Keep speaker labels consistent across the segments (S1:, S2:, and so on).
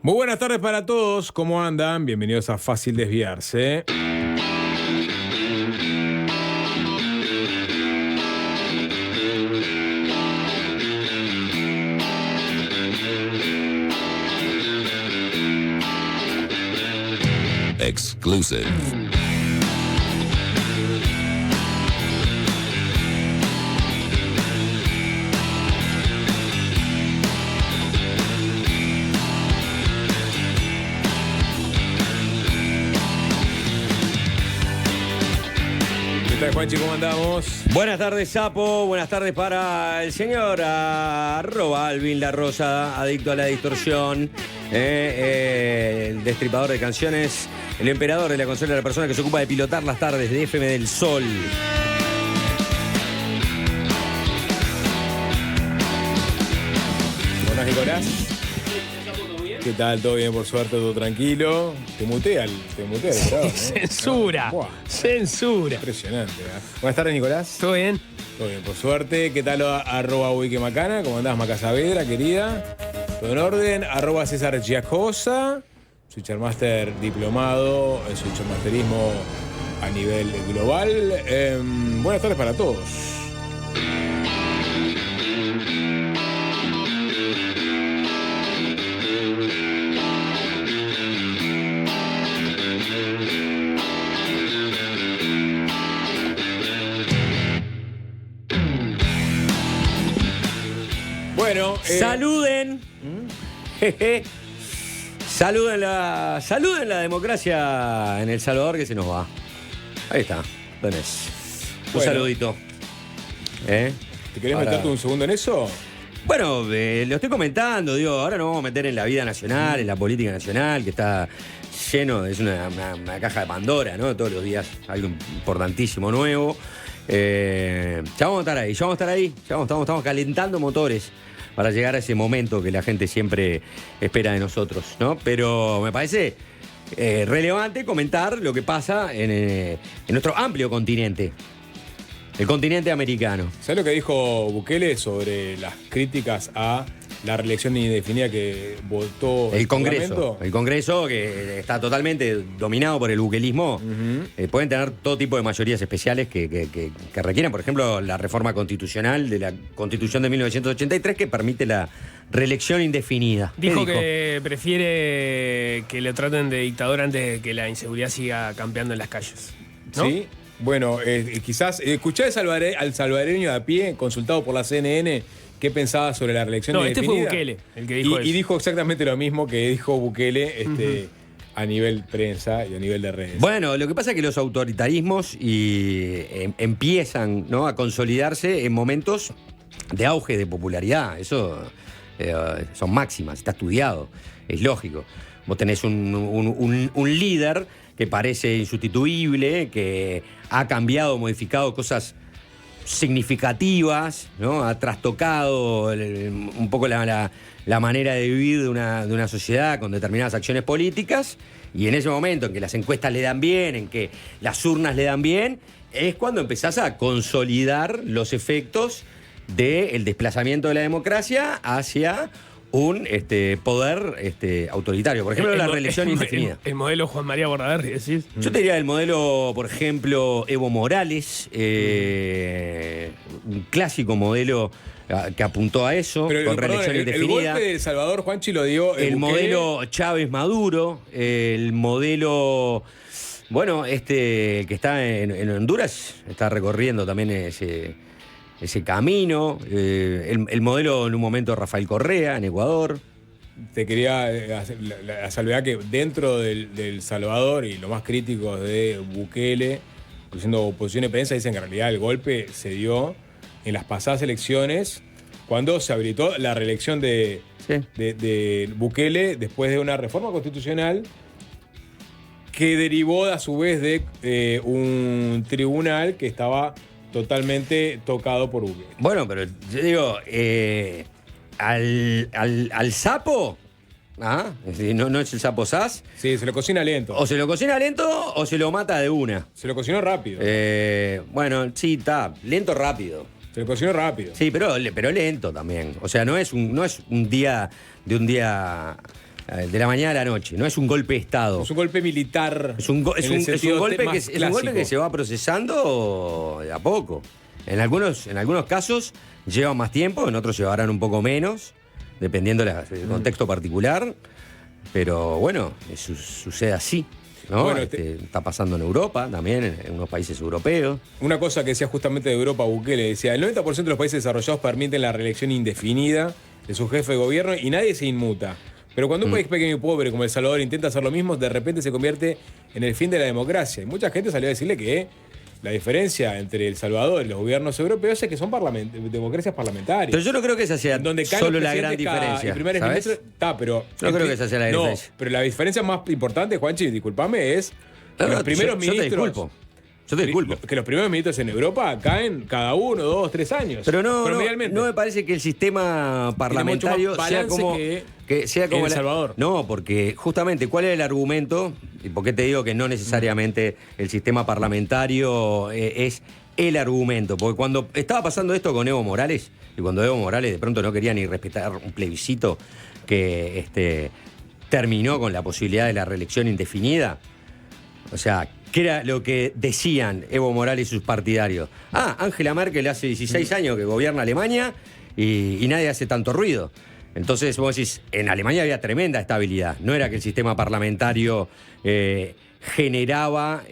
S1: Muy buenas tardes para todos, ¿cómo andan? Bienvenidos a Fácil Desviarse.
S2: Exclusive.
S1: ¿Qué tal, Juanchi? ¿Cómo andamos?
S3: Buenas tardes, Sapo. Buenas tardes para el señor @Alvin La Rosa, adicto a la distorsión, el destripador de canciones, el emperador de la consola, la persona que se ocupa de pilotar las tardes de FM del Sol.
S1: Buenas, Nicolás. ¿Qué tal? ¿Todo bien? Por suerte, todo tranquilo. Te mutea el grado, ¿no?
S4: Censura.
S1: Buah,
S4: Censura.
S1: impresionante, ¿eh? Buenas tardes, Nicolás.
S4: ¿Todo bien?
S1: Todo bien, por suerte. ¿Qué tal @Wikimacana? ¿Cómo andás, Maca Saavedra, querida? ¿Todo en orden? @César Giacosa. Switchermaster diplomado en Switchermasterismo a nivel global. Buenas tardes para todos. Bueno,
S3: ¡Saluden! Jeje. Saluden la democracia en El Salvador, que se nos va. Ahí está. Tenés. Un
S1: Bueno.
S3: saludito.
S1: ¿te querés
S3: Ahora-
S1: meterte un segundo en eso?
S3: Bueno, lo estoy comentando, digo, ahora nos vamos a meter en la vida nacional, en la política nacional, que está lleno, es una caja de Pandora, ¿no? Todos los días algo importantísimo nuevo. Ya vamos a estar ahí, estamos calentando motores para llegar a ese momento que la gente siempre espera de nosotros, ¿no? Pero me parece relevante comentar lo que pasa en nuestro amplio continente. El continente americano.
S1: ¿Sabes lo que dijo Bukele sobre las críticas a la reelección indefinida que votó
S3: El Congreso.
S1: Parlamento?
S3: El Congreso, que está totalmente dominado por el buquelismo, pueden tener todo tipo de mayorías especiales que requieren, por ejemplo, la reforma constitucional de la Constitución de 1983 que permite la reelección indefinida. ¿Qué
S4: Dijo que prefiere que lo traten de dictador antes de que la inseguridad siga campeando en las calles. ¿No?
S1: Sí. Bueno, quizás escuché al salvadoreño de a pie, consultado por la CNN, qué pensaba sobre la reelección
S4: No, este
S1: indefinida.
S4: fue Bukele el que dijo eso.
S1: Y dijo exactamente lo mismo que dijo Bukele a nivel prensa y a nivel de redes.
S3: Bueno, lo que pasa es que los autoritarismos empiezan, ¿no?, a consolidarse en momentos de auge de popularidad. Eso son máximas, está estudiado, es lógico. Vos tenés un líder que parece insustituible, que ha cambiado, modificado cosas significativas, ¿no? Ha trastocado un poco la manera de vivir de una sociedad con determinadas acciones políticas, y en ese momento en que las encuestas le dan bien, en que las urnas le dan bien, es cuando empezás a consolidar los efectos del desplazamiento de la democracia hacia un poder autoritario. Por ejemplo, la reelección indefinida.
S4: El modelo Juan María Bordaberry, decís.
S3: Yo te diría el modelo, por ejemplo, Evo Morales, un clásico modelo que apuntó a eso, con reelección
S1: el
S3: indefinida.
S1: golpe de El Salvador, Juanchi, lo dio
S3: El
S1: Bukele.
S3: modelo Chávez Maduro, el modelo, bueno, que está en Honduras, está recorriendo también ese camino, el modelo en un momento Rafael Correa en Ecuador.
S1: Te quería hacer la salvedad que dentro del Salvador y los más críticos de Bukele, incluyendo oposición y prensa, dicen que en realidad el golpe se dio en las pasadas elecciones cuando se habilitó la reelección de Bukele después de una reforma constitucional que derivó a su vez de un tribunal que estaba totalmente tocado por Bukele.
S3: Bueno, pero yo digo, al sapo, es decir, no es el sapo Sass,
S1: Sí, se lo cocina lento.
S3: o se lo cocina lento o se lo mata de una.
S1: Se lo cocinó rápido.
S3: Bueno, sí, está, lento, rápido.
S1: Se lo cocinó rápido.
S3: Sí, pero lento también. O sea, no es un día de la mañana a la noche. No es un golpe de Estado.
S1: Es un golpe militar.
S3: Es un golpe
S1: clásico.
S3: que se va procesando de a poco. En algunos casos llevan más tiempo, en otros llevarán un poco menos, dependiendo del contexto particular. Pero bueno, sucede así, ¿no?
S1: Bueno,
S3: está pasando en Europa también, en unos países europeos.
S1: Una cosa que decía justamente de Europa, Bukele, decía, el 90% de los países desarrollados permiten la reelección indefinida de su jefe de gobierno y nadie se inmuta. Pero cuando un país pequeño y pobre como El Salvador intenta hacer lo mismo, de repente se convierte en el fin de la democracia. Y mucha gente salió a decirle que la diferencia entre El Salvador y los gobiernos europeos es que son democracias parlamentarias.
S3: Pero yo no creo que esa sea solo la gran diferencia. ¿Sabes?
S1: Pero
S3: no creo que esa sea la diferencia.
S1: No, pero la diferencia más importante, Juanchi, discúlpame, es que los primeros ministros...
S3: Yo te disculpo.
S1: Que los primeros ministros en Europa caen cada 1, 2, 3 años.
S3: Pero no me parece que el sistema parlamentario sea como
S1: El Salvador.
S3: No, porque justamente, ¿cuál es el argumento? ¿Y por qué te digo que no necesariamente el sistema parlamentario es el argumento? Porque cuando estaba pasando esto con Evo Morales, y cuando Evo Morales de pronto no quería ni respetar un plebiscito que terminó con la posibilidad de la reelección indefinida, o sea, ¿qué era lo que decían Evo Morales y sus partidarios? Angela Merkel hace 16 años que gobierna Alemania y nadie hace tanto ruido. Entonces vos decís, en Alemania había tremenda estabilidad. No era que el sistema parlamentario generaba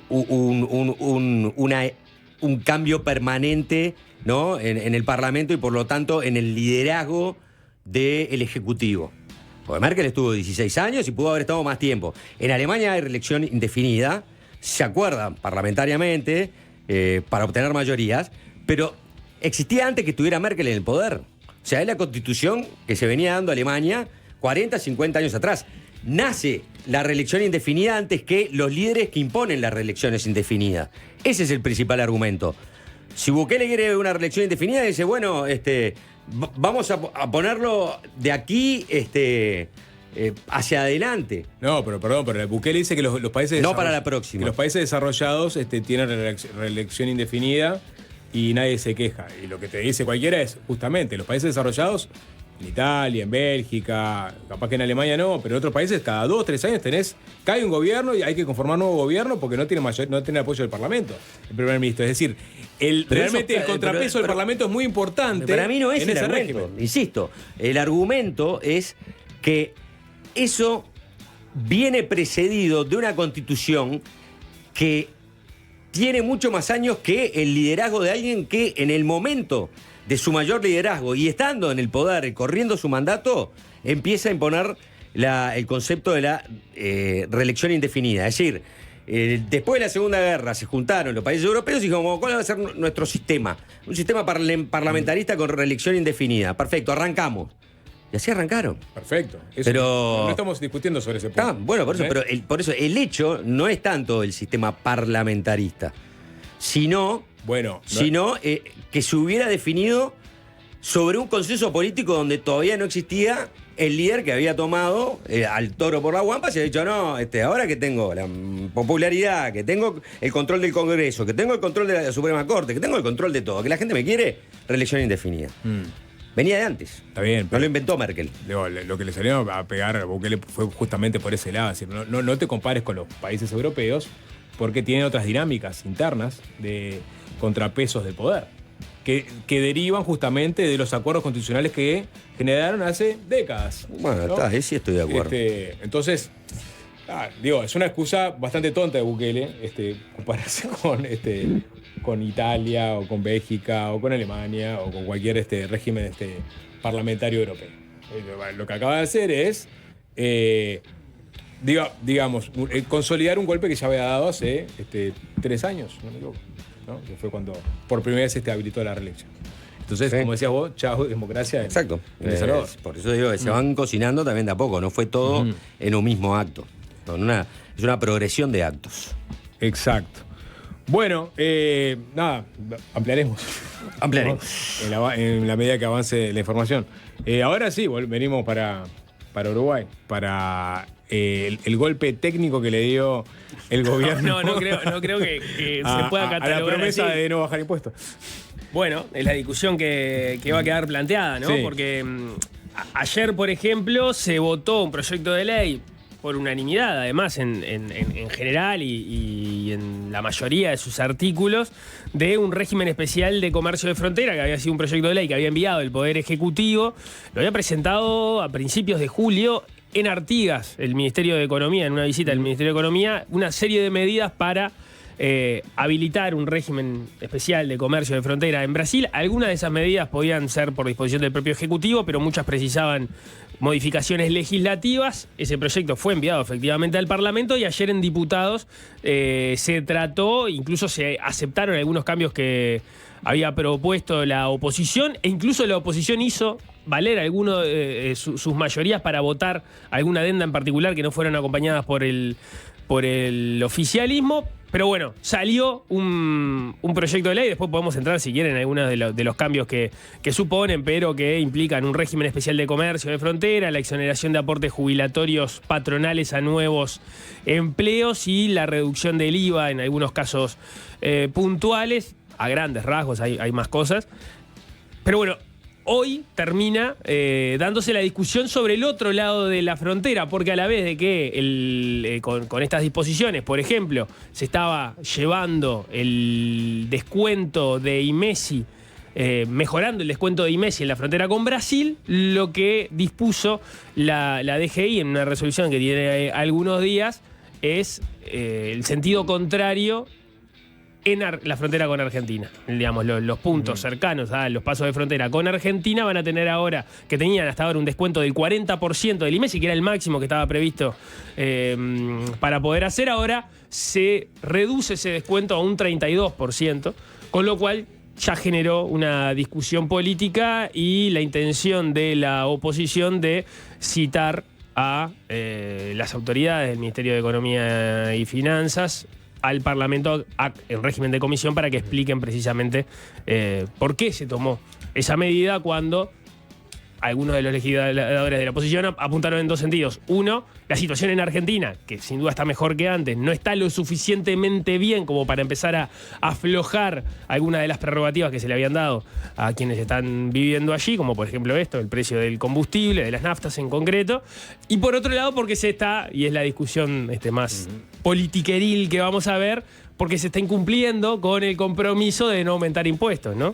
S3: un cambio permanente, ¿no? en el Parlamento y por lo tanto en el liderazgo del Ejecutivo. Porque Merkel estuvo 16 años y pudo haber estado más tiempo. En Alemania hay reelección indefinida, se acuerdan parlamentariamente para obtener mayorías, pero existía antes que estuviera Merkel en el poder. O sea, es la constitución que se venía dando a Alemania 40, 50 años atrás. Nace la reelección indefinida antes que los líderes que imponen las reelecciones indefinidas. Ese es el principal argumento. Si Bukele quiere una reelección indefinida, dice, bueno, vamos a ponerlo de aquí hacia adelante.
S1: No, pero Bukele dice que los países...
S3: No para la próxima.
S1: Que los países desarrollados tienen reelección indefinida y nadie se queja. Y lo que te dice cualquiera es, justamente, los países desarrollados, en Italia, en Bélgica, capaz que en Alemania no, pero en otros países cada 2 o 3 años cae un gobierno y hay que conformar nuevo gobierno porque no tiene apoyo del Parlamento, el primer ministro. Es decir, realmente el contrapeso del Parlamento es muy importante.
S3: Para mí no es
S1: en
S3: el
S1: ese
S3: argumento,
S1: régimen.
S3: insisto. El argumento es que eso viene precedido de una constitución que tiene mucho más años que el liderazgo de alguien que en el momento de su mayor liderazgo y estando en el poder, corriendo su mandato, empieza a imponer el concepto de la reelección indefinida. Es decir, después de la Segunda Guerra se juntaron los países europeos y dijeron, ¿cuál va a ser nuestro sistema? Un sistema parlamentarista con reelección indefinida. Perfecto, arrancamos. Y así arrancaron.
S1: Perfecto.
S3: Pero
S1: no estamos discutiendo sobre ese punto.
S3: Bueno, por eso, pero por eso el hecho no es tanto el sistema parlamentarista, sino que se hubiera definido sobre un consenso político donde todavía no existía el líder que había tomado al toro por la guampa. Se ha dicho, no, ahora que tengo la popularidad, que tengo el control del Congreso, que tengo el control de la Suprema Corte, que tengo el control de todo, que la gente me quiere, reelección indefinida. Venía de antes.
S1: Está bien.
S3: No lo inventó Merkel.
S1: Lo que le salió a pegar a Bukele fue justamente por ese lado. Es decir, no te compares con los países europeos porque tienen otras dinámicas internas de contrapesos del poder que derivan justamente de los acuerdos constitucionales que generaron hace décadas.
S3: Bueno,
S1: ¿no?
S3: Sí estoy de acuerdo.
S1: Entonces, es una excusa bastante tonta de Bukele compararse con Italia o con Bélgica o con Alemania o con cualquier régimen parlamentario europeo. Lo que acaba de hacer es digamos, consolidar un golpe que ya había dado hace 3 años, no me equivoco, ¿no? Que fue cuando por primera vez se habilitó la reelección. Entonces, como decías vos, chao, democracia.
S3: Exacto.
S1: En El Salvador.
S3: Por eso digo que se van cocinando también de a poco, no fue todo en un mismo acto. Es una progresión de actos.
S1: Exacto. Bueno, ampliaremos. ¿No? En la medida que avance la información. Ahora sí, venimos para Uruguay, para el golpe técnico que le dio el gobierno.
S4: No creo que se pueda catalogar
S1: a la promesa
S4: así.
S1: de no bajar impuestos.
S4: Bueno, es la discusión que va a quedar planteada, ¿no?
S1: Sí.
S4: Porque Ayer, por ejemplo, se votó un proyecto de ley por unanimidad, además, en general y en la mayoría de sus artículos, de un régimen especial de comercio de frontera, que había sido un proyecto de ley que había enviado el Poder Ejecutivo, lo había presentado a principios de julio en Artigas, el Ministerio de Economía, en una visita del Ministerio de Economía, una serie de medidas para habilitar un régimen especial de comercio de frontera en Brasil. Algunas de esas medidas podían ser por disposición del propio Ejecutivo, pero muchas precisaban modificaciones legislativas. Ese proyecto fue enviado efectivamente al Parlamento y ayer en diputados se trató, incluso se aceptaron algunos cambios que había propuesto la oposición, e incluso la oposición hizo valer algunas sus mayorías para votar alguna adenda en particular que no fueron acompañadas por el oficialismo. Pero bueno, salió un proyecto de ley, después podemos entrar si quieren en algunos de los cambios que suponen, pero que implican un régimen especial de comercio de frontera, la exoneración de aportes jubilatorios patronales a nuevos empleos y la reducción del IVA en algunos casos puntuales. A grandes rasgos hay más cosas. Pero bueno, hoy termina dándose la discusión sobre el otro lado de la frontera, porque a la vez de que con estas disposiciones, por ejemplo, se estaba llevando el descuento de IMESI, mejorando el descuento de IMESI en la frontera con Brasil, lo que dispuso la DGI en una resolución que tiene algunos días es el sentido contrario en la frontera con Argentina. Digamos, los puntos cercanos a los pasos de frontera con Argentina van a tener ahora, que tenían hasta ahora un descuento del 40% del IMESI, que era el máximo que estaba previsto para poder hacer. Ahora se reduce ese descuento a un 32%, con lo cual ya generó una discusión política y la intención de la oposición de citar a las autoridades del Ministerio de Economía y Finanzas al Parlamento en régimen de comisión para que expliquen precisamente por qué se tomó esa medida cuando algunos de los legisladores de la oposición apuntaron en dos sentidos. Uno, la situación en Argentina, que sin duda está mejor que antes, no está lo suficientemente bien como para empezar a aflojar algunas de las prerrogativas que se le habían dado a quienes están viviendo allí, como por ejemplo esto, el precio del combustible, de las naftas en concreto. Y por otro lado, porque se está, y es la discusión más politiqueril que vamos a ver, porque se está incumpliendo con el compromiso de no aumentar impuestos, ¿no?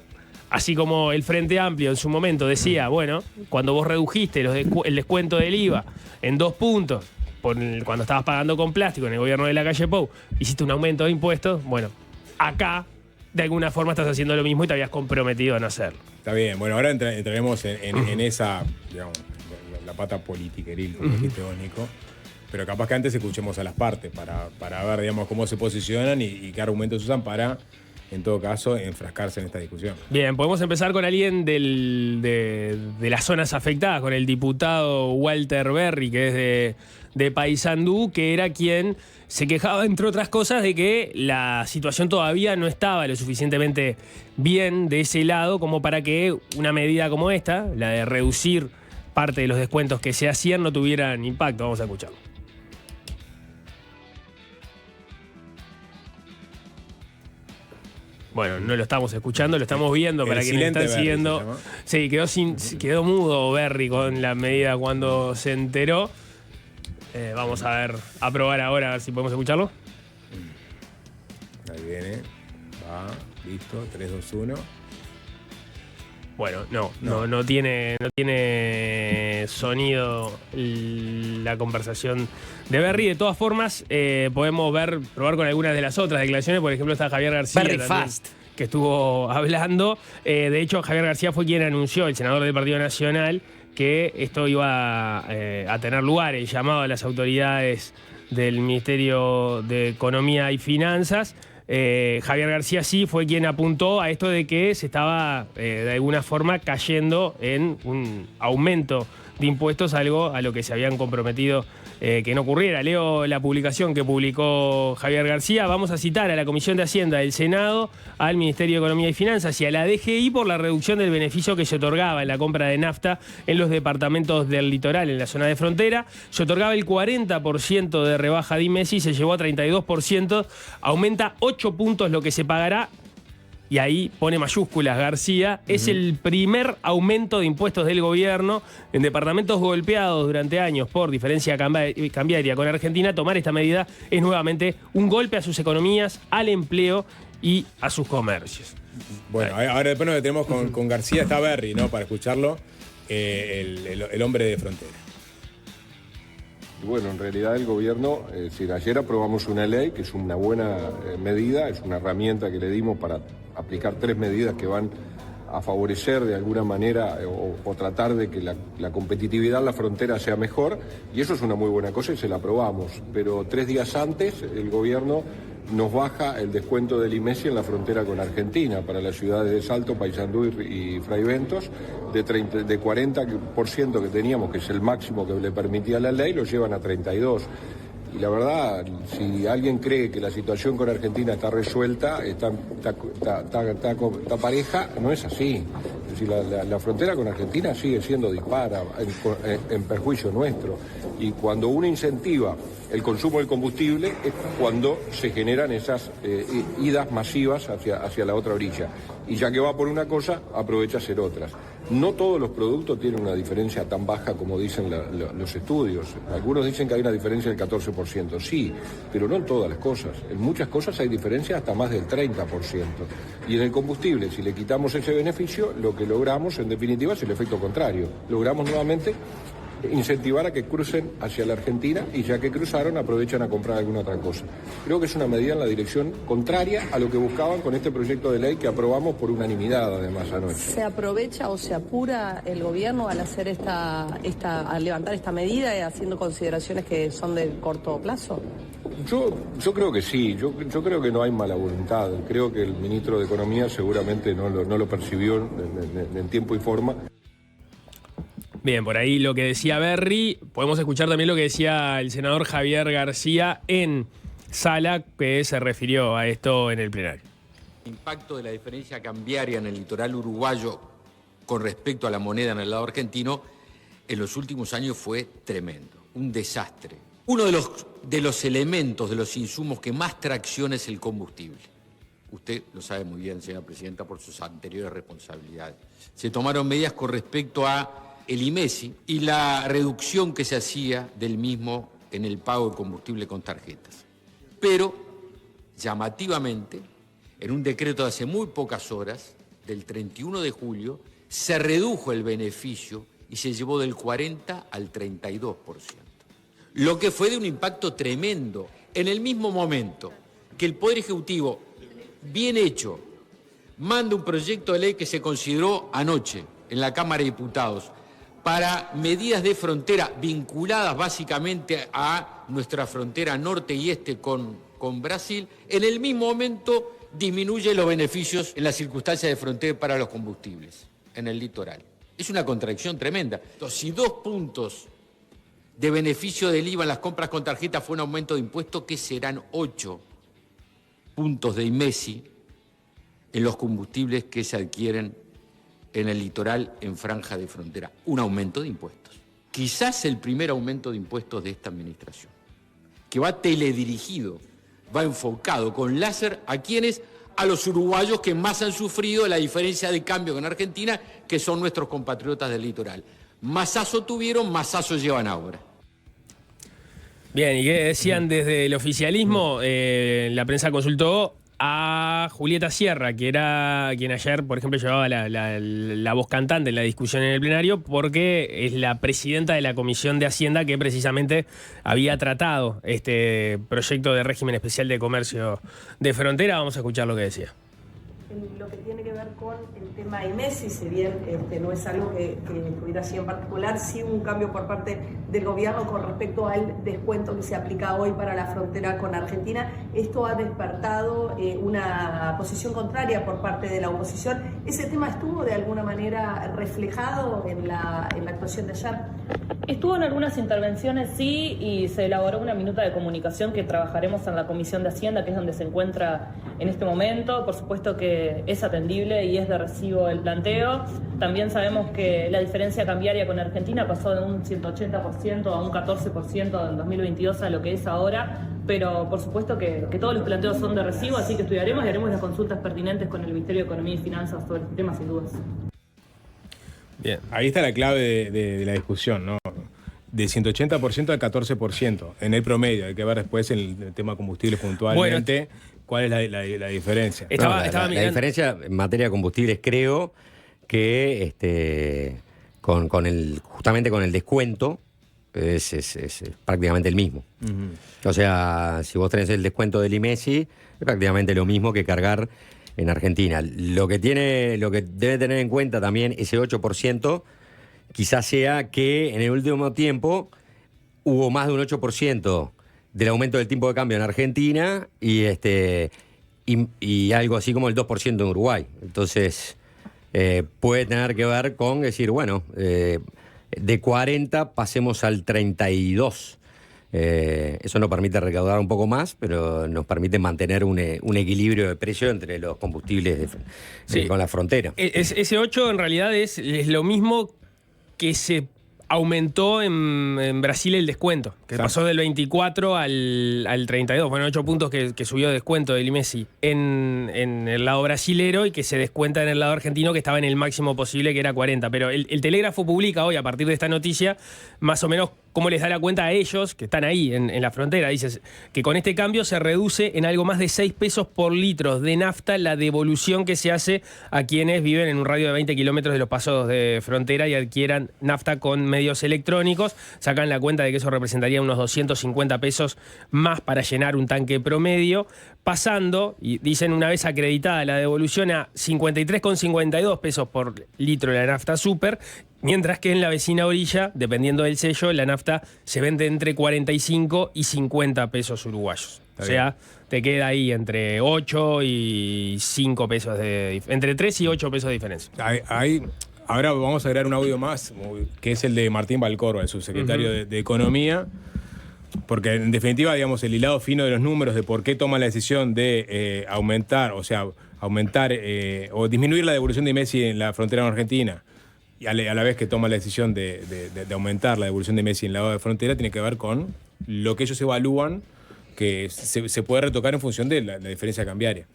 S4: Así como el Frente Amplio en su momento decía, bueno, cuando vos redujiste el descuento del IVA en 2 puntos, cuando estabas pagando con plástico en el gobierno de la calle Pou, hiciste un aumento de impuestos, bueno, acá de alguna forma estás haciendo lo mismo y te habías comprometido a no hacerlo.
S1: Está bien, bueno, ahora entraremos en esa, digamos, la pata politiqueril, como dijiste vos, Nico. Pero capaz que antes escuchemos a las partes para ver, digamos, cómo se posicionan y qué argumentos usan para, en todo caso, enfrascarse en esta discusión.
S4: Bien, podemos empezar con alguien de las zonas afectadas, con el diputado Walter Berry, que es de Paysandú, que era quien se quejaba, entre otras cosas, de que la situación todavía no estaba lo suficientemente bien de ese lado como para que una medida como esta, la de reducir parte de los descuentos que se hacían, no tuvieran impacto. Vamos a escucharlo. Bueno, no lo estamos escuchando, lo estamos viendo para quienes están siguiendo. Sí, quedó mudo Berry con la medida cuando se enteró. Vamos a probar ahora, a ver si podemos escucharlo.
S1: Ahí viene. Va, listo, 3, 2, 1.
S4: Bueno, no tiene sonido la conversación de Berry. De todas formas, podemos probar con algunas de las otras declaraciones. Por ejemplo, está Javier García
S3: Very
S4: también,
S3: fast,
S4: que estuvo hablando. De hecho, Javier García fue quien anunció, el senador del Partido Nacional, que esto iba a tener lugar, el llamado a las autoridades del Ministerio de Economía y Finanzas. Javier García sí fue quien apuntó a esto de que se estaba de alguna forma cayendo en un aumento de impuestos, algo a lo que se habían comprometido que no ocurriera. Leo la publicación que publicó Javier García. Vamos a citar a la Comisión de Hacienda del Senado, al Ministerio de Economía y Finanzas y a la DGI por la reducción del beneficio que se otorgaba en la compra de nafta en los departamentos del litoral, en la zona de frontera. Se otorgaba el 40% de rebaja de IMESI, se llevó a 32%, aumenta 8 puntos lo que se pagará y ahí pone mayúsculas García, es el primer aumento de impuestos del gobierno en departamentos golpeados durante años por diferencia cambiaria con Argentina. Tomar esta medida es nuevamente un golpe a sus economías, al empleo y a sus comercios.
S1: Bueno, ahora después nos tenemos con García, está Berry, ¿no? Para escucharlo, el hombre de Frontera.
S2: Bueno, en realidad el gobierno, ayer aprobamos una ley que es una buena medida, es una herramienta que le dimos para aplicar 3 medidas que van a favorecer de alguna manera o tratar de que la competitividad en la frontera sea mejor, y eso es una muy buena cosa y se la aprobamos. Pero 3 días antes el gobierno nos baja el descuento del IMESI en la frontera con Argentina para las ciudades de Salto, Paysandú y Fraiventos, de 40% que teníamos, que es el máximo que le permitía la ley, lo llevan a 32%. Y la verdad, si alguien cree que la situación con Argentina está resuelta, está pareja, no es así. Es decir, la frontera con Argentina sigue siendo dispara en perjuicio nuestro. Y cuando uno incentiva el consumo del combustible es cuando se generan esas idas masivas hacia la otra orilla. Y ya que va por una cosa, aprovecha a hacer otras. No todos los productos tienen una diferencia tan baja como dicen los estudios. Algunos dicen que hay una diferencia del 14%. Sí, pero no en todas las cosas. En muchas cosas hay diferencias hasta más del 30%. Y en el combustible, si le quitamos ese beneficio, lo que logramos, en definitiva, es el efecto contrario. Logramos nuevamente incentivar a que crucen hacia la Argentina y ya que cruzaron aprovechan a comprar alguna otra cosa. Creo que es una medida en la dirección contraria a lo que buscaban con este proyecto de ley que aprobamos por unanimidad además anoche.
S5: ¿Se aprovecha o se apura el gobierno al hacer al levantar esta medida y haciendo consideraciones que son de corto plazo?
S2: Yo creo que sí, yo creo que no hay mala voluntad. Creo que el ministro de Economía seguramente no lo percibió en tiempo y forma.
S4: Bien, por ahí lo que decía Berry, podemos escuchar también lo que decía el senador Javier García en sala, que se refirió a esto en el plenario.
S6: El impacto de la diferencia cambiaria en el litoral uruguayo con respecto a la moneda en el lado argentino en los últimos años fue tremendo, un desastre. Uno de los elementos, de los insumos que más tracciona es el combustible. Usted lo sabe muy bien, señora presidenta, por sus anteriores responsabilidades. Se tomaron medidas con respecto a el IMESI y la reducción que se hacía del mismo en el pago de combustible con tarjetas. Pero, llamativamente, en un decreto de hace muy pocas horas, del 31 de julio, se redujo el beneficio y se llevó del 40 al 32%. Lo que fue de un impacto tremendo. En el mismo momento que el Poder Ejecutivo, bien hecho, manda un proyecto de ley que se consideró anoche en la Cámara de Diputados, para medidas de frontera vinculadas básicamente a nuestra frontera norte y este con Brasil, en el mismo momento disminuye los beneficios en las circunstancias de frontera para los combustibles en el litoral. Es una contradicción tremenda. Entonces, si 2 puntos de beneficio del IVA en las compras con tarjeta fue un aumento de impuestos, ¿qué serán 8 puntos de IMESI en los combustibles que se adquieren en el litoral en franja de frontera? Un aumento de impuestos. Quizás el primer aumento de impuestos de esta administración, que va teledirigido, va enfocado con láser a quienes, a los uruguayos que más han sufrido la diferencia de cambio con Argentina, que son nuestros compatriotas del litoral. Masazo tuvieron, masazo llevan ahora.
S4: Bien, ¿y qué decían desde el oficialismo? La prensa consultó a Julieta Sierra, que era quien ayer, por ejemplo, llevaba la voz cantante en la discusión en el plenario, porque es la presidenta de la Comisión de Hacienda que precisamente había tratado este proyecto de régimen especial de comercio de frontera. Vamos a escuchar lo que decía.
S5: En lo que tiene que ver con el tema IMESI, si bien no es algo que tuviera sido en particular, sí hubo un cambio por parte del gobierno con respecto al descuento que se aplica hoy para la frontera con Argentina. Esto ha despertado una posición contraria por parte de la oposición. ¿Ese tema estuvo de alguna manera reflejado en la actuación de ayer?
S7: Estuvo en algunas intervenciones, sí, y se elaboró una minuta de comunicación que trabajaremos en la Comisión de Hacienda, que es donde se encuentra en este momento. Por supuesto que es atendible y es de recibo el planteo. También sabemos que la diferencia cambiaria con Argentina pasó de un 180% a un 14% en 2022 a lo que es ahora, pero por supuesto que todos los planteos son de recibo, así que estudiaremos y haremos las consultas pertinentes con el Ministerio de Economía y Finanzas sobre este tema sin dudas.
S1: Bien, ahí está la clave de la discusión, ¿no? De 180% al 14% en el promedio. Hay que ver después el tema combustibles puntualmente cuál es la diferencia.
S3: La diferencia en materia de combustibles creo que justamente con el descuento es prácticamente el mismo. O sea, si vos tenés el descuento del IMESI, es prácticamente lo mismo que cargar en Argentina. Lo que debe tener en cuenta también ese 8%, quizás sea que en el último tiempo hubo más de un 8% del aumento del tipo de cambio en Argentina y algo así como el 2% en Uruguay. Entonces, puede tener que ver con decir, bueno, de 40 pasemos al 32. Eso nos permite recaudar un poco más, pero nos permite mantener un equilibrio de precio entre los combustibles con la frontera.
S4: Ese 8 en realidad es lo mismo que se aumentó en Brasil el descuento, que pasó del 24 al 32. Bueno, 8 puntos que subió el descuento del IMESI en el lado brasilero y que se descuenta en el lado argentino, que estaba en el máximo posible, que era 40. Pero el Telégrafo publica hoy, a partir de esta noticia, más o menos cómo les da la cuenta a ellos, que están ahí en la frontera. Dice que con este cambio se reduce en algo más de 6 pesos por litro de nafta la devolución que se hace a quienes viven en un radio de 20 kilómetros de los pasos de frontera y adquieran nafta con medios electrónicos. Sacan la cuenta de que eso representaría unos 250 pesos más para llenar un tanque promedio, pasando, y dicen una vez acreditada la devolución, a 53,52 pesos por litro la nafta super, mientras que en la vecina orilla, dependiendo del sello, la nafta se vende entre 45 y 50 pesos uruguayos. O sea, te queda ahí entre 8 y 5 pesos entre 3 y 8 pesos de diferencia.
S1: Ahora vamos a agregar un audio más, que es el de Martín Valcorba, el subsecretario de Economía, porque en definitiva, digamos, el hilado fino de los números de por qué toma la decisión de aumentar o disminuir la devolución de IMESI en la frontera con Argentina, y a la vez que toma la decisión de aumentar la devolución de IMESI en el lado de frontera, tiene que ver con lo que ellos evalúan que se puede retocar en función de la diferencia cambiaria.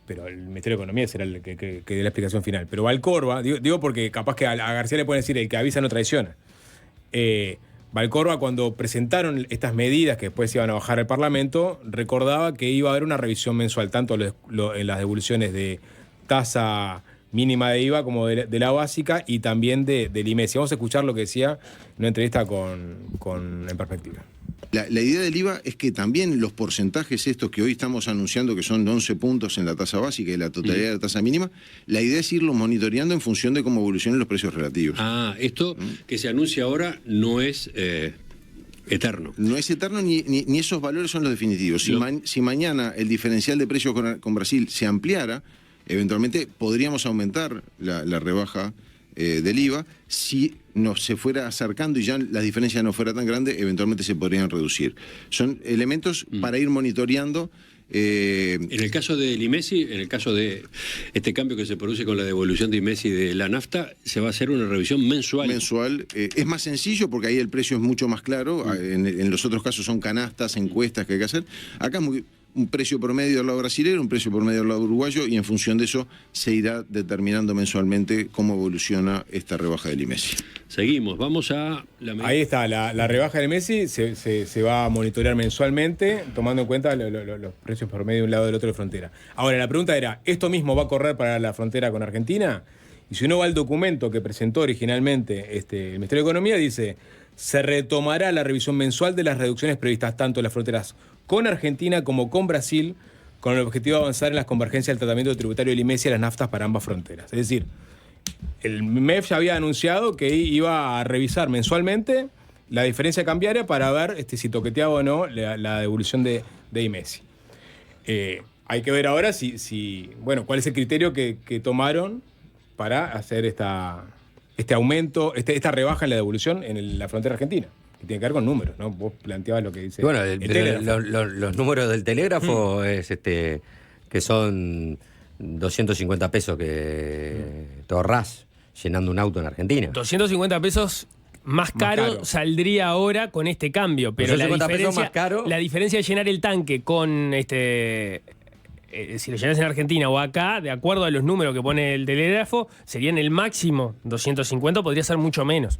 S1: Pero el Ministerio de Economía será el que dé la explicación final. Pero Valcorba, digo porque capaz que a García le pueden decir el que avisa no traiciona. Valcorba, cuando presentaron estas medidas que después iban a bajar al Parlamento, recordaba que iba a haber una revisión mensual, tanto en las devoluciones de tasa mínima de IVA como de la básica y también del IMESI. Vamos a escuchar lo que decía en una entrevista con En Perspectiva.
S8: La idea del IVA es que también los porcentajes estos que hoy estamos anunciando, que son 11 puntos en la tasa básica y la totalidad de la tasa mínima, la idea es irlo monitoreando en función de cómo evolucionen los precios relativos.
S9: Esto que se anuncia ahora no es eterno.
S8: No es eterno ni esos valores son los definitivos. Si mañana el diferencial de precios con Brasil se ampliara, eventualmente podríamos aumentar la rebaja del IVA. Si se fuera acercando y ya la diferencia no fuera tan grande, eventualmente se podrían reducir. Son elementos para ir monitoreando.
S9: En el caso del IMESI, en el caso de este cambio que se produce con la devolución de IMESI de la nafta, se va a hacer una revisión mensual.
S8: Es más sencillo porque ahí el precio es mucho más claro. En los otros casos son canastas, encuestas que hay que hacer. Acá es un precio promedio del lado brasileño, un precio promedio del lado uruguayo, y en función de eso se irá determinando mensualmente cómo evoluciona esta rebaja del IMESI.
S9: Seguimos, vamos a...
S1: Ahí está, la rebaja del IMESI se va a monitorear mensualmente, tomando en cuenta los precios promedio de un lado y del otro de frontera. Ahora, la pregunta era, ¿esto mismo va a correr para la frontera con Argentina? Y si uno va al documento que presentó originalmente el Ministerio de Economía, dice, se retomará la revisión mensual de las reducciones previstas tanto en las fronteras con Argentina como con Brasil, con el objetivo de avanzar en las convergencias del tratamiento tributario del IMESI a las naftas para ambas fronteras. Es decir, el MEF ya había anunciado que iba a revisar mensualmente la diferencia cambiaria para ver si toqueteaba o no la devolución de IMESI. Hay que ver ahora cuál es el criterio que tomaron para hacer este aumento, esta rebaja en la devolución en la frontera argentina. Que tiene que ver con números, ¿no? Vos planteabas lo que dice.
S3: Bueno, los números del Telégrafo es que son 250 pesos que te ahorrás llenando un auto en Argentina.
S4: 250 pesos más caro saldría ahora con este cambio, pero la diferencia de llenar el tanque con si lo llenas en Argentina o acá, de acuerdo a los números que pone el telégrafo, serían el máximo 250, podría ser mucho menos.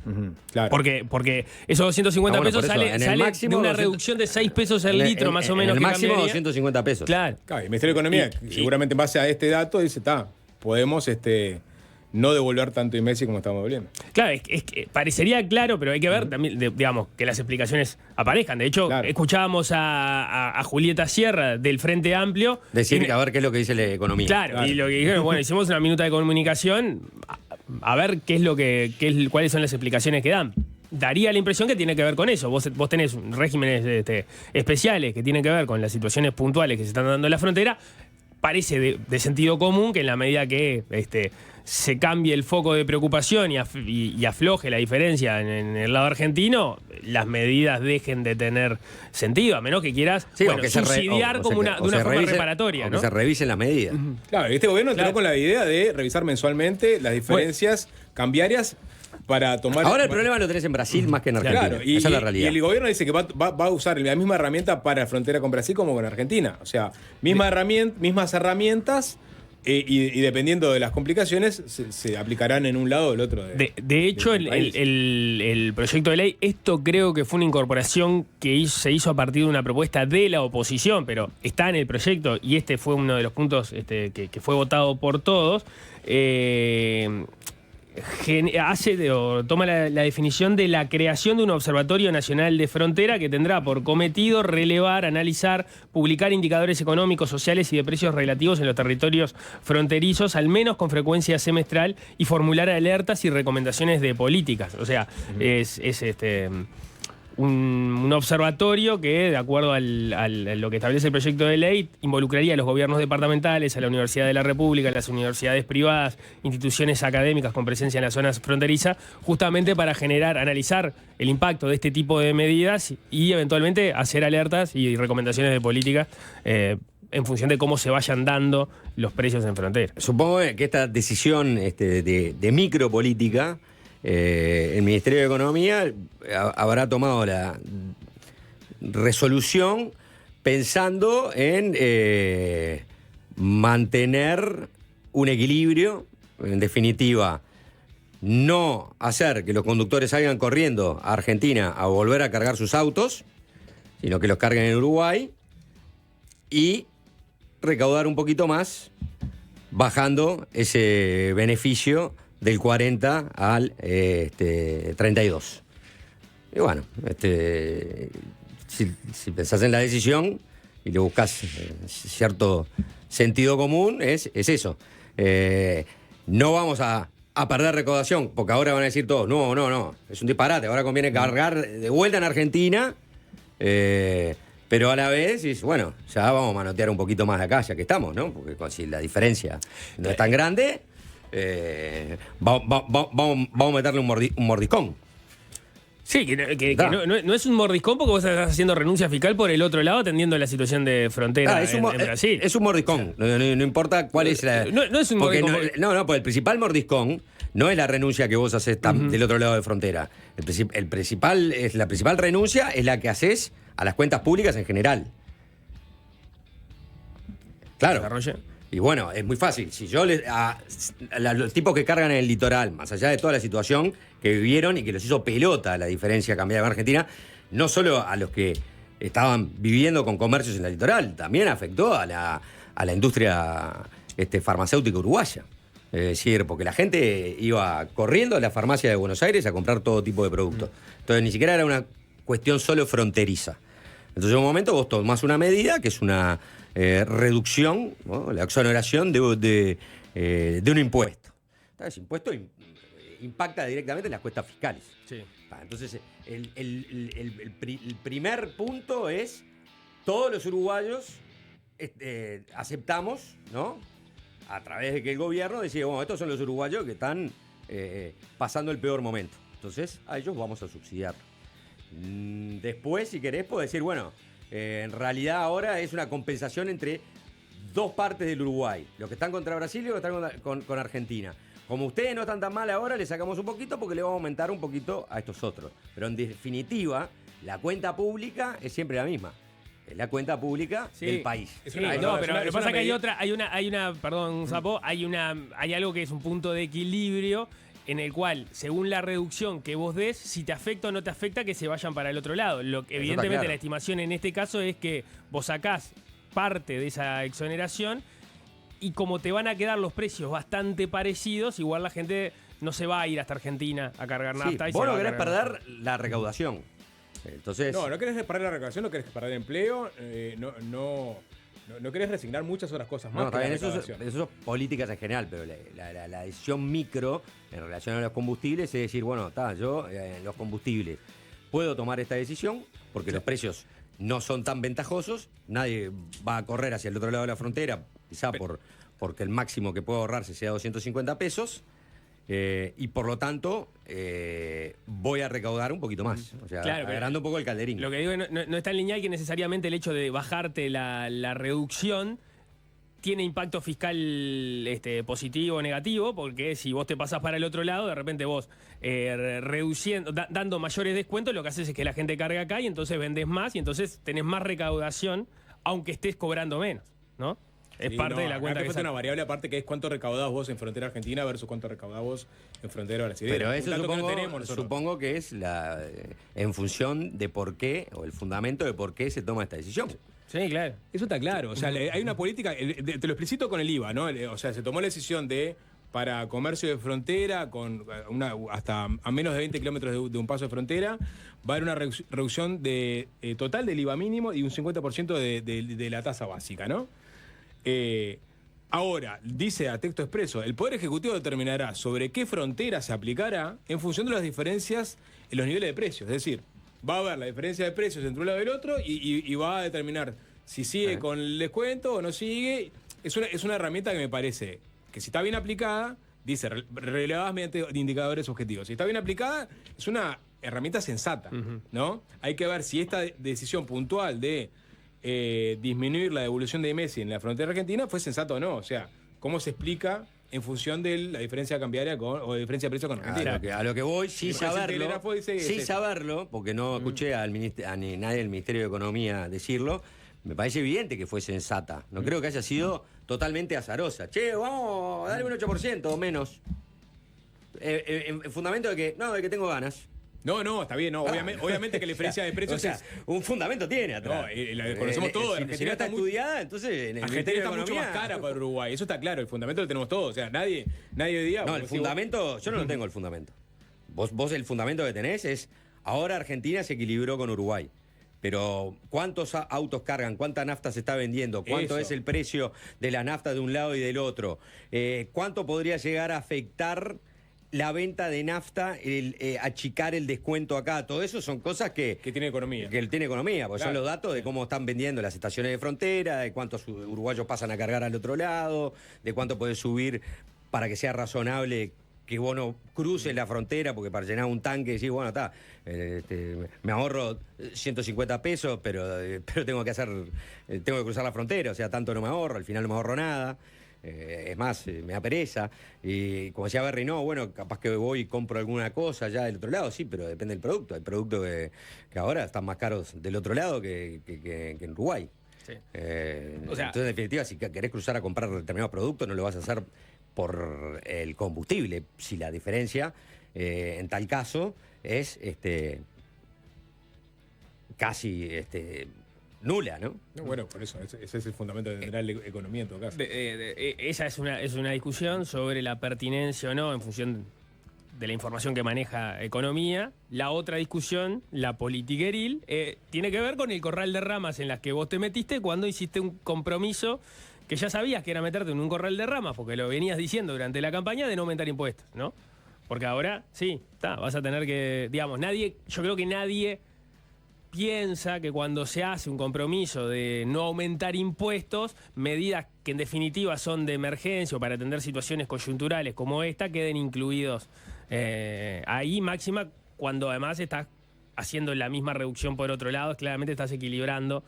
S1: Claro.
S4: Porque esos 250 pesos sale de una reducción de 6 pesos el litro, más o menos.
S3: En el máximo 250 pesos.
S4: Claro.
S1: Y el Ministerio de Economía, seguramente en base a este dato, dice, podemos no devolver tanto IMESI como estamos devolviendo.
S4: Claro, es que parecería claro, pero hay que ver también, digamos, que las explicaciones aparezcan. De hecho, escuchábamos a Julieta Sierra del Frente Amplio
S3: decir que a ver qué es lo que dice la economía.
S4: Claro. Y lo que dijeron, bueno, hicimos una minuta de comunicación, a ver cuáles son las explicaciones que dan. Daría la impresión que tiene que ver con eso. Vos tenés regímenes especiales que tienen que ver con las situaciones puntuales que se están dando en la frontera. Parece de sentido común que en la medida que se cambie el foco de preocupación y afloje la diferencia en el lado argentino, las medidas dejen de tener sentido, a menos que quieras subsidiar de una forma reparatoria.
S3: O que se revisen las medidas.
S1: Claro, este gobierno entró con la idea de revisar mensualmente las diferencias cambiarias para tomar...
S3: Ahora el problema lo tenés en Brasil más que en Argentina. Claro, esa es la realidad.
S1: Y el gobierno dice que va a usar la misma herramienta para la frontera con Brasil como con Argentina. O sea, mismas herramientas y dependiendo de las complicaciones se aplicarán en un lado o el otro.
S4: De hecho, el proyecto de ley, esto creo que fue una incorporación que se hizo a partir de una propuesta de la oposición, pero está en el proyecto y este fue uno de los puntos que fue votado por todos. Toma la definición de la creación de un Observatorio Nacional de Frontera que tendrá por cometido relevar, analizar, publicar indicadores económicos, sociales y de precios relativos en los territorios fronterizos, al menos con frecuencia semestral, y formular alertas y recomendaciones de políticas. O sea, es un observatorio que, de acuerdo a lo que establece el proyecto de ley, involucraría a los gobiernos departamentales, a la Universidad de la República, a las universidades privadas, instituciones académicas con presencia en las zonas fronterizas, justamente para analizar el impacto de este tipo de medidas y eventualmente hacer alertas y recomendaciones de política en función de cómo se vayan dando los precios en frontera.
S3: Supongo que esta decisión de micropolítica, el Ministerio de Economía habrá tomado la resolución pensando en mantener un equilibrio, en definitiva, no hacer que los conductores salgan corriendo a Argentina a volver a cargar sus autos, sino que los carguen en Uruguay y recaudar un poquito más, bajando ese beneficio del 40 al 32. Y bueno, si pensás en la decisión y le buscas cierto sentido común, es eso. No vamos a perder recaudación, porque ahora van a decir todos, no, es un disparate, ahora conviene cargar de vuelta en Argentina, pero a la vez, bueno, ya vamos a manotear un poquito más de acá, ya que estamos, ¿no? Porque si la diferencia no es tan grande... vamos a meterle un mordiscón.
S4: Sí, que no es un mordiscón porque vos estás haciendo renuncia fiscal por el otro lado atendiendo la situación de frontera en Brasil.
S3: Es un mordiscón, no importa cuál es la...
S4: No es un mordiscón.
S3: Porque el principal mordiscón no es la renuncia que vos haces del otro lado de frontera. La principal renuncia es la que haces a las cuentas públicas en general. Claro. Y bueno, es muy fácil. Si yo a los tipos que cargan en el litoral, más allá de toda la situación que vivieron y que los hizo pelota la diferencia cambiaria en Argentina, no solo a los que estaban viviendo con comercios en el litoral, también afectó a la industria farmacéutica uruguaya. Es decir, porque la gente iba corriendo a la farmacia de Buenos Aires a comprar todo tipo de productos. Entonces ni siquiera era una cuestión solo fronteriza. Entonces en un momento vos tomás una medida que es una reducción, ¿no? La exoneración de un impuesto. Ese impuesto impacta directamente en las cuestas fiscales.
S4: Sí.
S3: Entonces el primer punto es todos los uruguayos aceptamos, ¿no? A través de que el gobierno decide, bueno, estos son los uruguayos que están pasando el peor momento. Entonces a ellos vamos a subsidiar. Después, si querés, puedo decir, bueno, en realidad ahora es una compensación entre dos partes del Uruguay, los que están contra Brasil y los que están con Argentina. Como ustedes no están tan mal ahora, le sacamos un poquito porque le vamos a aumentar un poquito a estos otros. Pero en definitiva, la cuenta pública es siempre la misma. Es la cuenta pública del país.
S4: Sí, no, pero lo que pasa es que hay algo que es un punto de equilibrio en el cual, según la reducción que vos des, si te afecta o no te afecta, que se vayan para el otro lado. Evidentemente, claro, la estimación en este caso es que vos sacás parte de esa exoneración y como te van a quedar los precios bastante parecidos, igual la gente no se va a ir hasta Argentina a cargar nafta.
S3: Sí, vos no querés perder la recaudación. Entonces...
S1: No querés perder la recaudación, no querés perder empleo, no querés resignar muchas otras cosas más.
S3: No, también eso es políticas en general, pero la decisión micro en relación a los combustibles es decir, bueno, yo en los combustibles puedo tomar esta decisión porque los precios no son tan ventajosos, nadie va a correr hacia el otro lado de la frontera, quizá porque el máximo que puedo ahorrarse sea 250 pesos, y por lo tanto voy a recaudar un poquito más, o sea, claro, agarrando un poco el calderín.
S4: Lo que digo no es tan lineal que necesariamente el hecho de bajarte la reducción tiene impacto fiscal positivo o negativo, porque si vos te pasás para el otro lado, de repente vos reduciendo, dando mayores descuentos, lo que haces es que la gente cargue acá y entonces vendés más y entonces tenés más recaudación, aunque estés cobrando menos, ¿no? Es parte de la cuenta.
S1: Que una variable aparte que es cuánto recaudás vos en frontera argentina versus cuánto recaudás vos en frontera brasileña.
S3: Pero eso supongo que es en función de por qué, o el fundamento de por qué se toma esta decisión.
S4: Sí, claro.
S1: Eso está claro. O sea, hay una política, te lo explicito con el IVA, ¿no? O sea, se tomó la decisión para comercio de frontera, hasta a menos de 20 kilómetros de un paso de frontera, va a haber una reducción total del IVA mínimo y un 50% de la tasa básica, ¿no? Ahora, dice a texto expreso, el Poder Ejecutivo determinará sobre qué frontera se aplicará en función de las diferencias en los niveles de precios. Es decir, va a haber la diferencia de precios entre un lado y el otro y va a determinar si sigue con el descuento o no sigue. Es una herramienta que me parece que si está bien aplicada, dice, relevadas mediante indicadores objetivos. Si está bien aplicada, es una herramienta sensata, ¿no? Hay que ver si esta decisión puntual de disminuir la devolución de Messi en la frontera argentina fue sensato o no. O sea, ¿cómo se explica en función de la diferencia cambiaria o de diferencia de precio con Argentina?
S3: A lo que voy, sin saberlo, porque no escuché a nadie del Ministerio de Economía decirlo, me parece evidente que fue sensata. No creo que haya sido totalmente azarosa. Che, vamos a darle un 8% o menos. En fundamento de que tengo ganas.
S1: No, está bien, no. Obviamente que la diferencia de precios
S3: un fundamento tiene atrás.
S1: La conocemos todos.
S3: Si no está estudiada, entonces
S1: Argentina está mucho más cara para Uruguay. Eso está claro, el fundamento lo tenemos todos. O sea, nadie hoy día...
S3: No, el fundamento, yo no lo tengo el fundamento. Vos el fundamento que tenés es, ahora Argentina se equilibró con Uruguay. Pero ¿cuántos autos cargan? ¿Cuánta nafta se está vendiendo? ¿Cuánto es el precio de la nafta de un lado y del otro? ¿Cuánto podría llegar a afectar la venta de nafta, achicar el descuento acá? Todo eso son cosas que
S1: tiene economía.
S3: Que tiene economía, porque son los datos de cómo están vendiendo las estaciones de frontera, de cuántos uruguayos pasan a cargar al otro lado, de cuánto puedes subir para que sea razonable que vos no cruces la frontera, porque para llenar un tanque decís, bueno, está, me ahorro 150 pesos, pero tengo que cruzar la frontera, o sea, tanto no me ahorro, al final no me ahorro nada. Es más, me da pereza. Y como decía Berry, bueno, capaz que voy y compro alguna cosa ya del otro lado, sí, pero depende del producto. Hay productos que ahora están más caros del otro lado que en Uruguay. Sí. Entonces, en definitiva, si querés cruzar a comprar determinados productos, no lo vas a hacer por el combustible. Si la diferencia, en tal caso, es casi nula, ¿no?
S1: Bueno, por eso, ese es el fundamento de tener la economía en todo caso.
S4: Esa es una discusión sobre la pertinencia o no en función de la información que maneja economía. La otra discusión, la politiqueril, tiene que ver con el corral de ramas en las que vos te metiste cuando hiciste un compromiso que ya sabías que era meterte en un corral de ramas, porque lo venías diciendo durante la campaña, de no aumentar impuestos, ¿no? Porque ahora, sí, vas a tener que, digamos, yo creo que nadie piensa que cuando se hace un compromiso de no aumentar impuestos, medidas que en definitiva son de emergencia o para atender situaciones coyunturales como esta, queden incluidos ahí, máxima cuando además estás haciendo la misma reducción por otro lado, claramente estás equilibrando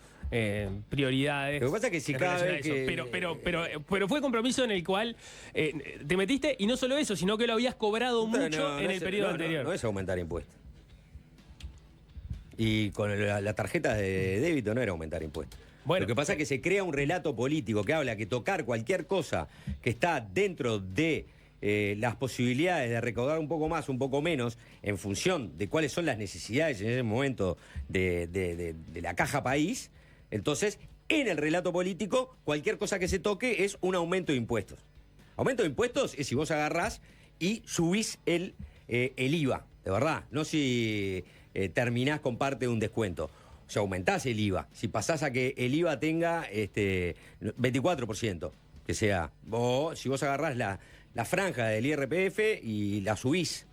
S4: prioridades.
S3: Lo que pasa es que si cada vez que...
S4: Pero fue compromiso en el cual te metiste, y no solo eso, sino que lo habías cobrado mucho en el periodo anterior.
S3: No es aumentar impuestos. Y con la tarjeta de débito no era aumentar impuestos.
S4: Bueno,
S3: lo que pasa es que se crea un relato político que habla que tocar cualquier cosa que está dentro de las posibilidades de recaudar un poco más, un poco menos, en función de cuáles son las necesidades en ese momento de la caja país. Entonces, en el relato político, cualquier cosa que se toque es un aumento de impuestos. Aumento de impuestos es si vos agarrás y subís el IVA, de verdad, no si terminás con parte de un descuento. O sea, aumentás el IVA. Si pasás a que el IVA tenga 24%, que sea, si vos agarrás la franja del IRPF y la subís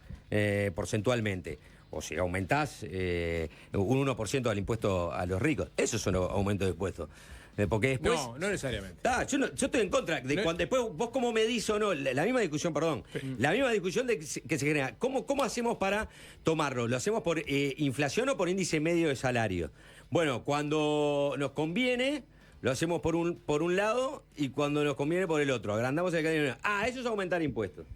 S3: porcentualmente, o si aumentás un 1% del impuesto a los ricos, esos son aumentos de impuestos. Porque después...
S1: No necesariamente.
S3: Yo estoy en contra de cuando después vos cómo medís o no, la misma discusión, la misma discusión que se genera. ¿Cómo hacemos para tomarlo? ¿Lo hacemos por inflación o por índice medio de salario? Bueno, cuando nos conviene, lo hacemos por un lado, y cuando nos conviene por el otro. Agrandamos el cadena. Eso es aumentar impuestos.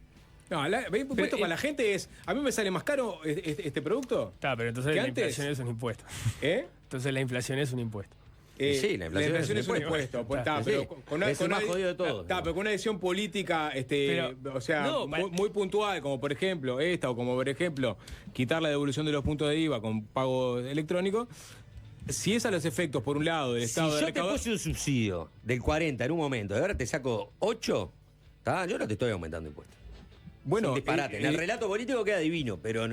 S1: No, impuesto para la gente es... ¿A mí me sale más caro este producto?
S4: Está, pero entonces la inflación es un impuesto. Entonces la inflación es un impuesto.
S3: Sí, la inflación
S1: es un impuesto.
S3: Pero con más jodido de todo.
S1: Pero con una decisión política, muy puntual, como por ejemplo esta, o como por ejemplo quitar la devolución de los puntos de IVA con pago electrónico. Si es a los efectos, por un lado, del Estado de recaudar...
S3: Si yo te puse un subsidio del 40 en un momento y ahora te saco 8, yo no te estoy aumentando impuestos.
S1: Bueno,
S3: es un disparate. En el relato político queda divino, pero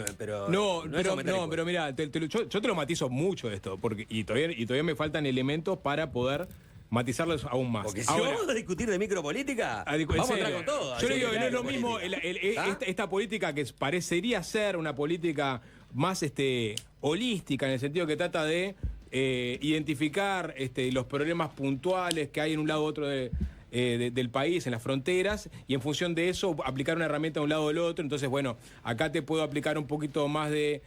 S1: mira, yo te lo matizo mucho esto, porque y todavía me faltan elementos para poder matizarlos aún más.
S3: Porque si vamos a discutir de micropolítica, vamos a entrar con todo.
S1: Yo le digo que no es lo mismo esta política que parecería ser una política más holística, en el sentido que trata de identificar los problemas puntuales que hay en un lado u otro del país, en las fronteras, y en función de eso aplicar una herramienta de un lado o del otro. Entonces, bueno, acá te puedo aplicar un poquito más de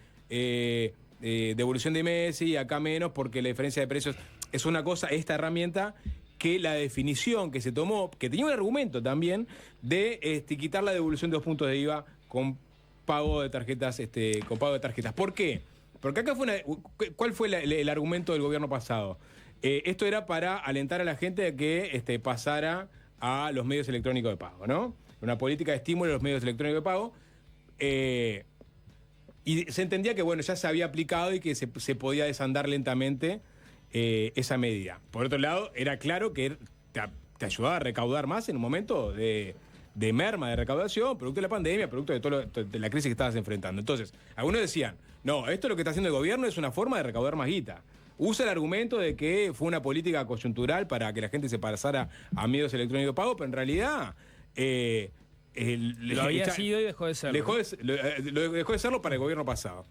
S1: devolución de Messi, acá menos, porque la diferencia de precios es una cosa, esta herramienta, que la definición que se tomó, que tenía un argumento también, de quitar la devolución de 2 puntos de IVA con pago de tarjetas, ¿Por qué? Porque acá ¿cuál fue el argumento del gobierno pasado? Esto era para alentar a la gente a que pasara a los medios electrónicos de pago, ¿no? Una política de estímulo a los medios electrónicos de pago. Y se entendía que, bueno, ya se había aplicado y que se podía desandar lentamente esa medida. Por otro lado, era claro que te ayudaba a recaudar más en un momento de merma de recaudación, producto de la pandemia, producto de la crisis que estabas enfrentando. Entonces, algunos decían, no, esto lo que está haciendo el gobierno es una forma de recaudar más guita. Usa el argumento de que fue una política coyuntural para que la gente se pasara a medios electrónicos de pago, pero en realidad...
S4: lo había sido y dejó de serlo.
S1: Dejó de serlo para el gobierno pasado.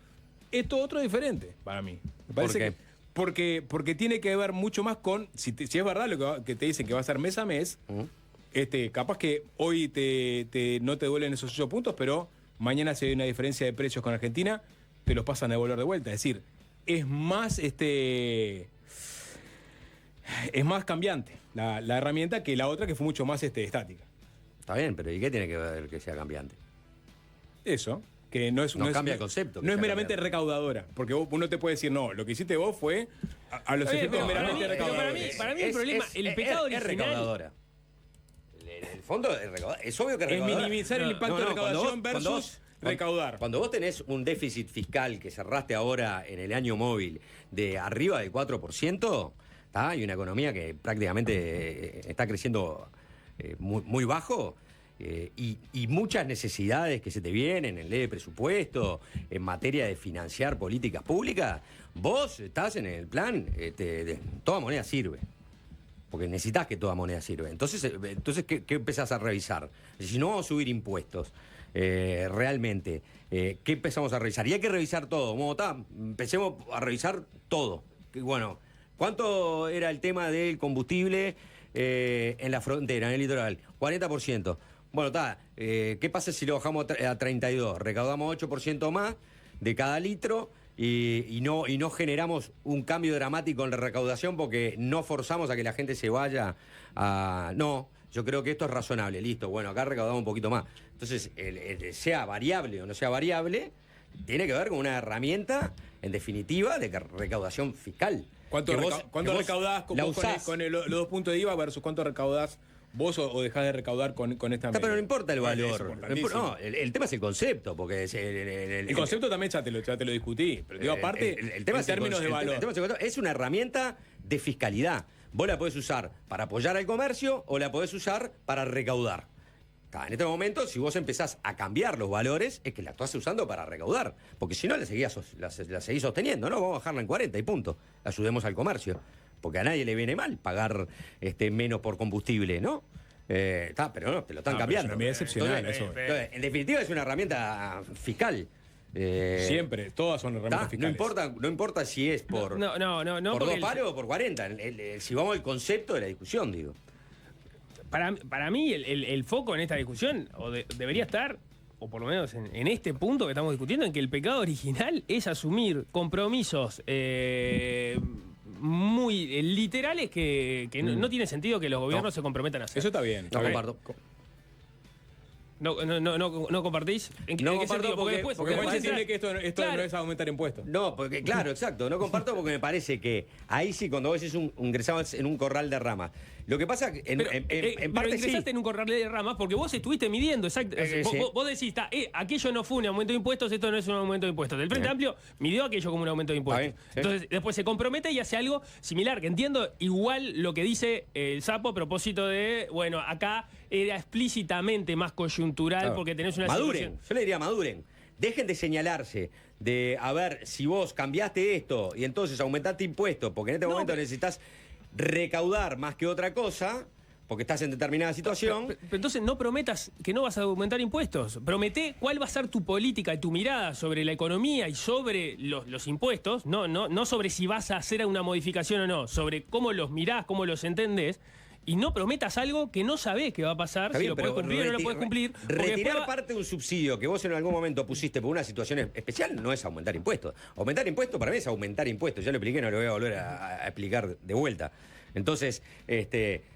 S1: Esto otro diferente para mí. Me parece
S3: ¿Por qué?
S1: Porque tiene que ver mucho más con, si es verdad lo que te dicen que va a ser mes a mes, capaz que hoy no te duelen esos 8 puntos, pero mañana si hay una diferencia de precios con Argentina, te los pasan a devolver de vuelta. Es decir, es más cambiante la herramienta que la otra, que fue mucho más estática.
S3: Está bien, pero ¿y qué tiene que ver que sea cambiante?
S1: Eso, que no
S3: cambia el concepto.
S1: No es meramente recaudadora, porque uno te puede decir, no, lo que hiciste vos fue a los efectos meramente recaudadores.
S4: Para mí el problema, el pecado original...
S3: Es recaudadora. El fondo es obvio que es recaudadora.
S1: Es minimizar el impacto de recaudación versus recaudar.
S3: Cuando vos tenés un déficit fiscal que cerraste ahora en el año móvil de arriba del 4%, y una economía que prácticamente está creciendo muy bajo, y muchas necesidades que se te vienen en ley de presupuesto, en materia de financiar políticas públicas, vos estás en el plan, toda moneda sirve. Porque necesitas que toda moneda sirva. Entonces ¿qué empezás a revisar? Si no vamos a subir impuestos, realmente, ¿qué empezamos a revisar? Y hay que revisar todo. Empecemos a revisar todo. Bueno, ¿cuánto era el tema del combustible en la frontera, en el litoral? 40%. Bueno, ¿qué pasa si lo bajamos a 32? Recaudamos 8% más de cada litro y no generamos un cambio dramático en la recaudación porque no forzamos a que la gente se vaya a... No, yo creo que esto es razonable, listo, bueno, acá recaudamos un poquito más. Entonces, sea variable o no sea variable, tiene que ver con una herramienta, en definitiva, de recaudación fiscal.
S1: ¿Cuánto recaudás con los 2 puntos de IVA versus cuánto recaudás vos o dejás de recaudar con esta medida?
S3: Pero no importa el valor. No, el tema es el concepto, porque es
S1: el concepto también ya te lo discutí. Pero digo, aparte,
S3: el tema
S1: en términos de valor.
S3: Es una herramienta de fiscalidad. Vos la podés usar para apoyar al comercio o la podés usar para recaudar. En este momento, si vos empezás a cambiar los valores, es que la estás usando para recaudar. Porque si no, la seguís sosteniendo, ¿no? Vamos a bajarla en 40 y punto. Ayudemos al comercio. Porque a nadie le viene mal pagar menos por combustible, ¿no? Pero no, te lo están cambiando.
S1: Es una medida excepcional
S3: eso. En definitiva, es una herramienta fiscal.
S1: Siempre, todas son herramientas fiscales.
S3: No importa si es por, por 2 palos o por 40. Si vamos al concepto de la discusión, digo.
S4: Para mí, el foco en esta discusión debería estar, o por lo menos en este punto que estamos discutiendo, en que el pecado original es asumir compromisos muy literales que no tiene sentido que los gobiernos se comprometan a hacer.
S1: Eso está bien.
S3: No comparto.
S4: ¿No compartís?
S3: No comparto porque
S1: Juanchi entiende que esto claro. No es aumentar impuestos.
S3: No, porque claro, exacto. No comparto porque me parece que ahí sí, cuando vos decís ingresabas en un corral de ramas. Lo que pasa que en parte
S4: ingresaste en un corral de ramas porque vos estuviste midiendo, exacto. Vos decís, aquello no fue un aumento de impuestos, esto no es un aumento de impuestos. El Frente Amplio midió aquello como un aumento de impuestos. Entonces, después se compromete y hace algo similar, que entiendo igual lo que dice el Sapo a propósito de, bueno, acá era explícitamente más coyuntural porque tenés una
S3: situación... Yo le diría maduren. Dejen de señalarse, de a ver si vos cambiaste esto y entonces aumentaste impuestos, porque en este momento necesitas recaudar más que otra cosa, porque estás en determinada situación.
S4: Pero entonces no prometas que no vas a aumentar impuestos. Prometé cuál va a ser tu política y tu mirada sobre la economía y sobre los impuestos, no sobre si vas a hacer una modificación o no, sobre cómo los mirás, cómo los entendés. Y no prometas algo que no sabés que va a pasar, si lo podés cumplir o no lo podés cumplir.
S3: Retirar parte de un subsidio que vos en algún momento pusiste por una situación especial no es aumentar impuestos. Aumentar impuestos para mí es aumentar impuestos. Ya lo expliqué, no lo voy a volver a explicar de vuelta. Entonces,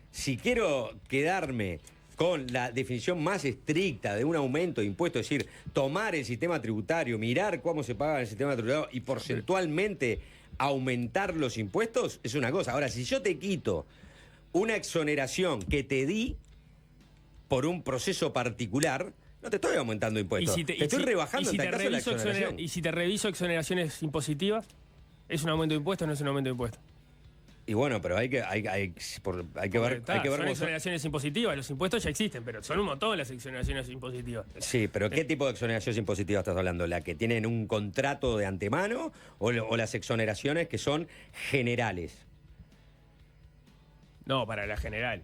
S3: si quiero quedarme con la definición más estricta de un aumento de impuestos, es decir, tomar el sistema tributario, mirar cómo se paga el sistema tributario y porcentualmente aumentar los impuestos, es una cosa. Ahora, si yo te quito una exoneración que te di por un proceso particular, no te estoy aumentando impuestos. Te estoy rebajando en tal caso la exoneración.
S4: ¿Y si te reviso exoneraciones impositivas? ¿Es un aumento de impuestos o no es un aumento de impuestos?
S3: Y bueno, pero hay que ver
S4: son exoneraciones impositivas. Los impuestos ya existen, pero son un montón las exoneraciones impositivas.
S3: Sí, pero ¿qué tipo de exoneraciones impositivas estás hablando? ¿La que tienen un contrato de antemano o las exoneraciones que son generales?
S4: No, para la general.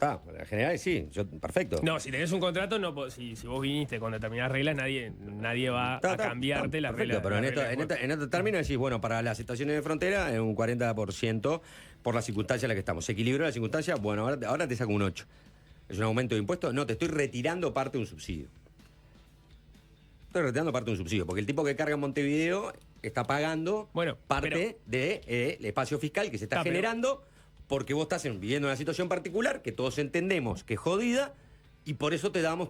S3: Para la general sí, perfecto.
S4: No, si tenés un contrato, si vos viniste con determinadas reglas, nadie va a cambiarte las reglas.
S3: Pero en este término decís, bueno, para las estaciones de frontera es un 40% por las circunstancias en las que estamos. Se equilibró la circunstancia, bueno, ahora te saco un 8%. ¿Es un aumento de impuestos? No, te estoy retirando parte de un subsidio. Estoy retirando parte de un subsidio, porque el tipo que carga en Montevideo está pagando parte del espacio fiscal que se está generando... Porque vos estás viviendo una situación particular que todos entendemos que es jodida y por eso te estamos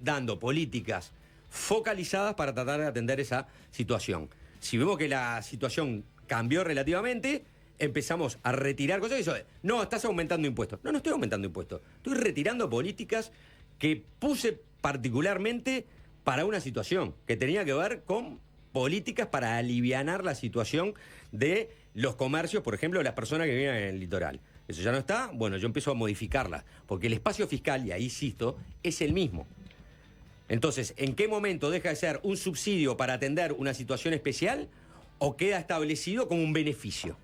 S3: dando políticas focalizadas para tratar de atender esa situación. Si vemos que la situación cambió relativamente, empezamos a retirar cosas y eso no, estás aumentando impuestos. No estoy aumentando impuestos. Estoy retirando políticas que puse particularmente para una situación que tenía que ver con políticas para alivianar la situación de los comercios, por ejemplo, de las personas que viven en el litoral. Eso ya no está, bueno, yo empiezo a modificarla, porque el espacio fiscal, y ahí insisto, es el mismo. Entonces, ¿en qué momento deja de ser un subsidio para atender una situación especial o queda establecido como un beneficio?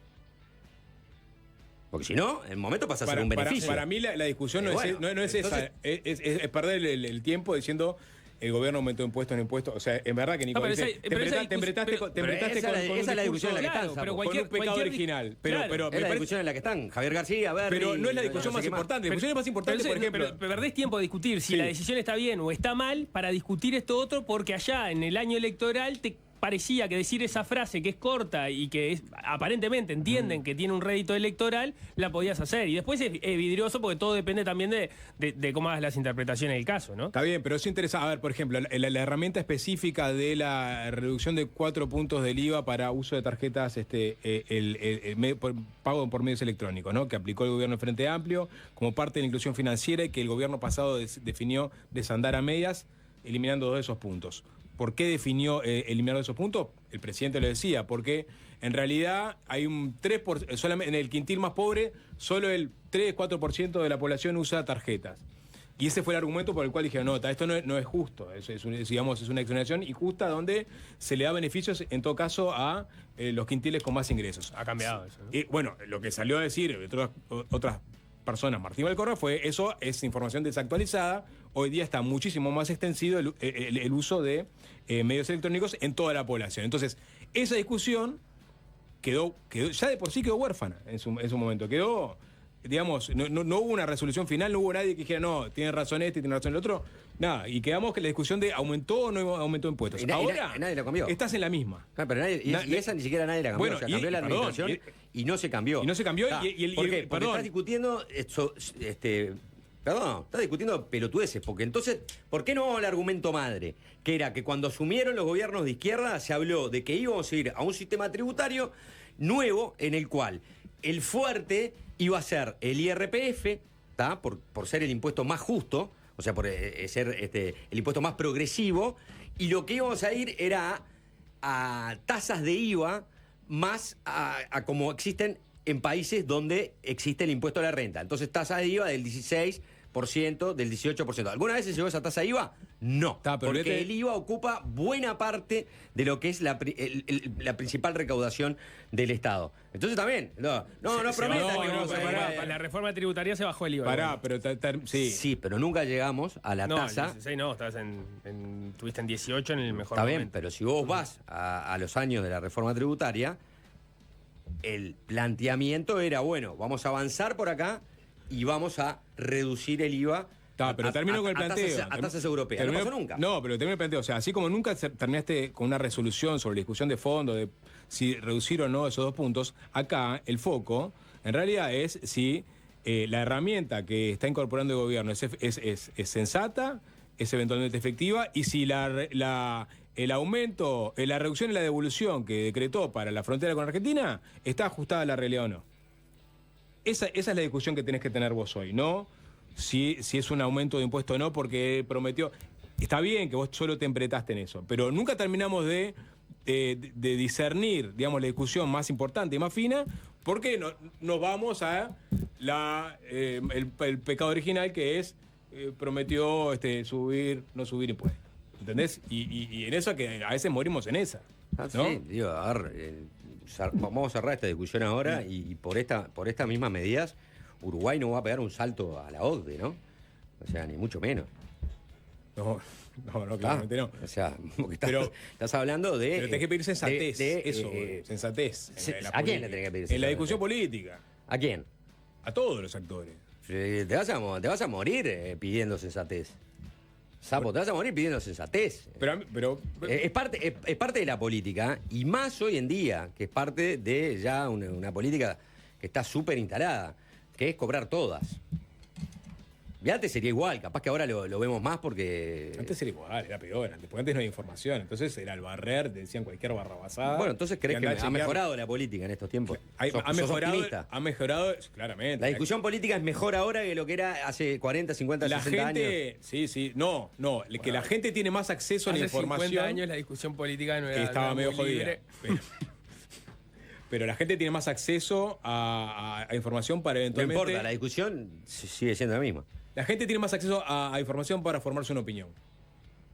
S3: Porque si no, en el momento pasa a ser un beneficio.
S1: Para mí la discusión no es esa, es perder el tiempo diciendo... El gobierno aumentó impuestos en impuestos. O sea, en verdad que Nico dice, te embretaste con
S3: esa es la discusión en la que están,
S1: con un pecado original. Pero
S3: es la discusión en la que están. Javier García, Berri,
S1: pero no es la discusión más importante. La discusión más importante, por ejemplo...
S4: Pero perdés tiempo a discutir si la decisión está bien o está mal para discutir esto otro, porque allá en el año electoral parecía que decir esa frase que es corta y que aparentemente entienden que tiene un rédito electoral, la podías hacer. Y después es vidrioso porque todo depende también de cómo hagas las interpretaciones del caso, ¿no?
S1: Está bien, pero eso interesa. A ver, por ejemplo, la herramienta específica de la reducción de 4 puntos del IVA para uso de tarjetas, pago por medios electrónicos, ¿no? Que aplicó el gobierno del Frente Amplio como parte de la inclusión financiera y que el gobierno pasado definió desandar a medias, eliminando 2 de esos puntos. ¿Por qué definió eliminar esos puntos? El presidente lo decía, porque en realidad hay un 3%, solamente en el quintil más pobre, solo el 3-4% de la población usa tarjetas. Y ese fue el argumento por el cual dije, esto no es justo, es una exoneración injusta donde se le da beneficios, en todo caso, a los quintiles con más ingresos.
S4: Ha cambiado eso, ¿no?
S1: Y bueno, lo que salió a decir otras personas, Martín Valcorra, fue eso es información desactualizada. Hoy día está muchísimo más extendido el uso de medios electrónicos en toda la población. Entonces, esa discusión quedó ya de por sí quedó huérfana en su momento. Quedó, digamos, no hubo una resolución final, no hubo nadie que dijera, no, tiene razón este y tiene razón el otro. Nada, y quedamos que la discusión de aumentó o no aumentó impuestos. Ahora,
S3: nadie lo cambió.
S1: Estás en la misma.
S3: No, pero esa ni siquiera nadie la cambió.
S1: Bueno,
S3: o sea, cambió la administración y no se cambió.
S1: Y no se cambió.
S3: ¿Por qué? Porque estás discutiendo estás discutiendo pelotudeces, porque entonces, ¿por qué no vamos al argumento madre? Que era que cuando asumieron los gobiernos de izquierda se habló de que íbamos a ir a un sistema tributario nuevo en el cual el fuerte iba a ser el IRPF, por ser el impuesto más justo, o sea, por ser el impuesto más progresivo, y lo que íbamos a ir era a tasas de IVA más a como existen en países donde existe el impuesto a la renta. Entonces, tasa de IVA del 16%, del 18%. ¿Alguna vez se llegó esa tasa de IVA? No, porque el IVA ocupa buena parte de lo que es la principal recaudación del Estado. Entonces también, no prometan que
S4: la reforma tributaria se bajó el IVA.
S1: Sí.
S3: Sí, pero nunca llegamos a la tasa.
S4: En 16 no, estabas tuviste en 18 en el mejor
S3: momento. Está
S4: momento.
S3: bien, pero si vos vas a los años de la reforma tributaria, el planteamiento era, bueno, vamos a avanzar por acá y vamos a reducir el IVA
S1: pero termino con el planteo.
S3: A tasas europeas. No pasó nunca.
S1: No, pero termino el planteo. O sea, así como nunca terminaste con una resolución sobre la discusión de fondo de si reducir o no esos 2 puntos, acá el foco en realidad es si la herramienta que está incorporando el gobierno es sensata, es eventualmente efectiva, y si el aumento, la reducción y la devolución que decretó para la frontera con Argentina está ajustada a la realidad o no. Esa es la discusión que tenés que tener vos hoy, ¿no? Si es un aumento de impuesto o no, porque prometió. Está bien que vos solo te empretaste en eso, pero nunca terminamos de discernir, digamos, la discusión más importante y más fina, porque nos vamos a el pecado original, que es prometió no subir impuestos. ¿Entendés? Y en eso que a veces morimos en esa. ¿No?
S3: Sí, digo, a ver, vamos a cerrar esta discusión ahora y por estas mismas medidas Uruguay no va a pegar un salto a la OCDE, ¿no? O sea, ni mucho menos.
S1: No, claramente no.
S3: O sea, porque estás hablando de...
S1: Pero tenés que pedir sensatez, sensatez.
S3: ¿A quién le tenés que pedir sensatez?
S1: En la discusión política.
S3: ¿A quién?
S1: A todos los actores.
S3: Te vas a morir pidiendo sensatez. Sapo, te vas a morir pidiendo sensatez.
S1: Pero
S3: es parte de la política, y más hoy en día, que es parte de ya una política que está súper instalada, que es cobrar todas. Y antes sería igual, capaz que ahora lo vemos más porque...
S1: Antes era igual, era peor, porque antes no había información, entonces era el barrer, te decían cualquier barrabasada.
S3: Bueno, entonces ¿crees que ha mejorado la política en estos tiempos?
S1: Ha mejorado, claramente.
S3: La discusión política es mejor ahora que lo que era hace 40, 50, 60 años.
S1: Sí, no, que la gente tiene más acceso a la información.
S4: Hace 50 años la discusión política no era...
S1: Estaba medio jodida. Pero la gente tiene más acceso a información para eventualmente...
S3: No importa, la discusión sigue siendo la misma.
S1: La gente tiene más acceso a información para formarse una opinión.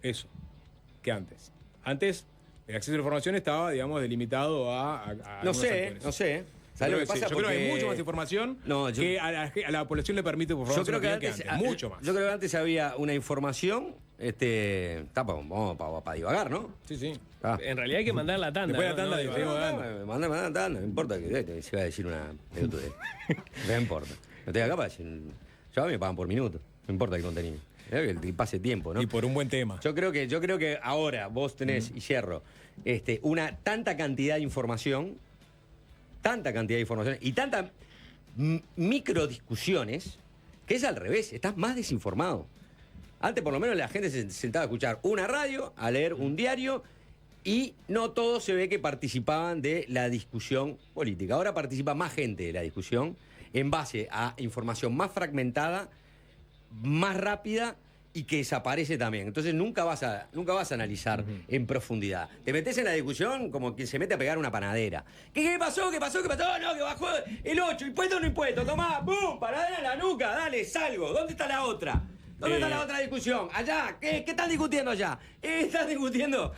S1: Eso. Que antes. Antes, el acceso a la información estaba, digamos, delimitado a
S3: no sé. ¿Sabes lo que pasa?
S1: Yo creo que hay mucho más información que a la población le permite por favor.
S3: Yo creo que antes,
S1: mucho más.
S3: Yo creo que antes había una información, para divagar, ¿no?
S1: Sí.
S4: En realidad hay que mandar la tanda.
S1: Después de la tanda,
S3: Mandar la tanda, no importa que se va a decir una pelotudez. No importa. No te acá para decir. Yo a mí me pagan por minuto, no importa el contenido. Que pase tiempo, ¿no?
S1: Y por un buen tema.
S3: Yo creo que ahora vos tenés, y cierro, una tanta cantidad de información y tantas microdiscusiones que es al revés, estás más desinformado. Antes por lo menos la gente se sentaba a escuchar una radio, a leer un diario, y no todos se ve que participaban de la discusión política. Ahora participa más gente de la discusión en base a información más fragmentada, más rápida y que desaparece también. Entonces nunca vas a analizar en profundidad. Te metes en la discusión como quien se mete a pegar una panadera. ¿Qué pasó? ¿Qué pasó? No, que bajó el 8, impuesto o no impuesto, tomá, ¡pum! Panadera en la nuca, dale, salgo. ¿Dónde está la otra? ¿Dónde está la otra discusión? Allá, ¿qué están discutiendo allá? Están discutiendo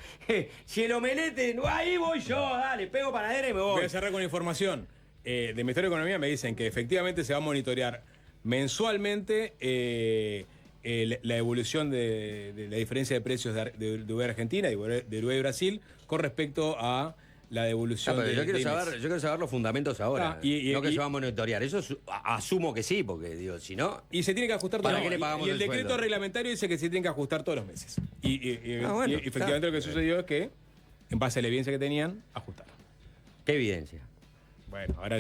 S3: si el omelete, ahí voy yo, dale, pego panadera y me voy.
S1: Voy a cerrar con información. De Ministerio de Economía me dicen que efectivamente se va a monitorear mensualmente la evolución de la diferencia de precios de Uruguay Argentina y de Uruguay Brasil con respecto a la devolución
S3: yo quiero saber los fundamentos ahora. No que se va a monitorear. Eso asumo que sí, porque digo, si no.
S1: Y se tiene que ajustar
S3: ¿Para qué le pagamos
S1: y el decreto
S3: sueldo?
S1: Reglamentario dice que se tiene que ajustar todos los meses. Y efectivamente lo que sucedió es que, en base a la evidencia que tenían, ajustaron.
S3: ¿Qué evidencia?
S1: Bueno, ahora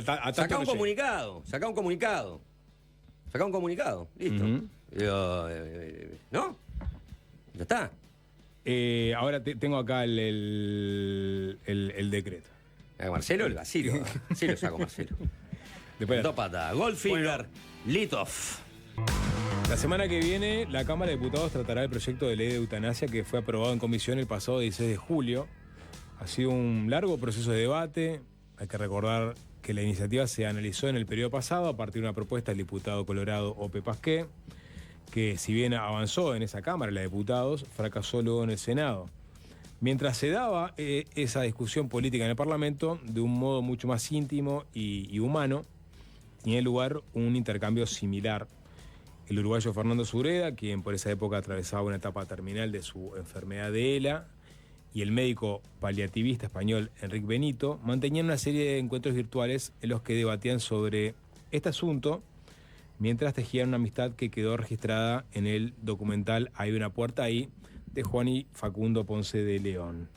S3: Sacá un comunicado. Listo. ¿No? Ya está.
S1: Ahora tengo acá el decreto.
S3: Marcelo, el Basilio. Sí lo saco, Marcelo.
S1: Después,
S3: Tópata, Goldfinger, Litov.
S1: La semana que viene, la Cámara de Diputados tratará el proyecto de ley de eutanasia que fue aprobado en comisión el pasado 16 de julio. Ha sido un largo proceso de debate. Hay que recordar que la iniciativa se analizó en el periodo pasado a partir de una propuesta del diputado colorado Ope Pasqué, que si bien avanzó en esa Cámara, la de Diputados, fracasó luego en el Senado. Mientras se daba esa discusión política en el Parlamento, de un modo mucho más íntimo y humano, tenía lugar un intercambio similar. El uruguayo Fernando Sureda, quien por esa época atravesaba una etapa terminal de su enfermedad de ELA, y el médico paliativista español Enrique Benito, mantenían una serie de encuentros virtuales en los que debatían sobre este asunto, mientras tejían una amistad que quedó registrada en el documental Hay una puerta ahí, de Juan y Facundo Ponce de León.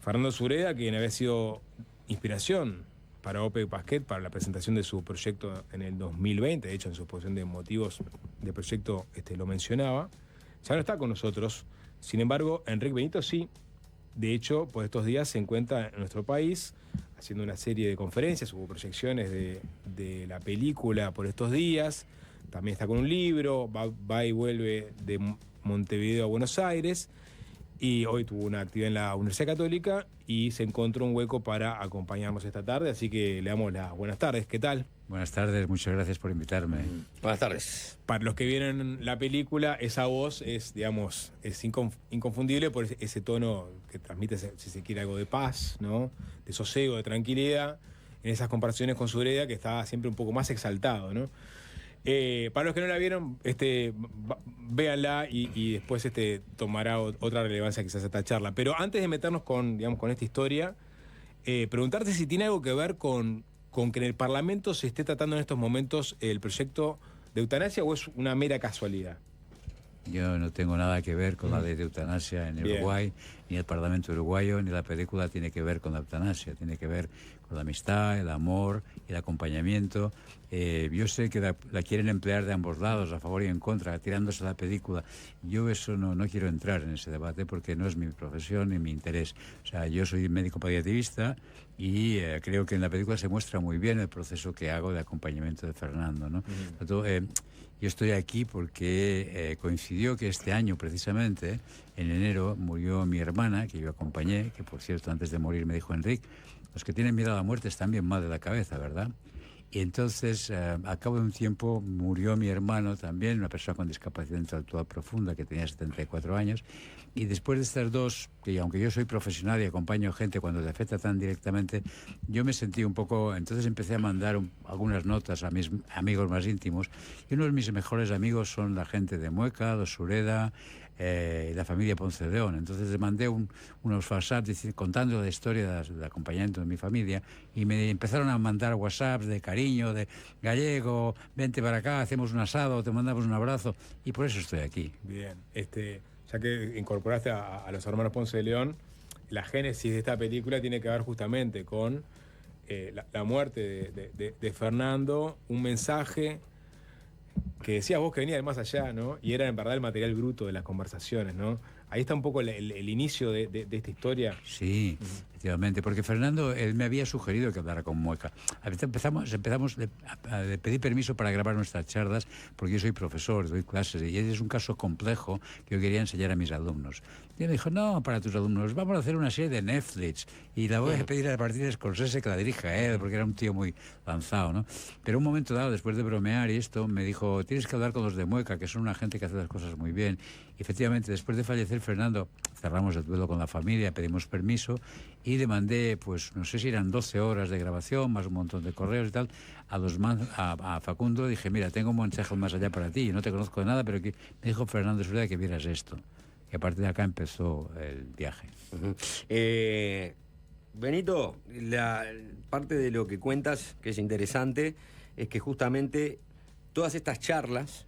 S1: Fernando Sureda, quien había sido inspiración para Ope Pasquet para la presentación de su proyecto en el 2020, de hecho en su exposición de motivos de proyecto lo mencionaba, ya no está con nosotros. Sin embargo, Enrique Benito sí. De hecho, por estos días se encuentra en nuestro país haciendo una serie de conferencias, hubo proyecciones de la película por estos días, también está con un libro, va y vuelve de Montevideo a Buenos Aires, y hoy tuvo una actividad en la Universidad Católica y se encontró un hueco para acompañarnos esta tarde, así que le damos las buenas tardes. ¿Qué tal?
S10: Buenas tardes, muchas gracias por invitarme.
S3: Buenas tardes.
S1: Para los que vieron la película, esa voz es, digamos, es inconfundible por ese tono que transmite, si se quiere, algo de paz, ¿no? De sosiego, de tranquilidad, en esas comparaciones con Sureda, que estaba siempre un poco más exaltado, ¿no? Para los que no la vieron, véanla y después tomará otra relevancia quizás esta charla. Pero antes de meternos con esta historia, preguntarte si tiene algo que ver con que en el Parlamento se esté tratando en estos momentos el proyecto de eutanasia, o es una mera casualidad.
S10: Yo no tengo nada que ver con la ley de eutanasia en Uruguay, ni el Parlamento uruguayo, ni la película tiene que ver con la eutanasia, tiene que ver con la amistad, el amor, el acompañamiento. Yo sé que la quieren emplear de ambos lados, a favor y en contra, tirándose la película. Yo eso no quiero entrar en ese debate porque no es mi profesión ni mi interés. O sea, yo soy médico paliativista y creo que en la película se muestra muy bien el proceso que hago de acompañamiento de Fernando, ¿no? Yo estoy aquí porque coincidió que este año, precisamente, en enero, murió mi hermana, que yo acompañé, que por cierto, antes de morir me dijo Enrique, los que tienen miedo a la muerte están bien mal de la cabeza, ¿verdad? Y entonces, al cabo de un tiempo, murió mi hermano también, una persona con discapacidad intelectual profunda, que tenía 74 años, y después de estas dos, que aunque yo soy profesional y acompaño gente cuando te afecta tan directamente, yo me sentí un poco, entonces empecé a mandar algunas notas a mis amigos más íntimos, y uno de mis mejores amigos son la gente de Mueca, de Sureda, la familia Ponce de León. Entonces le mandé unos WhatsApp contando la historia del acompañamiento de mi familia y me empezaron a mandar WhatsApps de cariño, de Gallego, vente para acá, hacemos un asado, te mandamos un abrazo y por eso estoy aquí.
S1: Bien, ya que incorporaste a los hermanos Ponce de León, la génesis de esta película tiene que ver justamente con la muerte de Fernando, un mensaje que decías vos que venía de más allá, ¿no? Y era en verdad el material bruto de las conversaciones, ¿no? Ahí está un poco el inicio de esta historia.
S10: Sí, efectivamente, porque Fernando, él me había sugerido que hablara con Mueca. Empezamos a pedir permiso para grabar nuestras charlas, porque yo soy profesor, doy clases, y es un caso complejo que yo quería enseñar a mis alumnos. Y él me dijo, no, para tus alumnos, vamos a hacer una serie de Netflix, y la voy a pedir a partir de Scorsese que la dirija él, porque era un tío muy lanzado, ¿no? Pero un momento dado, después de bromear y esto, me dijo, tienes que hablar con los de Mueca, que son una gente que hace las cosas muy bien. Y efectivamente, después de fallecer Fernando, cerramos el duelo con la familia, pedimos permiso y le mandé, pues no sé si eran 12 horas de grabación, más un montón de correos y tal, a Facundo. Dije, mira, tengo un mensaje más allá para ti, yo no te conozco de nada, pero que me dijo Fernando, es verdad que vieras esto. Y a partir de acá empezó el viaje.
S3: Benito, la parte de lo que cuentas, que es interesante, es que justamente todas estas charlas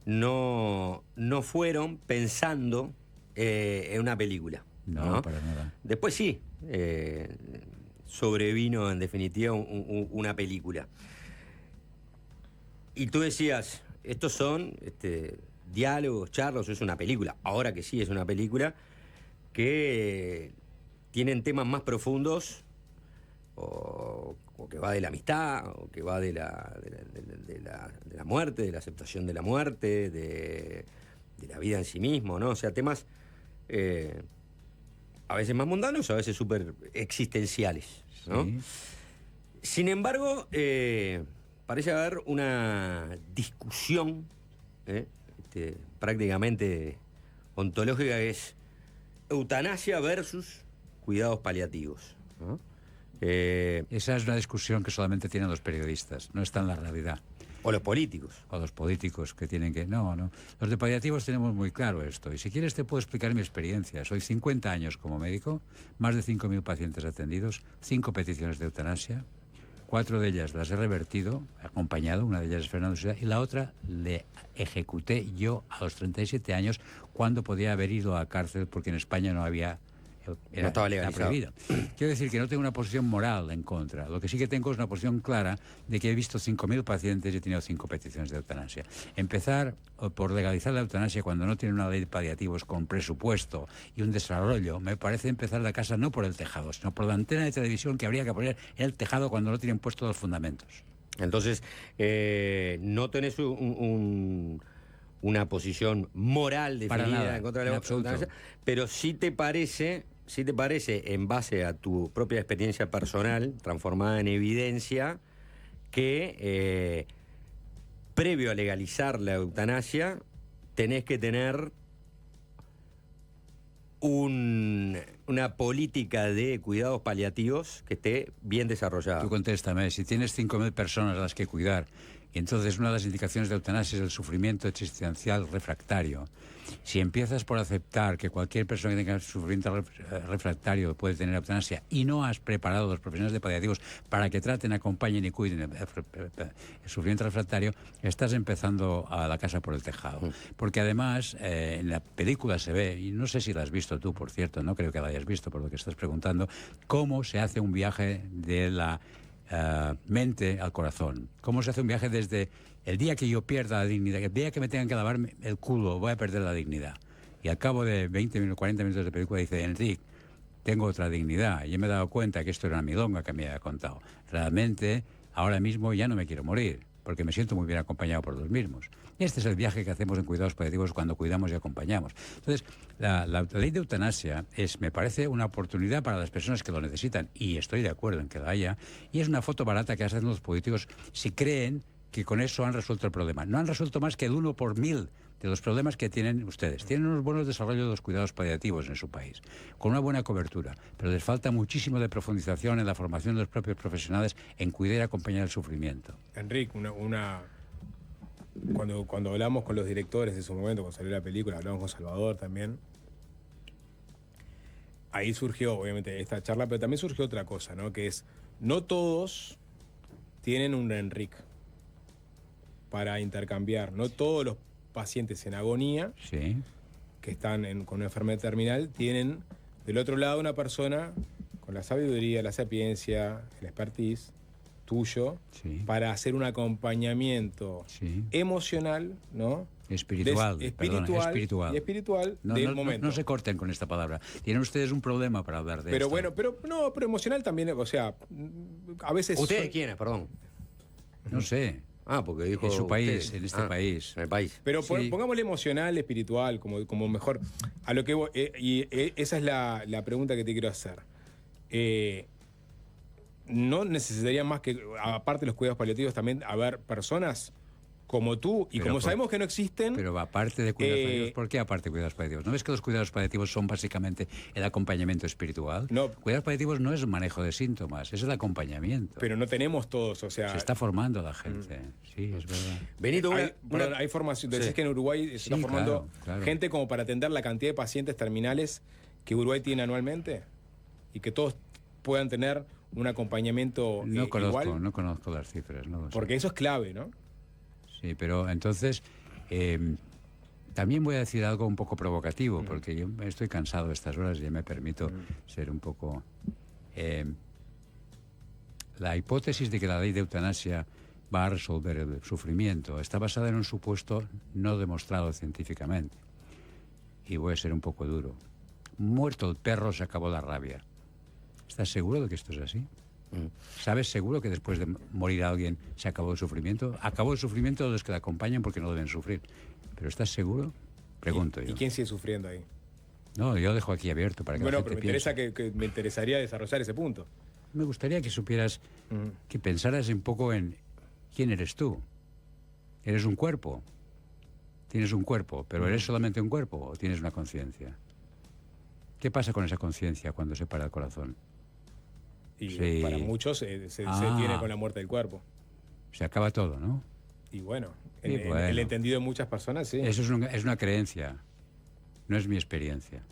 S3: no fueron pensando en una película.
S10: No, para nada.
S3: Después sí, sobrevino en definitiva una película. Y tú decías, estos son diálogos, charlas, es una película. Ahora que sí es una película que tienen temas más profundos o que va de la amistad, o que va de la muerte, de la aceptación de la muerte, de la vida en sí mismo, ¿no? O sea, temas a veces más mundanos, a veces súper existenciales, ¿no? Sí. Sin embargo, parece haber una discusión prácticamente ontológica, que es eutanasia versus cuidados paliativos, ¿no?
S10: Esa es una discusión que solamente tienen los periodistas, no está en la realidad.
S3: O los políticos.
S10: O los políticos que tienen que... No. Los de paliativos tenemos muy claro esto. Y si quieres te puedo explicar mi experiencia. Soy 50 años como médico, más de 5.000 pacientes atendidos, 5 peticiones de eutanasia, 4 de ellas las he revertido, acompañado, una de ellas es Fernando Ciudad, y la otra le ejecuté yo a los 37 años, cuando podía haber ido a cárcel porque en España no había...
S3: no estaba legalizado.
S10: Prohibido. Quiero decir que no tengo una posición moral en contra. Lo que sí que tengo es una posición clara de que he visto 5.000 pacientes y he tenido 5 peticiones de eutanasia. Empezar por legalizar la eutanasia cuando no tiene una ley de paliativos con presupuesto y un desarrollo, me parece empezar la casa no por el tejado, sino por la antena de televisión que habría que poner en el tejado cuando no tienen puestos los fundamentos.
S3: Entonces, no tenés una posición moral definida en contra de la eutanasia, pero sí te parece, en base a tu propia experiencia personal, transformada en evidencia, que previo a legalizar la eutanasia, tenés que tener una política de cuidados paliativos que esté bien desarrollada.
S10: Tú contéstame, si tienes 5.000 personas a las que cuidar, y entonces una de las indicaciones de eutanasia es el sufrimiento existencial refractario. Si empiezas por aceptar que cualquier persona que tenga sufrimiento refractario puede tener eutanasia y no has preparado a los profesionales de paliativos para que traten, acompañen y cuiden el sufrimiento refractario, estás empezando a la casa por el tejado. Porque además en la película se ve, y no sé si la has visto tú, por cierto, no creo que la hayas visto por lo que estás preguntando, cómo se hace un viaje de la mente al corazón. ¿Cómo se hace un viaje desde el día que yo pierda la dignidad, el día que me tengan que lavar el culo, voy a perder la dignidad? Y al cabo de 20 minutos, 40 minutos de película dice, Enrique, tengo otra dignidad. Y yo me he dado cuenta que esto era una milonga que me había contado. Realmente, ahora mismo ya no me quiero morir, porque me siento muy bien acompañado por los mismos. Este es el viaje que hacemos en cuidados paliativos cuando cuidamos y acompañamos. Entonces, la ley de eutanasia me parece una oportunidad para las personas que lo necesitan, y estoy de acuerdo en que la haya, y es una foto barata que hacen los políticos si creen que con eso han resuelto el problema. No han resuelto más que el 1 por 1000 de los problemas que tienen ustedes. Tienen unos buenos desarrollos de los cuidados paliativos en su país, con una buena cobertura, pero les falta muchísimo de profundización en la formación de los propios profesionales en cuidar y acompañar el sufrimiento.
S1: Enrique, cuando hablamos con los directores de su momento, cuando salió la película, hablamos con Salvador también. Ahí surgió, obviamente, esta charla, pero también surgió otra cosa, ¿no? Que es, no todos tienen un Enric para intercambiar. No todos los pacientes en agonía,
S10: Sí.
S1: que están con una enfermedad terminal, tienen del otro lado una persona con la sabiduría, la sapiencia, el expertise tuyo,
S10: Sí.
S1: para hacer un acompañamiento
S10: Sí.
S1: emocional, ¿no?
S10: Espiritual,
S1: espiritual y espiritual del momento.
S10: No se corten con esta palabra. Tienen ustedes un problema para hablar de
S1: Pero
S10: esto.
S1: bueno, pero emocional también, o sea, a veces...
S3: ¿Ustedes quiénes, perdón?
S10: No sé.
S3: Porque dijo
S10: En su país,
S3: ustedes.
S10: en este país.
S3: En el país.
S1: Pero
S10: Sí.
S1: pongámosle emocional, espiritual, como mejor. A lo que esa es la pregunta que te quiero hacer. ¿No necesitaría más que, aparte de los cuidados paliativos, también haber personas como tú? Y
S10: Pero
S1: como sabemos que no existen...
S10: Pero aparte de cuidados paliativos, ¿por qué aparte de cuidados paliativos? ¿No ves que los cuidados paliativos son básicamente el acompañamiento espiritual?
S1: No.
S10: Cuidados paliativos no es el manejo de síntomas, es el acompañamiento.
S1: Pero no tenemos todos, o sea...
S10: Se está formando la gente. Sí, es verdad.
S3: Benito,
S1: hay formación. Decís
S3: Sí.
S1: que en Uruguay se está
S10: Sí,
S1: formando
S10: claro.
S1: gente como para atender la cantidad de pacientes terminales que Uruguay tiene anualmente y que todos puedan tener un acompañamiento
S10: No
S1: igual.
S10: conozco las cifras. No lo sé.
S1: Porque eso es clave, ¿no?
S10: Sí, pero entonces también voy a decir algo un poco provocativo, porque yo estoy cansado de estas horas y ya me permito ser un poco... la hipótesis de que la ley de eutanasia va a resolver el sufrimiento está basada en un supuesto no demostrado científicamente. Y voy a ser un poco duro. Muerto el perro, se acabó la rabia. ¿Estás seguro de que esto es así? ¿Sabes seguro que después de morir alguien se acabó el sufrimiento? Acabó el sufrimiento de los que le acompañan porque no deben sufrir. ¿Pero estás seguro? Pregunto yo.
S1: ¿Y quién sigue sufriendo ahí?
S10: No, yo lo dejo aquí abierto para que
S1: Bueno,
S10: la
S1: pero
S10: gente
S1: me interesa
S10: piense.
S1: me interesaría desarrollar ese punto.
S10: Me gustaría que supieras, que pensaras un poco en quién eres tú. ¿Eres un cuerpo? Tienes un cuerpo, pero ¿eres solamente un cuerpo o tienes una conciencia? ¿Qué pasa con esa conciencia cuando se para el corazón?
S1: Y
S10: Sí.
S1: para muchos se
S10: Ah.
S1: tiene con la muerte del cuerpo.
S10: Se acaba todo, ¿no?
S1: Y bueno,
S10: Sí,
S1: en
S10: bueno.
S1: el entendido de muchas personas, sí.
S10: Eso es una creencia, no es mi experiencia.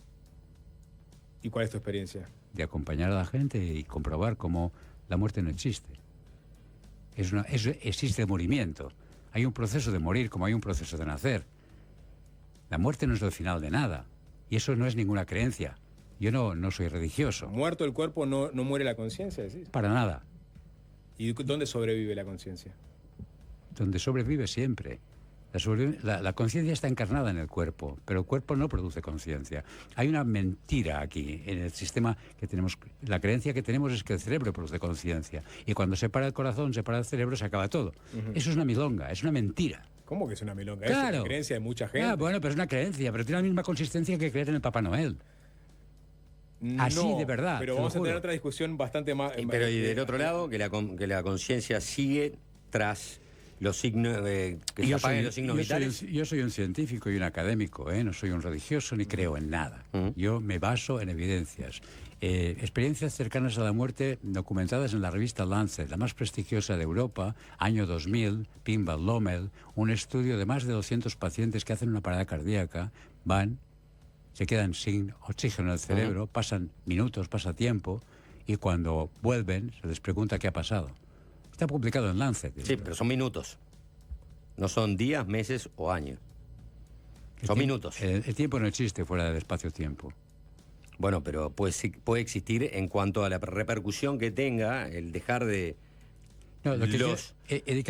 S1: ¿Y cuál es tu experiencia?
S10: De acompañar a la gente y comprobar cómo la muerte no existe. Existe el morirmiento. Hay un proceso de morir como hay un proceso de nacer. La muerte no es el final de nada. Y eso no es ninguna creencia. Yo no soy religioso.
S1: Muerto el cuerpo, no muere la conciencia, decís.
S10: Para nada.
S1: ¿Y dónde sobrevive la conciencia?
S10: Donde sobrevive siempre. La conciencia está encarnada en el cuerpo, pero el cuerpo no produce conciencia. Hay una mentira aquí en el sistema que tenemos. La creencia que tenemos es que el cerebro produce conciencia. Y cuando se para el corazón, se para el cerebro, se acaba todo. Eso es una milonga, es una mentira.
S1: ¿Cómo que es una milonga?
S10: Claro.
S1: Es una creencia de mucha gente.
S10: Bueno, pero es una creencia, pero tiene la misma consistencia que creer en el Papá Noel. Así
S1: No,
S10: de verdad.
S1: Pero
S10: te lo
S1: vamos a tener
S10: juro.
S1: otra discusión bastante más...
S3: Pero y del otro lado, que la conciencia sigue tras los signos, que se apaguen los signos vitales.
S10: Yo soy un científico y un académico, no soy un religioso ni creo en nada. Yo me baso en evidencias. Experiencias cercanas a la muerte documentadas en la revista Lancet, la más prestigiosa de Europa, año 2000, Pinball Lommel, un estudio de más de 200 pacientes que hacen una parada cardíaca, van, se quedan sin oxígeno en el cerebro, pasan minutos, pasa tiempo, y cuando vuelven se les pregunta qué ha pasado. Está publicado en Lancet.
S3: Sí, pero son minutos. No son días, meses o años. Son minutos.
S10: El tiempo no existe fuera del espacio-tiempo.
S3: Bueno, pero puede existir en cuanto a la repercusión que tenga el dejar de...
S10: No, lo que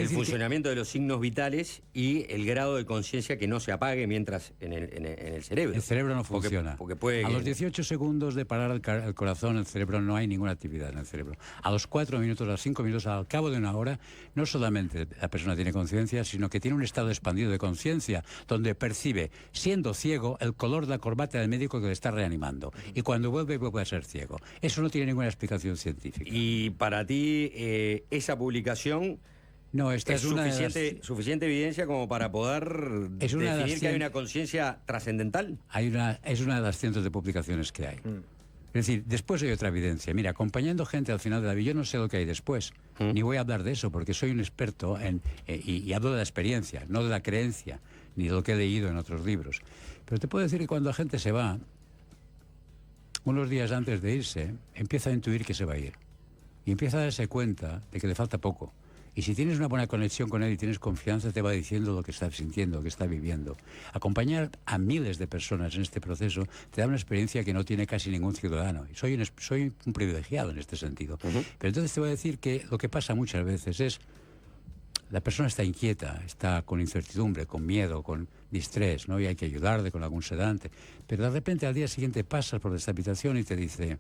S3: el funcionamiento de los signos vitales y el grado de conciencia que no se apague mientras en el cerebro.
S10: El cerebro no funciona.
S3: Porque puede
S10: a los 18 segundos de parar el corazón, el cerebro no hay ninguna actividad en el cerebro. A los 4 minutos, a los 5 minutos, al cabo de una hora, no solamente la persona tiene conciencia, sino que tiene un estado expandido de conciencia donde percibe, siendo ciego, el color de la corbata del médico que le está reanimando. Y cuando vuelve a ser ciego. Eso no tiene ninguna explicación científica.
S3: Y para ti, esa publicación...
S10: No, esta es
S3: suficiente evidencia como para poder definir que hay una conciencia trascendental.
S10: Es una de las cientos de publicaciones que hay. Es decir, después hay otra evidencia. Mira, acompañando gente al final de la vida, yo no sé lo que hay después, ni voy a hablar de eso, porque soy un experto y hablo de la experiencia, no de la creencia, ni de lo que he leído en otros libros. Pero te puedo decir que cuando la gente se va, unos días antes de irse, empieza a intuir que se va a ir. Y empieza a darse cuenta de que le falta poco. Y si tienes una buena conexión con él y tienes confianza, te va diciendo lo que está sintiendo, lo que está viviendo. Acompañar a miles de personas en este proceso te da una experiencia que no tiene casi ningún ciudadano. Y soy un privilegiado en este sentido. Pero entonces te voy a decir que lo que pasa muchas veces es, la persona está inquieta, está con incertidumbre, con miedo, con distrés, ¿no? Y hay que ayudarle con algún sedante. Pero de repente al día siguiente pasas por esta habitación y te dice,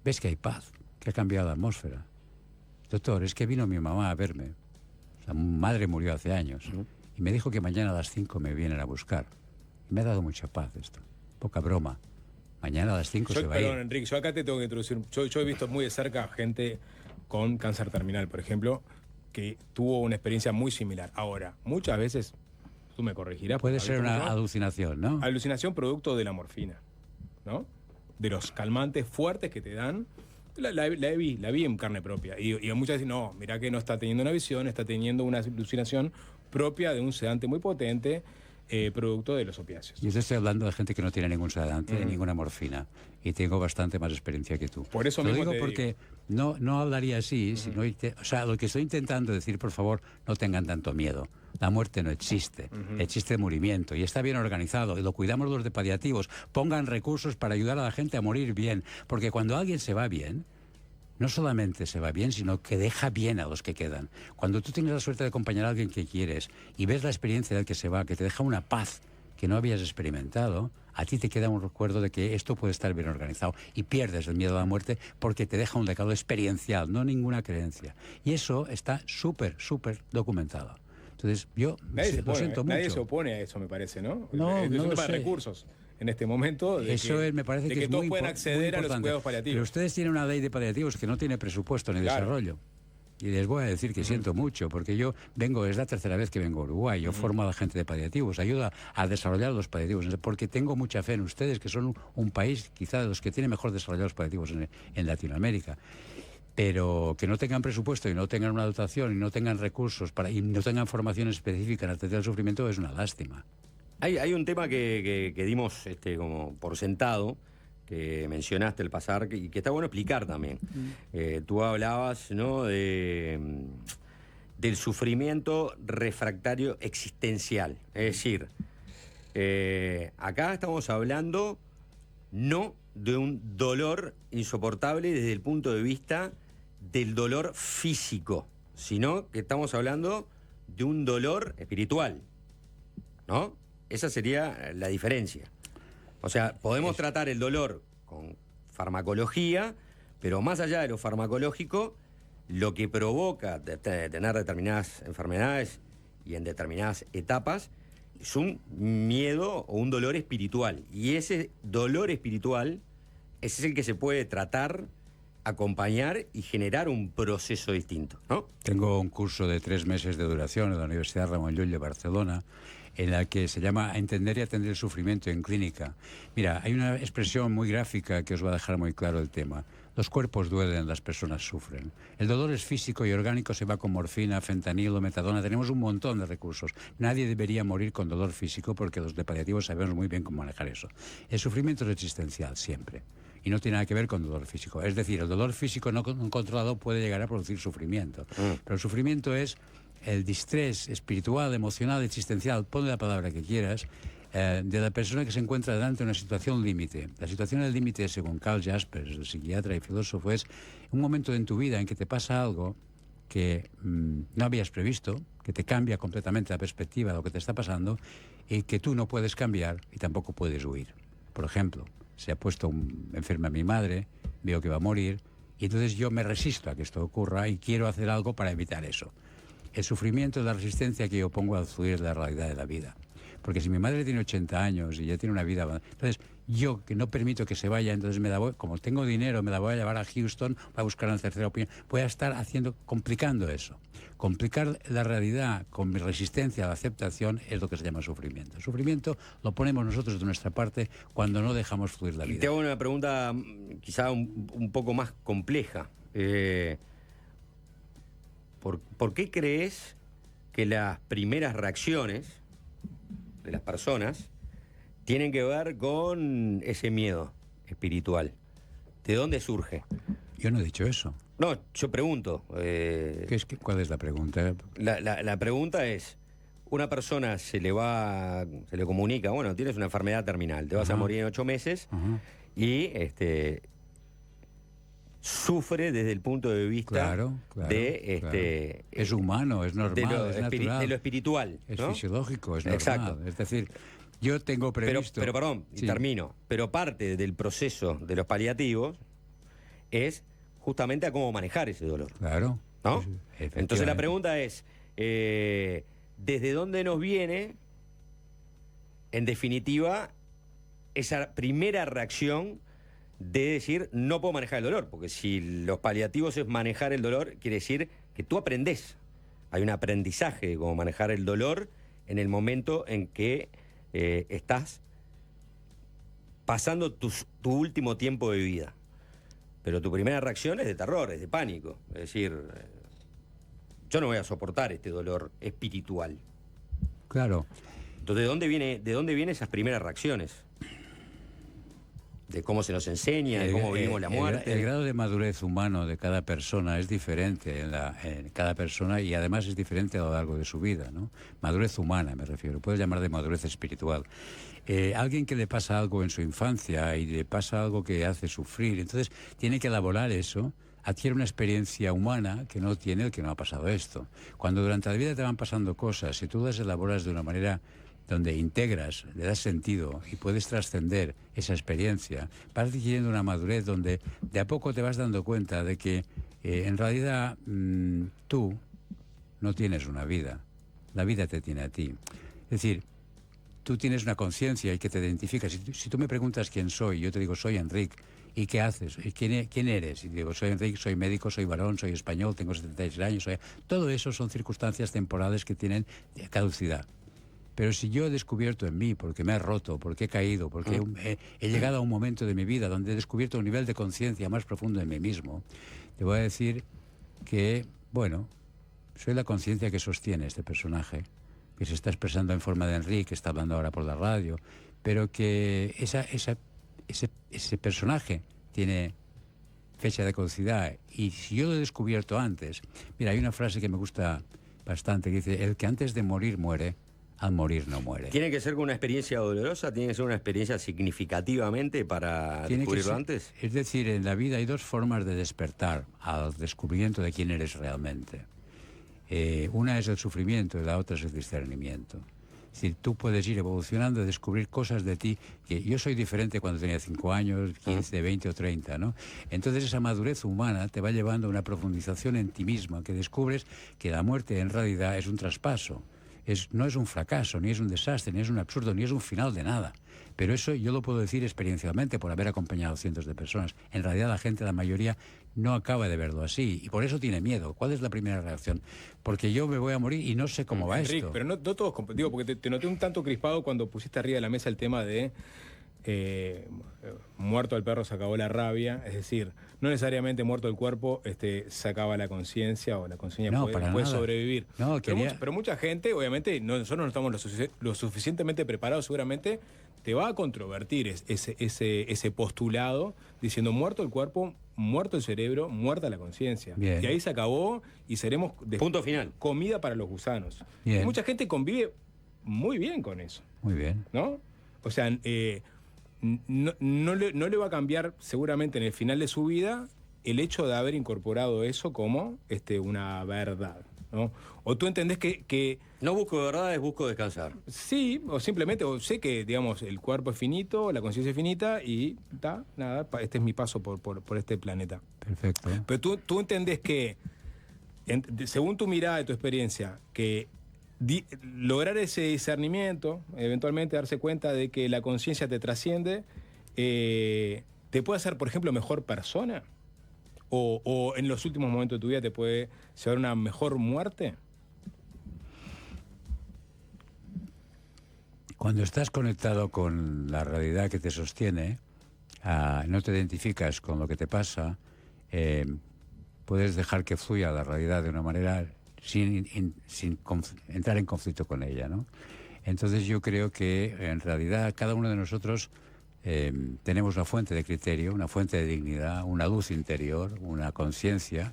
S10: ves que hay paz, que ha cambiado la atmósfera. Doctor, es que vino mi mamá a verme. La madre murió hace años. Y me dijo que mañana a las 5 me vienen a buscar. Y me ha dado mucha paz esto. Poca broma. Mañana a las 5 se va a ir.
S1: Perdón, Enrique, yo acá te tengo que introducir. Yo he visto muy de cerca gente con cáncer terminal, por ejemplo, que tuvo una experiencia muy similar. Ahora, muchas veces, tú me corregirás.
S10: Puede ser una alucinación, ¿no?
S1: Alucinación producto de la morfina, ¿no? De los calmantes fuertes que te dan. La vi en carne propia. Y muchas veces, no, mirá que no está teniendo una visión, está teniendo una alucinación propia de un sedante muy potente, producto de los opiáceos.
S10: Yo te estoy hablando de gente que no tiene ningún sedante, ninguna morfina. Y tengo bastante más experiencia que tú.
S1: Por eso
S10: lo
S1: mismo
S10: digo porque no hablaría así, sino o sea, lo que estoy intentando decir, por favor, no tengan tanto miedo. La muerte no existe, existe el murimiento y está bien organizado y lo cuidamos los de paliativos. Pongan recursos para ayudar a la gente a morir bien, porque cuando alguien se va bien, no solamente se va bien, sino que deja bien a los que quedan. Cuando tú tienes la suerte de acompañar a alguien que quieres y ves la experiencia del que se va, que te deja una paz que no habías experimentado, a ti te queda un recuerdo de que esto puede estar bien organizado y pierdes el miedo a la muerte porque te deja un legado experiencial, no ninguna creencia. Y eso está súper documentado. Entonces, yo lo siento mucho.
S1: Nadie se opone a eso, me parece, ¿no?
S10: No,
S1: es
S10: no
S1: un
S10: lo
S1: tema de
S10: sé.
S1: recursos en este momento.
S10: Me parece que es
S1: todos
S10: muy
S1: pueden acceder a los cuidados paliativos.
S10: Pero ustedes tienen una ley de paliativos que no tiene presupuesto ni desarrollo. Y les voy a decir que siento mucho, porque yo es la tercera vez que vengo a Uruguay, yo formo a la gente de paliativos, ayudo a desarrollar los paliativos, porque tengo mucha fe en ustedes, que son un país quizá de los que tiene mejor desarrollados los paliativos en Latinoamérica. Pero que no tengan presupuesto y no tengan una dotación y no tengan recursos y no tengan formación específica en atención al sufrimiento es una lástima.
S3: Hay un tema que dimos como por sentado, que mencionaste el pasar, y que está bueno explicar también. Tú hablabas, ¿no?, del sufrimiento refractario existencial. Es decir, acá estamos hablando no de un dolor insoportable desde el punto de vista del dolor físico, sino que estamos hablando de un dolor espiritual, ¿no? Esa sería la diferencia. O sea, podemos tratar el dolor con farmacología, pero más allá de lo farmacológico, lo que provoca tener determinadas enfermedades y en determinadas etapas es un miedo o un dolor espiritual. Y ese dolor espiritual ese es el que se puede tratar, acompañar y generar un proceso distinto, ¿no?
S10: Tengo un curso de 3 meses de duración en la Universidad Ramon Llull de Barcelona, en la que se llama Entender y atender el sufrimiento en clínica. Mira, hay una expresión muy gráfica que os va a dejar muy claro el tema. Los cuerpos duelen, las personas sufren. El dolor es físico y orgánico, se va con morfina, fentanilo, metadona. Tenemos un montón de recursos. Nadie debería morir con dolor físico porque los de paliativos sabemos muy bien cómo manejar eso. El sufrimiento es existencial, siempre. Y no tiene nada que ver con dolor físico. Es decir, el dolor físico no controlado puede llegar a producir sufrimiento. Pero el sufrimiento es el distrés espiritual, emocional, existencial, ponle la palabra que quieras, de la persona que se encuentra delante de una situación límite. La situación del límite, según Karl Jaspers, el psiquiatra y filósofo, es un momento en tu vida en que te pasa algo que no habías previsto, que te cambia completamente la perspectiva de lo que te está pasando y que tú no puedes cambiar y tampoco puedes huir. Por ejemplo, se ha puesto enferma mi madre, veo que va a morir, y entonces yo me resisto a que esto ocurra y quiero hacer algo para evitar eso. El sufrimiento es la resistencia que yo pongo al fluir de la realidad de la vida. Porque si mi madre tiene 80 años y ya tiene una vida... Entonces, yo que no permito que se vaya, entonces como tengo dinero, me la voy a llevar a Houston, voy a buscar una tercera opinión, voy a estar complicando eso. Complicar la realidad con mi resistencia a la aceptación es lo que se llama sufrimiento. El sufrimiento lo ponemos nosotros de nuestra parte cuando no dejamos fluir la vida.
S3: Y te hago una pregunta quizá un poco más compleja. ¿Por qué crees que las primeras reacciones de las personas tienen que ver con ese miedo espiritual? ¿De dónde surge?
S10: Yo no he dicho eso.
S3: No, yo pregunto.
S10: ¿Cuál es la pregunta?
S3: La pregunta es, una persona se le comunica, bueno, tienes una enfermedad terminal, te vas a morir en 8 meses, y sufre desde el punto de vista de...
S10: Es humano, es normal, es natural.
S3: De lo espiritual,
S10: es
S3: ¿no?
S10: fisiológico, es normal.
S3: Exacto.
S10: Es decir, yo tengo previsto...
S3: Pero perdón, y termino. Pero parte del proceso de los paliativos es justamente a cómo manejar ese dolor.
S10: Claro.
S3: ¿No? Entonces la pregunta es, ¿desde dónde nos viene, en definitiva, esa primera reacción de decir, no puedo manejar el dolor? Porque si los paliativos es manejar el dolor, quiere decir que tú aprendés. Hay un aprendizaje de cómo manejar el dolor en el momento en que estás pasando tu último tiempo de vida. Pero tu primera reacción es de terror, es de pánico. Es decir, yo no voy a soportar este dolor espiritual.
S10: Claro.
S3: Entonces, ¿de dónde vienen esas primeras reacciones? De cómo se nos enseña, de cómo vivimos la muerte.
S10: El grado de madurez humano de cada persona es diferente en cada persona, y además es diferente a lo largo de su vida, ¿no? Madurez humana, me refiero. Puedes llamar de madurez espiritual. Alguien que le pasa algo en su infancia y le pasa algo que hace sufrir, entonces tiene que elaborar eso, adquiere una experiencia humana que no tiene el que no ha pasado esto. Cuando durante la vida te van pasando cosas, si tú las elaboras de una manera donde integras, le das sentido y puedes trascender esa experiencia, vas adquiriendo una madurez donde de a poco te vas dando cuenta de que en realidad tú no tienes una vida, la vida te tiene a ti. Es decir, tú tienes una conciencia y que te identifica. Si tú me preguntas quién soy, yo te digo, soy Enric. ¿Y qué haces? ¿Quién eres? Y digo, soy Enric, soy médico, soy varón, soy español, tengo 76 años. Todo eso son circunstancias temporales que tienen caducidad. Pero si yo he descubierto en mí, porque me he roto, porque he caído, porque he llegado a un momento de mi vida donde he descubierto un nivel de conciencia más profundo en mí mismo, te voy a decir que, bueno, soy la conciencia que sostiene este personaje, que se está expresando en forma de Enric, que está hablando ahora por la radio, pero que ese personaje tiene fecha de caducidad. Y si yo lo he descubierto antes... Mira, hay una frase que me gusta bastante, que dice, el que antes de morir muere, al morir no muere.
S3: ¿Tiene que ser con una experiencia dolorosa? ¿Tiene que ser una experiencia significativamente para descubrirlo antes?
S10: Es decir, en la vida hay dos formas de despertar al descubrimiento de quién eres realmente. Una es el sufrimiento y la otra es el discernimiento. Es decir, tú puedes ir evolucionando y descubrir cosas de ti, que yo soy diferente cuando tenía 5 años, 15, 20 o 30, ¿no? Entonces esa madurez humana te va llevando a una profundización en ti misma, que descubres que la muerte en realidad es un traspaso. No es un fracaso, ni es un desastre, ni es un absurdo, ni es un final de nada. Pero eso yo lo puedo decir experiencialmente por haber acompañado a cientos de personas. En realidad la gente, la mayoría, no acaba de verlo así y por eso tiene miedo. ¿Cuál es la primera reacción? Porque yo me voy a morir y no sé cómo va esto.
S1: Pero no todos, digo, porque te noté un tanto crispado cuando pusiste arriba de la mesa el tema de muerto el perro se acabó la rabia, es decir, no necesariamente muerto el cuerpo se acaba la conciencia o la conciencia puede sobrevivir.
S10: No,
S1: pero mucha gente, obviamente, nosotros no estamos lo suficientemente preparados, seguramente te va a controvertir ese postulado diciendo muerto el cuerpo, muerto el cerebro, muerta la conciencia. Y ahí se acabó y seremos
S3: punto final,
S1: comida para los gusanos. Y mucha gente convive muy bien con eso.
S10: Muy bien.
S1: ¿No? O sea, no le va a cambiar seguramente en el final de su vida el hecho de haber incorporado eso como una verdad, ¿no? O tú entendés que
S3: no busco verdades, busco descansar.
S1: Sí, o simplemente sé que, digamos, el cuerpo es finito, la conciencia es finita y nada, este es mi paso por este planeta.
S10: Perfecto.
S1: Pero tú entendés que, según tu mirada y tu experiencia, que lograr ese discernimiento, eventualmente darse cuenta de que la conciencia te trasciende, ¿te puede hacer, por ejemplo, mejor persona? ¿O en los últimos momentos de tu vida te puede llevar a una mejor muerte?
S10: Cuando estás conectado con la realidad que te sostiene, no te identificas con lo que te pasa, puedes dejar que fluya la realidad de una manera sin entrar en conflicto con ella, ¿no? Entonces yo creo que en realidad cada uno de nosotros tenemos una fuente de criterio, una fuente de dignidad, una luz interior, una conciencia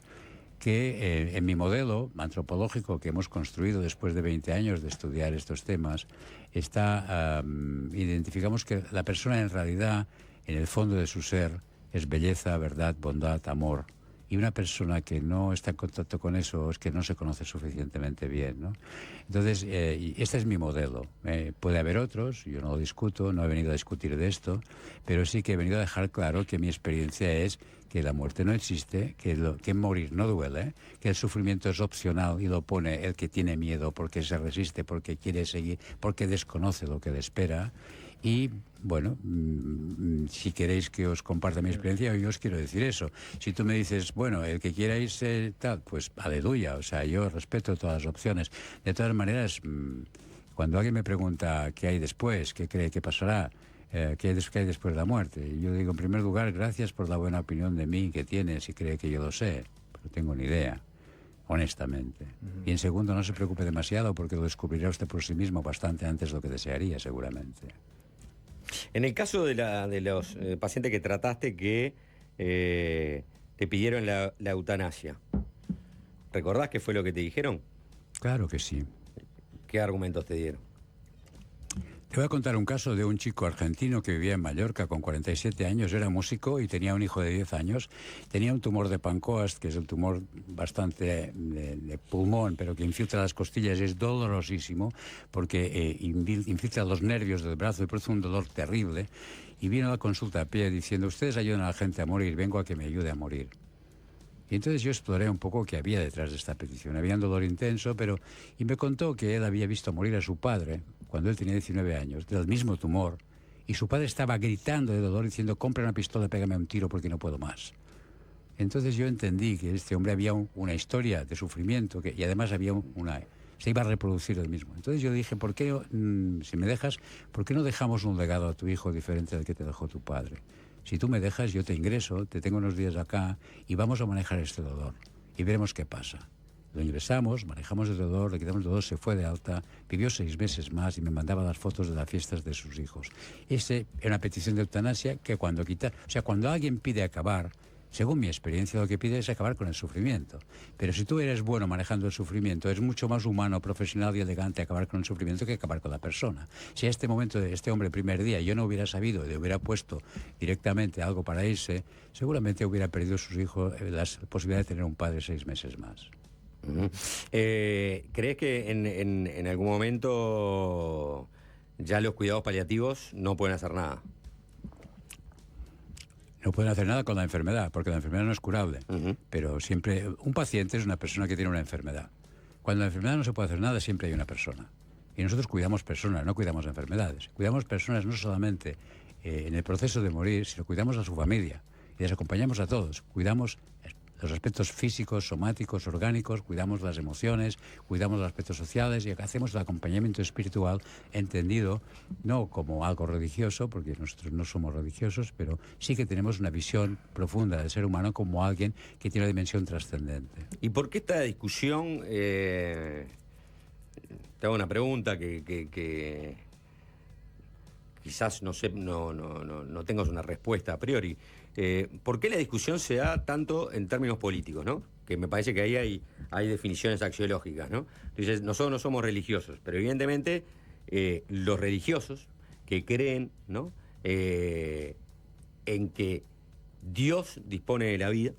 S10: que en mi modelo antropológico que hemos construido después de 20 años de estudiar estos temas, identificamos que la persona en realidad, en el fondo de su ser, es belleza, verdad, bondad, amor. Y una persona que no está en contacto con eso es que no se conoce suficientemente bien, ¿no? Entonces, este es mi modelo. Puede haber otros, yo no lo discuto, no he venido a discutir de esto, pero sí que he venido a dejar claro que mi experiencia es que la muerte no existe, que morir no duele, que el sufrimiento es opcional y lo pone el que tiene miedo porque se resiste, porque quiere seguir, porque desconoce lo que le espera. Y, bueno, si queréis que os comparta mi experiencia, yo os quiero decir eso. Si tú me dices, bueno, el que quierais tal, pues aleluya, o sea, yo respeto todas las opciones. De todas maneras, cuando alguien me pregunta qué hay después, qué cree que pasará, qué hay después de la muerte, yo digo, en primer lugar, gracias por la buena opinión de mí que tienes y cree que yo lo sé, pero no tengo ni idea, honestamente. Y en segundo, no se preocupe demasiado porque lo descubrirá usted por sí mismo bastante antes de lo que desearía, seguramente.
S3: En el caso de los pacientes que trataste que te pidieron la eutanasia, ¿recordás qué fue lo que te dijeron?
S10: Claro que sí.
S3: ¿Qué argumentos te dieron?
S10: Te voy a contar un caso de un chico argentino que vivía en Mallorca con 47 años, era músico y tenía un hijo de 10 años. Tenía un tumor de Pancoast, que es el tumor bastante de pulmón, pero que infiltra las costillas y es dolorosísimo porque infiltra los nervios del brazo y produce un dolor terrible. Y vino a la consulta a pie diciendo, ustedes ayudan a la gente a morir, vengo a que me ayude a morir. Y entonces yo exploré un poco qué había detrás de esta petición. Había un dolor intenso, y me contó que él había visto morir a su padre cuando él tenía 19 años, del mismo tumor, y su padre estaba gritando de dolor diciendo, compra una pistola, pégame un tiro porque no puedo más. Entonces yo entendí que este hombre había una historia de sufrimiento y además había se iba a reproducir el mismo. Entonces yo dije, ¿por qué, si me dejas, por qué no dejamos un legado a tu hijo diferente al que te dejó tu padre? Si tú me dejas, yo te ingreso, te tengo unos días acá y vamos a manejar este dolor y veremos qué pasa. Lo ingresamos, manejamos el dolor, le quitamos el dolor, se fue de alta, vivió 6 meses más y me mandaba las fotos de las fiestas de sus hijos. Ese era una petición de eutanasia que cuando alguien pide acabar, según mi experiencia, lo que pide es acabar con el sufrimiento. Pero si tú eres bueno manejando el sufrimiento, es mucho más humano, profesional y elegante acabar con el sufrimiento que acabar con la persona. Si a este momento, este hombre, el primer día, yo no hubiera sabido y le hubiera puesto directamente algo para irse, seguramente hubiera perdido a sus hijos la posibilidad de tener un padre 6 meses más.
S3: ¿Crees que en algún momento ya los cuidados paliativos no pueden hacer nada?
S10: No pueden hacer nada con la enfermedad, porque la enfermedad no es curable. Pero siempre, un paciente es una persona que tiene una enfermedad. Cuando la enfermedad no se puede hacer nada, siempre hay una persona. Y nosotros cuidamos personas, no cuidamos enfermedades. Cuidamos personas no solamente en el proceso de morir, sino cuidamos a su familia. Y les acompañamos a todos. Cuidamos los aspectos físicos, somáticos, orgánicos, cuidamos las emociones, cuidamos los aspectos sociales y hacemos el acompañamiento espiritual entendido no como algo religioso, porque nosotros no somos religiosos, pero sí que tenemos una visión profunda del ser humano como alguien que tiene una dimensión trascendente.
S3: ¿Y por qué esta discusión? Te hago una pregunta que quizás no tengas una respuesta a priori. ¿Por qué la discusión se da tanto en términos políticos, ¿no? Que me parece que ahí hay definiciones axiológicas, ¿no? Entonces, nosotros no somos religiosos, pero evidentemente los religiosos que creen, ¿no? En que Dios dispone de la vida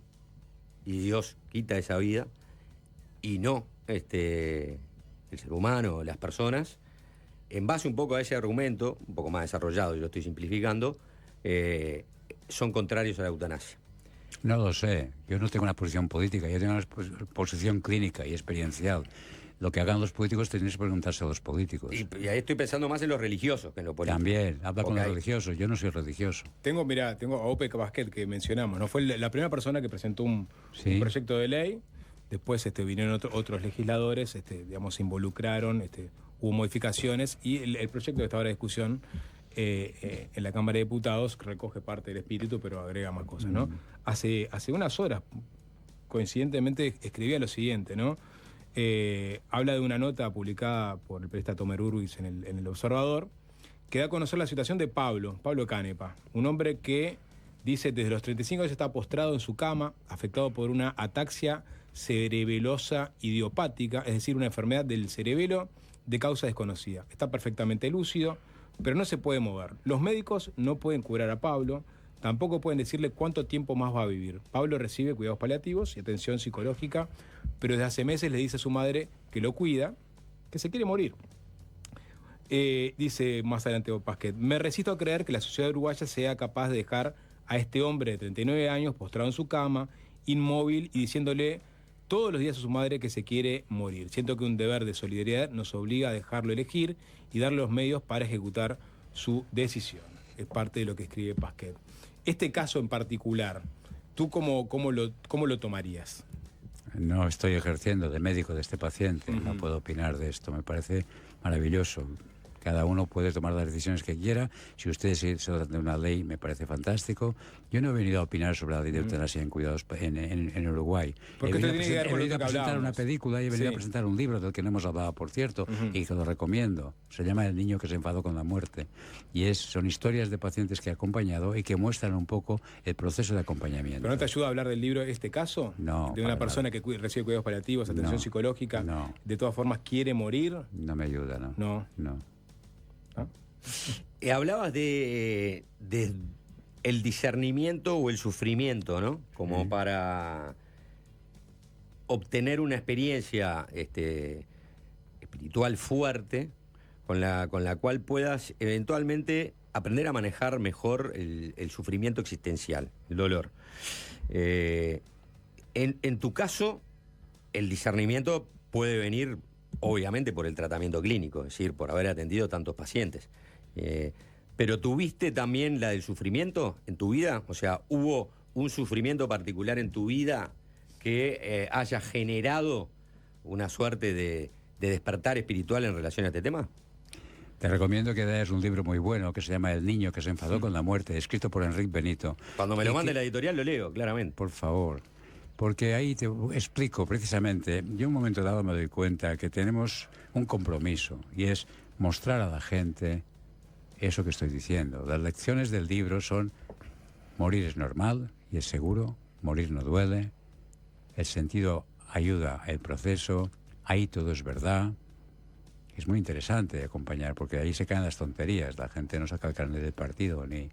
S3: y Dios quita esa vida y no el ser humano, las personas, en base un poco a ese argumento, un poco más desarrollado, yo lo estoy simplificando, son contrarios a la eutanasia.
S10: No lo sé, yo no tengo una posición política, yo tengo una posición clínica y experiencial. Lo que hagan los políticos tenéis que preguntarse a los políticos.
S3: Y ahí estoy pensando más en los religiosos que en los políticos.
S10: También, habla con los religiosos. Yo no soy religioso.
S1: Tengo a Ope Basquet, que mencionamos, ¿no? Fue la primera persona que presentó un proyecto de ley. Después vinieron otros legisladores, digamos, se involucraron, hubo modificaciones y el proyecto que está ahora en discusión en la Cámara de Diputados recoge parte del espíritu, pero agrega más cosas, ¿no? Hace unas horas, coincidentemente, escribía lo siguiente, ¿no? Habla de una nota publicada por el periodista Tomer Urbis en el Observador, que da a conocer la situación de Pablo Canepa, un hombre que dice desde los 35 años está postrado en su cama, afectado por una ataxia cerebelosa idiopática, es decir, una enfermedad del cerebelo de causa desconocida. Está perfectamente lúcido, pero no se puede mover. Los médicos no pueden curar a Pablo, tampoco pueden decirle cuánto tiempo más va a vivir. Pablo recibe cuidados paliativos y atención psicológica, pero desde hace meses le dice a su madre que lo cuida, que se quiere morir. Dice más adelante Basquet, me resisto a creer que la sociedad uruguaya sea capaz de dejar a este hombre de 39 años postrado en su cama, inmóvil y diciéndole todos los días a su madre que se quiere morir. Siento que un deber de solidaridad nos obliga a dejarlo elegir y darle los medios para ejecutar su decisión. Es parte de lo que escribe Basquet. Este caso en particular, ¿tú cómo lo tomarías?
S10: No estoy ejerciendo de médico de este paciente, no puedo opinar de esto, me parece maravilloso. Cada uno puede tomar las decisiones que quiera. Si ustedes se tratan de una ley, me parece fantástico. Yo no he venido a opinar sobre la ley de eutanasia en cuidados en Uruguay.
S1: Porque
S10: he venido a presentar una película y he venido a presentar un libro del que no hemos hablado, por cierto, y que lo recomiendo. Se llama El niño que se enfadó con la muerte. Y son historias de pacientes que he acompañado y que muestran un poco el proceso de acompañamiento.
S1: ¿Pero no te ayuda a hablar del libro este caso?
S10: No.
S1: De una persona que recibe cuidados paliativos, atención psicológica, de todas formas quiere morir.
S10: No me ayuda, ¿no? No.
S3: Hablabas de el discernimiento o el sufrimiento, ¿no? Como para obtener una experiencia espiritual fuerte con la cual puedas eventualmente aprender a manejar mejor el sufrimiento existencial, el dolor. En tu caso, el discernimiento puede venir obviamente por el tratamiento clínico, es decir, por haber atendido tantos pacientes. Pero ¿tuviste también la del sufrimiento en tu vida? O sea, ¿hubo un sufrimiento particular en tu vida que haya generado una suerte de despertar espiritual en relación a este tema?
S10: Te recomiendo que leas un libro muy bueno que se llama El niño que se enfadó con la muerte, escrito por Enrique Benito.
S3: Cuando me lo mande la editorial lo leo, claramente.
S10: Por favor. Porque ahí te explico precisamente, yo en un momento dado me doy cuenta que tenemos un compromiso y es mostrar a la gente eso que estoy diciendo. Las lecciones del libro son: morir es normal y es seguro, morir no duele, el sentido ayuda el proceso, ahí todo es verdad. Es muy interesante de acompañar porque ahí se caen las tonterías, la gente no saca el carnet del partido ni...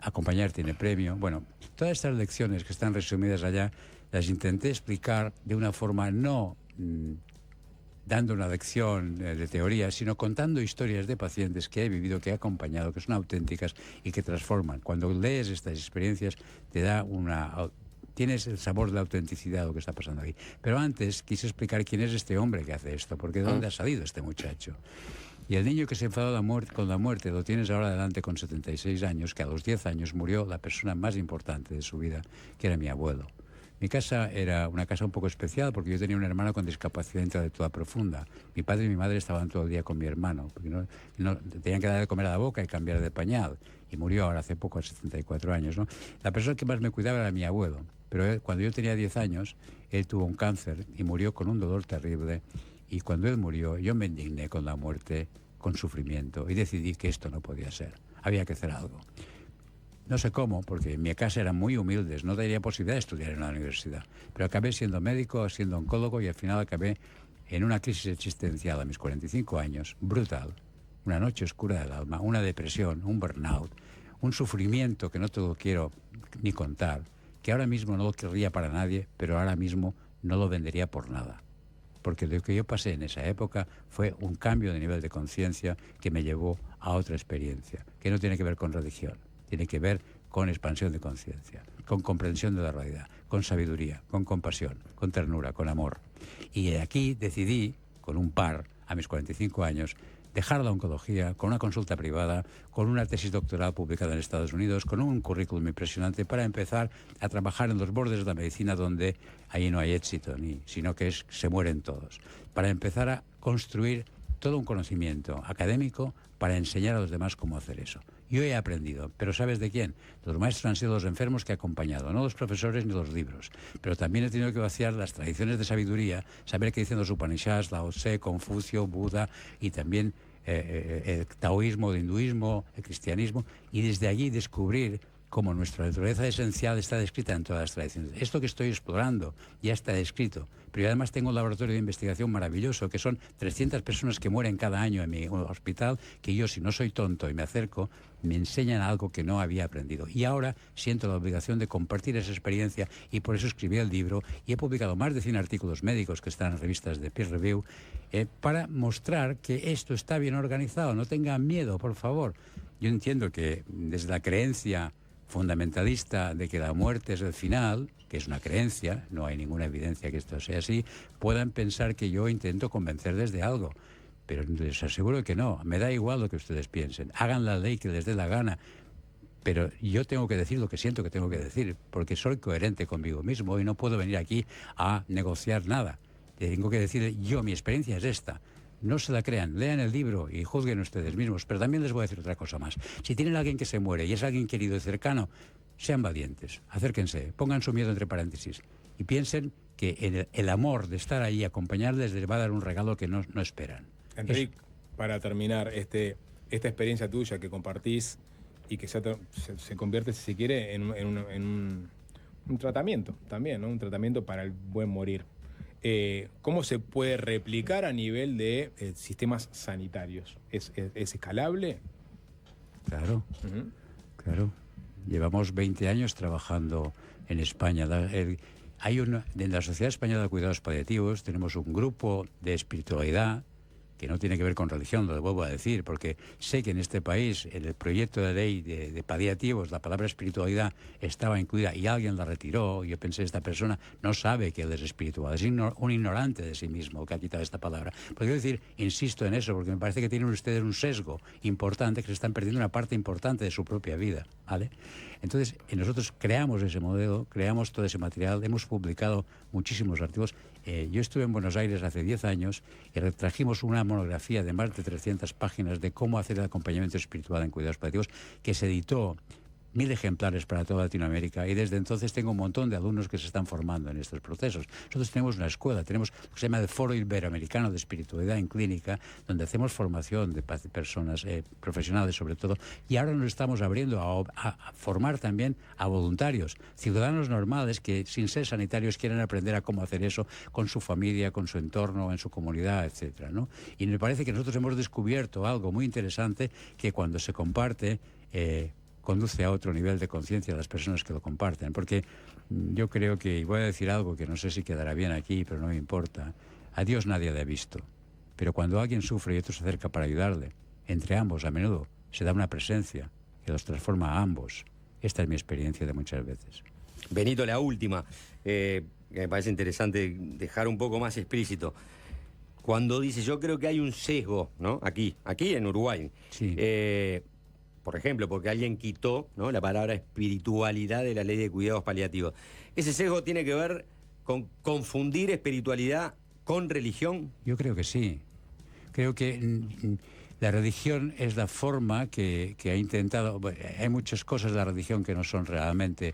S10: acompañar tiene premio. Bueno, todas estas lecciones que están resumidas allá las intenté explicar de una forma no dando una lección de teoría, sino contando historias de pacientes que he vivido, que he acompañado, que son auténticas y que transforman. Cuando lees estas experiencias te da tienes el sabor de la autenticidad de lo que está pasando ahí. Pero antes quise explicar quién es este hombre que hace esto, porque de dónde ha salido este muchacho. Y el niño que se enfadó con la muerte lo tienes ahora delante con 76 años, que a los 10 años murió la persona más importante de su vida, que era mi abuelo. Mi casa era una casa un poco especial porque yo tenía un hermano con discapacidad intelectual profunda. Mi padre y mi madre estaban todo el día con mi hermano, porque no tenían que darle de comer a la boca y cambiar de pañal. Y murió ahora hace poco, a 74 años, ¿no? La persona que más me cuidaba era mi abuelo. Pero cuando yo tenía 10 años, él tuvo un cáncer y murió con un dolor terrible. Y cuando él murió, yo me indigné con la muerte, con sufrimiento, y decidí que esto no podía ser. Había que hacer algo. No sé cómo, porque en mi casa eran muy humildes, no tenía posibilidad de estudiar en la universidad. Pero acabé siendo médico, siendo oncólogo, y al final acabé en una crisis existencial a mis 45 años, brutal. Una noche oscura del alma, una depresión, un burnout, un sufrimiento que no te lo quiero ni contar, que ahora mismo no lo querría para nadie, pero ahora mismo no lo vendería por nada. Porque lo que yo pasé en esa época fue un cambio de nivel de conciencia que me llevó a otra experiencia, que no tiene que ver con religión, tiene que ver con expansión de conciencia, con comprensión de la realidad, con sabiduría, con compasión, con ternura, con amor. Y aquí decidí, con un par, a mis 45 años, dejar la oncología con una consulta privada, con una tesis doctoral publicada en Estados Unidos, con un currículum impresionante para empezar a trabajar en los bordes de la medicina donde ahí no hay éxito, sino que se mueren todos. Para empezar a construir todo un conocimiento académico para enseñar a los demás cómo hacer eso. Yo he aprendido, pero ¿sabes de quién? Los maestros han sido los enfermos que he acompañado, no los profesores ni los libros. Pero también he tenido que vaciar las tradiciones de sabiduría, saber qué dicen los Upanishads, Lao Tse, Confucio, Buda y también el taoísmo, el hinduismo, el cristianismo, y desde allí descubrir cómo nuestra naturaleza esencial está descrita en todas las tradiciones. Esto que estoy explorando ya está descrito, pero yo además tengo un laboratorio de investigación maravilloso, que son 300 personas que mueren cada año en mi hospital, que yo, si no soy tonto y me acerco, me enseñan algo que no había aprendido. Y ahora siento la obligación de compartir esa experiencia, y por eso escribí el libro, y he publicado más de 100 artículos médicos que están en revistas de peer review, para mostrar que esto está bien organizado. No tengan miedo, por favor. Yo entiendo que desde la creencia fundamentalista de que la muerte es el final, que es una creencia, no hay ninguna evidencia que esto sea así, puedan pensar que yo intento convencerles de algo. Pero les aseguro que no, me da igual lo que ustedes piensen. Hagan la ley que les dé la gana. Pero yo tengo que decir lo que siento que tengo que decir, porque soy coherente conmigo mismo y no puedo venir aquí a negociar nada. Tengo que decir, yo, mi experiencia es esta. No se la crean, lean el libro y juzguen ustedes mismos. Pero también les voy a decir otra cosa más. Si tienen a alguien que se muere y es alguien querido y cercano, sean valientes, acérquense, pongan su miedo entre paréntesis y piensen que el amor de estar ahí, acompañarles, les va a dar un regalo que no esperan.
S1: Enrique, para terminar, esta experiencia tuya que compartís y que se convierte, si se quiere, en un tratamiento también, ¿no? Un tratamiento para el buen morir. ¿Cómo se puede replicar a nivel de sistemas sanitarios? ¿Es escalable?
S10: Claro, claro. Llevamos 20 años trabajando en España. En la Sociedad Española de Cuidados Paliativos tenemos un grupo de espiritualidad que no tiene que ver con religión, lo vuelvo a decir, porque sé que en este país, en el proyecto de ley de paliativos, la palabra espiritualidad estaba incluida y alguien la retiró. Yo pensé, esta persona no sabe que él es espiritual, es un ignorante de sí mismo que ha quitado esta palabra. Pero quiero decir, insisto en eso, porque me parece que tienen ustedes un sesgo importante, que se están perdiendo una parte importante de su propia vida, ¿vale? Entonces, nosotros creamos ese modelo, creamos todo ese material, hemos publicado muchísimos artículos. Yo estuve en Buenos Aires hace 10 años y trajimos una monografía de más de 300 páginas de cómo hacer el acompañamiento espiritual en cuidados paliativos, que se editó 1000 ejemplares para toda Latinoamérica, y desde entonces tengo un montón de alumnos que se están formando en estos procesos. Nosotros tenemos una escuela, tenemos lo que se llama el Foro Iberoamericano de Espiritualidad en Clínica, donde hacemos formación de personas profesionales sobre todo, y ahora nos estamos abriendo a formar también a voluntarios, ciudadanos normales que sin ser sanitarios quieren aprender a cómo hacer eso con su familia, con su entorno, en su comunidad, etcétera, ¿no? Y me parece que nosotros hemos descubierto algo muy interesante que cuando se comparte conduce a otro nivel de conciencia de las personas que lo comparten. Porque yo creo que, y voy a decir algo que no sé si quedará bien aquí, pero no me importa, a Dios nadie le ha visto. Pero cuando alguien sufre y otro se acerca para ayudarle, entre ambos a menudo se da una presencia que los transforma a ambos. Esta es mi experiencia de muchas veces.
S3: Benito, la última, que me parece interesante dejar un poco más explícito. Cuando dice, yo creo que hay un sesgo, ¿no? Aquí en Uruguay.
S10: Sí.
S3: Por ejemplo, porque alguien quitó, ¿no?, la palabra espiritualidad de la ley de cuidados paliativos. ¿Ese sesgo tiene que ver con confundir espiritualidad con religión?
S10: Yo creo que sí. Creo que la religión es la forma que ha intentado... Bueno, hay muchas cosas de la religión que no son realmente...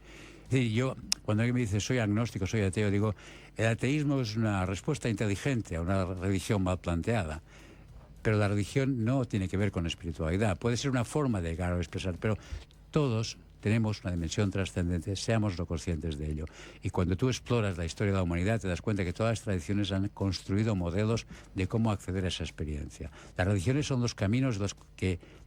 S10: Es decir, yo, cuando alguien me dice soy agnóstico, soy ateo, digo, el ateísmo es una respuesta inteligente a una religión mal planteada. Pero la religión no tiene que ver con espiritualidad. Puede ser una forma de llegar a expresar, pero todos tenemos una dimensión trascendente, seámoslo conscientes de ello. Y cuando tú exploras la historia de la humanidad, te das cuenta que todas las tradiciones han construido modelos de cómo acceder a esa experiencia. Las religiones son los caminos, los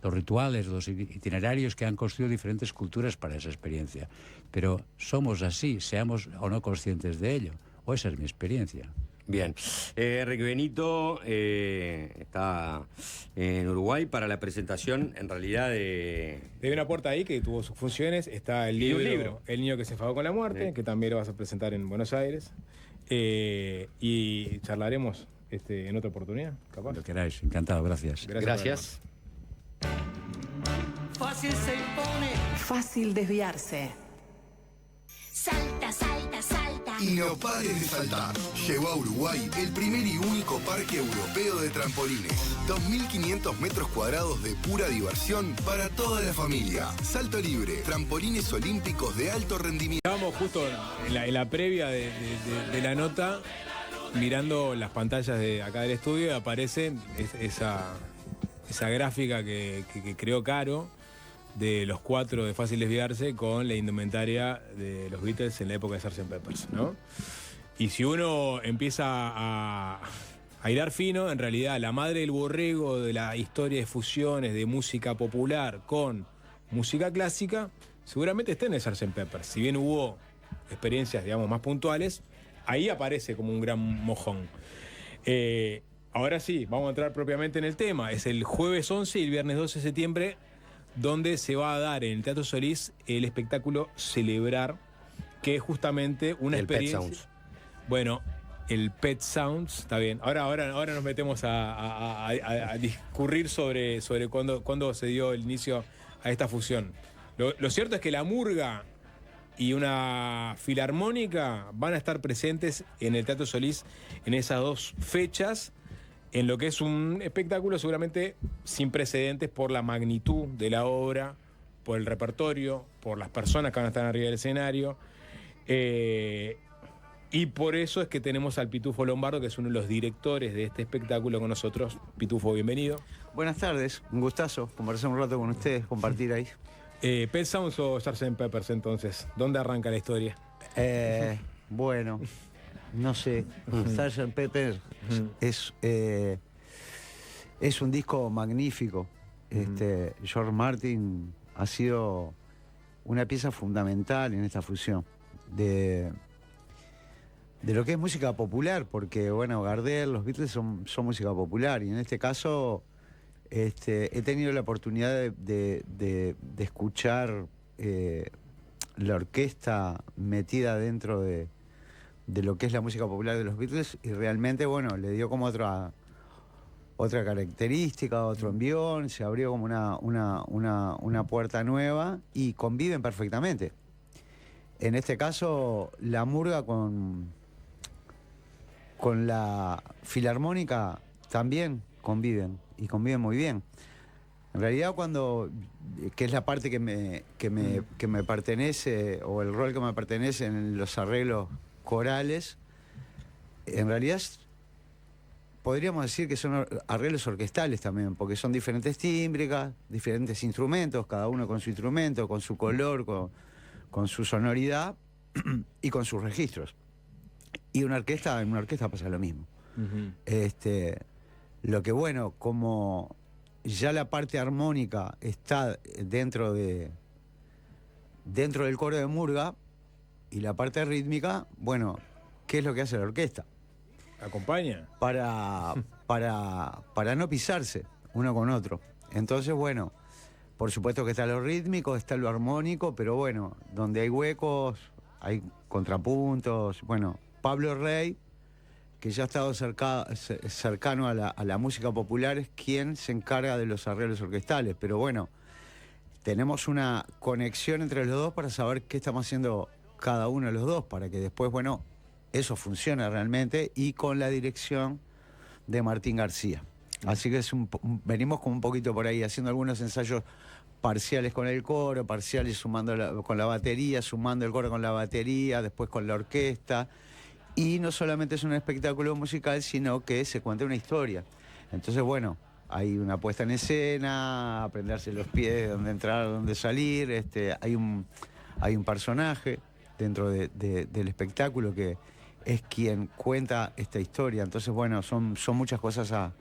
S10: rituales, los itinerarios que han construido diferentes culturas para esa experiencia. Pero somos así, seamos o no conscientes de ello. O esa es mi experiencia.
S3: Bien. Enrique Benito está en Uruguay para la presentación, en realidad, de...
S1: Hay una puerta ahí que tuvo sus funciones. Está el libro El niño que se enfadó con la muerte, que también lo vas a presentar en Buenos Aires. Y charlaremos en otra oportunidad, capaz.
S10: Lo queráis, encantado, gracias.
S3: Gracias.
S11: Fácil se impone.
S12: Fácil desviarse.
S13: Salta, salta, salta.
S14: Y no pares de saltar. Llegó a Uruguay el primer y único parque europeo de trampolines. 2.500 metros cuadrados de pura diversión para toda la familia. Salto libre, trampolines olímpicos de alto rendimiento.
S1: Estábamos justo en la previa de la nota, mirando las pantallas de acá del estudio, y aparece esa gráfica que creó Caro, de los 4 de Fácil Desviarse, con la indumentaria de los Beatles en la época de Sgt. Pepper's, ¿no? Y si uno empieza a hilar fino, en realidad la madre del borrego de la historia de fusiones de música popular con música clásica, seguramente está en el Sgt. Pepper's. Si bien hubo experiencias, digamos, más puntuales, ahí aparece como un gran mojón. Ahora sí, vamos a entrar propiamente en el tema. Es el jueves 11 y el viernes 12 de septiembre, donde se va a dar en el Teatro Solís el espectáculo Celebrar, que es justamente una experiencia.
S3: Pet Sounds.
S1: Bueno, el Pet Sounds, está bien. Ahora nos metemos a discurrir sobre cuándo se dio el inicio a esta fusión. Lo cierto es que la murga y una filarmónica van a estar presentes en el Teatro Solís en esas 2 fechas, en lo que es un espectáculo seguramente sin precedentes por la magnitud de la obra, por el repertorio, por las personas que van a estar arriba del escenario. Y por eso es que tenemos al Pitufo Lombardo, que es uno de los directores de este espectáculo, con nosotros. Pitufo, bienvenido.
S15: Buenas tardes, un gustazo conversar un rato con ustedes, compartir ahí.
S1: ¿Pet Sounds o Sgt. Pepper's entonces? ¿Dónde arranca la historia?
S15: Bueno, no sé. Sgt. Pepper es un disco magnífico. George Martin ha sido una pieza fundamental en esta fusión de lo que es música popular, porque bueno, Gardel, los Beatles son música popular, y en este caso he tenido la oportunidad de escuchar la orquesta metida dentro de lo que es la música popular de los Beatles, y realmente, bueno, le dio como otra característica, otro envión, se abrió como una puerta nueva, y conviven perfectamente. En este caso, la murga con la filarmónica también conviven, y conviven muy bien. En realidad, que es la parte que me pertenece, o el rol que me pertenece en los arreglos corales, en realidad podríamos decir que son arreglos orquestales también, porque son diferentes tímbricas, diferentes instrumentos, cada uno con su instrumento, con su color, con su sonoridad y con sus registros. Y en una orquesta pasa lo mismo. Lo que, bueno, como ya la parte armónica está dentro del coro de murga, y la parte rítmica, bueno, ¿qué es lo que hace la orquesta?
S1: ¿Acompaña?
S15: Para no pisarse uno con otro. Entonces, bueno, por supuesto que está lo rítmico, está lo armónico, pero bueno, donde hay huecos, hay contrapuntos. Bueno, Pablo Rey, que ya ha estado cercano a la música popular, es quien se encarga de los arreglos orquestales. Pero bueno, tenemos una conexión entre los dos para saber qué estamos haciendo cada uno de los dos, para que después, bueno, eso funcione realmente, y con la dirección de Martín García. Así que venimos como un poquito por ahí, haciendo algunos ensayos parciales con el coro, parciales sumando con la batería, sumando el coro con la batería, después con la orquesta. Y no solamente es un espectáculo musical, sino que se cuenta una historia. Entonces, bueno, hay una puesta en escena, aprenderse los pies, dónde entrar, dónde salir. Hay un personaje dentro del espectáculo que es quien cuenta esta historia. Entonces, bueno, son muchas cosas a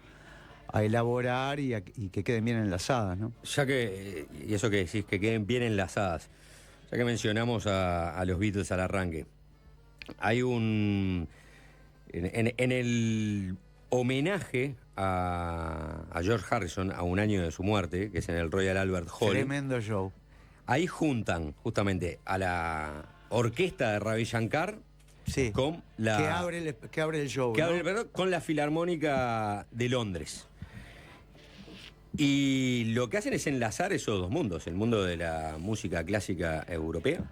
S15: elaborar y que queden bien enlazadas, ¿no?
S3: Y eso que decís, que queden bien enlazadas, ya que mencionamos a los Beatles al arranque, hay en el homenaje a George Harrison a un año de su muerte, que es en el Royal Albert Hall.
S15: Tremendo show.
S3: Ahí juntan justamente a la orquesta de Ravi Shankar
S15: Sí.
S3: con la...
S15: Que abre el show.
S3: que
S15: ¿no?
S3: abre, perdón, con la Filarmónica de Londres. Y lo que hacen es enlazar esos dos mundos, el mundo de la música clásica europea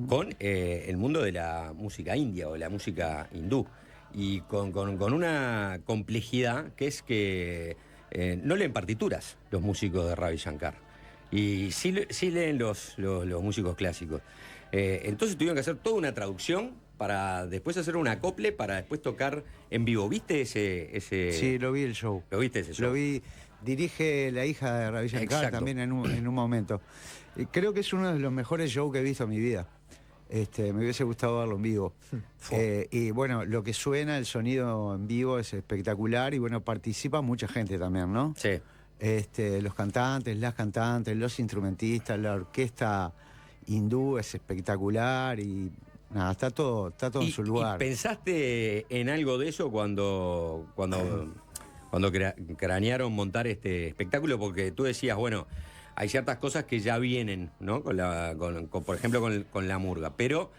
S3: con el mundo de la música india o la música hindú. Y con una complejidad que es que no leen partituras los músicos de Ravi Shankar. Y sí leen los músicos clásicos. Entonces tuvieron que hacer toda una traducción para después hacer un acople para después tocar en vivo. ¿Viste ese...?
S15: Sí, lo vi el show.
S3: ¿Lo viste ese show?
S15: Lo vi. Dirige la hija de Ravi Shankar
S3: Exacto.
S15: también en un momento. Y creo que es uno de los mejores shows que he visto en mi vida. Me hubiese gustado verlo en vivo. Y bueno, lo que suena, el sonido en vivo es espectacular y bueno, participa mucha gente también, ¿no?
S3: Sí.
S15: Los cantantes, las cantantes, los instrumentistas, la orquesta hindú es espectacular y nada, está todo en su lugar.
S3: ¿Y pensaste en algo de eso cuando cranearon montar este espectáculo? Porque tú decías, bueno, hay ciertas cosas que ya vienen, ¿no? Por ejemplo, con la murga, pero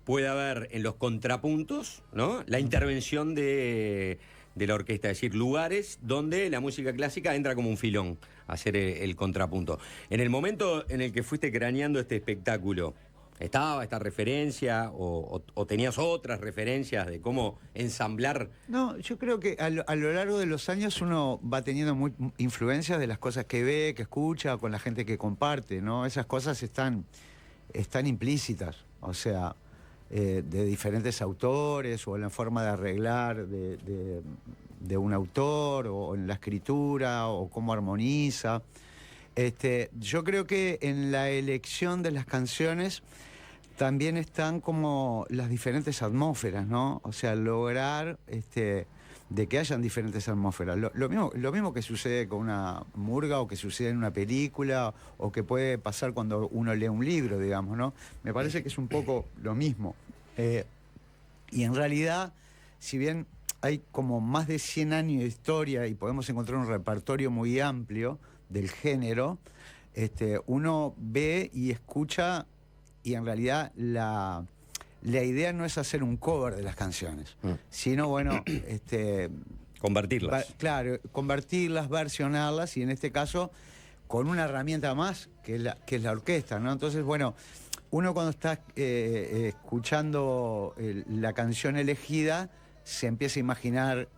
S3: puede haber en los contrapuntos, ¿no? La intervención de la orquesta, es decir, lugares donde la música clásica entra como un filón a hacer el contrapunto. En el momento en el que fuiste craneando este espectáculo, ¿estaba esta referencia o tenías otras referencias de cómo ensamblar?
S15: No, yo creo que a lo largo de los años uno va teniendo influencias de las cosas que ve, que escucha, con la gente que comparte, ¿no? Esas cosas están implícitas, o sea, de diferentes autores o en la forma de arreglar de un autor o en la escritura o cómo armoniza. Yo creo que en la elección de las canciones también están como las diferentes atmósferas, ¿no? O sea, lograr de que hayan diferentes atmósferas. Lo mismo que sucede con una murga o que sucede en una película o que puede pasar cuando uno lee un libro, digamos, ¿no? Me parece que es un poco lo mismo. Y en realidad, si bien hay como más de 100 años de historia y podemos encontrar un repertorio muy amplio del género, uno ve y escucha y en realidad la idea no es hacer un cover de las canciones, sino, bueno,
S3: convertirlas.
S15: Claro, convertirlas, versionarlas y en este caso con una herramienta más que es la orquesta, ¿no? Entonces, bueno, uno cuando está escuchando la canción elegida se empieza a imaginar,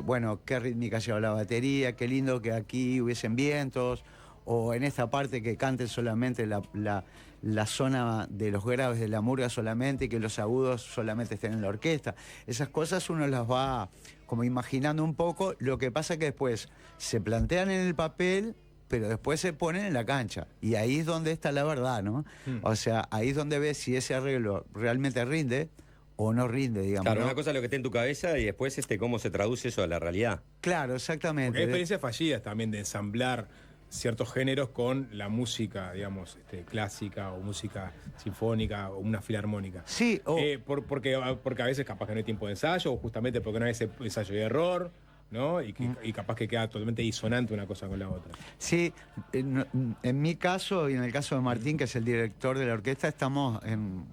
S15: bueno, qué rítmica lleva la batería, qué lindo que aquí hubiesen vientos, o en esta parte que canten solamente la zona de los graves de la murga solamente y que los agudos solamente estén en la orquesta. Esas cosas uno las va como imaginando un poco, lo que pasa que después se plantean en el papel, pero después se ponen en la cancha. Y ahí es donde está la verdad, ¿no? O sea, ahí es donde ves si ese arreglo realmente rinde o no rinde, digamos.
S3: Claro,
S15: ¿no?
S3: una cosa es lo que está en tu cabeza y después cómo se traduce eso a la realidad.
S15: Claro, exactamente.
S1: Porque hay experiencias fallidas también de ensamblar ciertos géneros con la música, digamos, clásica o música sinfónica o una filarmónica.
S15: Sí,
S1: porque a veces capaz que no hay tiempo de ensayo o justamente porque no hay ese ensayo de error, ¿no? Y capaz que queda totalmente disonante una cosa con la otra.
S15: Sí, en mi caso y en el caso de Martín, que es el director de la orquesta, estamos en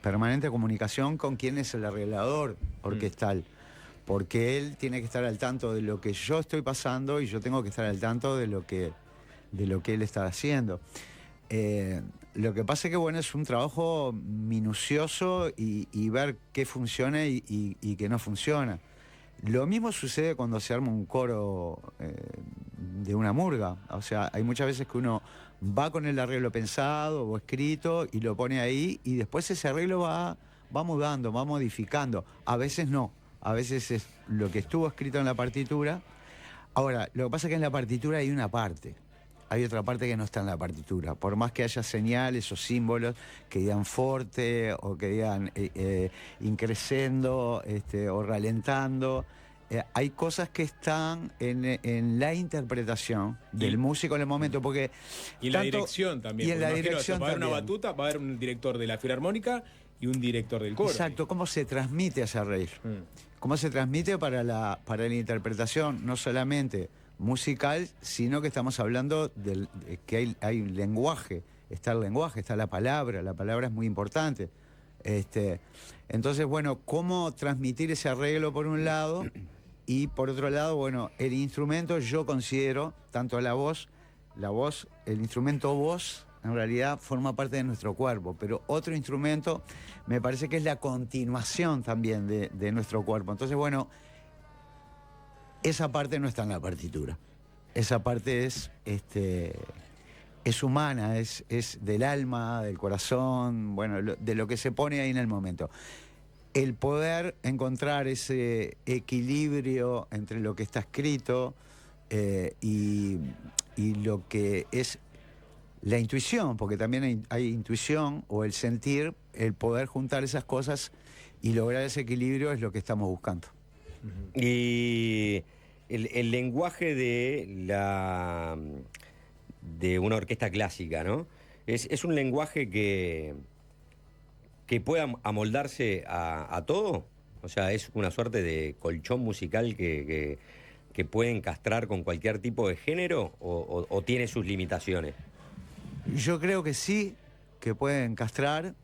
S15: permanente comunicación con quien es el arreglador orquestal, porque él tiene que estar al tanto de lo que yo estoy pasando y yo tengo que estar al tanto de lo que él está haciendo. Lo que pasa es que, bueno, es un trabajo minucioso y ver qué funciona y qué no funciona. Lo mismo sucede cuando se arma un coro de una murga. O sea, hay muchas veces que uno va con el arreglo pensado o escrito y lo pone ahí y después ese arreglo va mudando, va modificando. A veces no, a veces es lo que estuvo escrito en la partitura. Ahora, lo que pasa es que en la partitura hay una parte. Hay otra parte que no está en la partitura. Por más que haya señales o símbolos que digan forte o que digan increscendo o ralentando, hay cosas que están en la interpretación del músico en el momento. Porque
S1: y en la dirección también.
S15: Y en la dirección
S1: va a haber una batuta, va a haber un director de la filarmónica y un director del coro.
S15: Exacto, cómo se transmite ese arreglo. Cómo se transmite para la interpretación, no solamente musical, sino que estamos hablando de que hay lenguaje, está el lenguaje, está la palabra es muy importante. Entonces, bueno, ¿cómo transmitir ese arreglo por un lado? Y por otro lado, bueno, el instrumento yo considero, tanto la voz, el instrumento voz, en realidad forma parte de nuestro cuerpo, pero otro instrumento me parece que es la continuación también de nuestro cuerpo. Entonces, bueno, esa parte no está en la partitura. Esa parte es humana, es del alma, del corazón, bueno, de lo que se pone ahí en el momento. El poder encontrar ese equilibrio entre lo que está escrito y lo que es la intuición, porque también hay intuición o el sentir, el poder juntar esas cosas y lograr ese equilibrio es lo que estamos buscando.
S3: Y el lenguaje de una orquesta clásica, ¿no? Es un lenguaje que pueda amoldarse a todo. O sea, es una suerte de colchón musical que puede encastrar con cualquier tipo de género o tiene sus limitaciones.
S15: Yo creo que sí, que puede encastrar,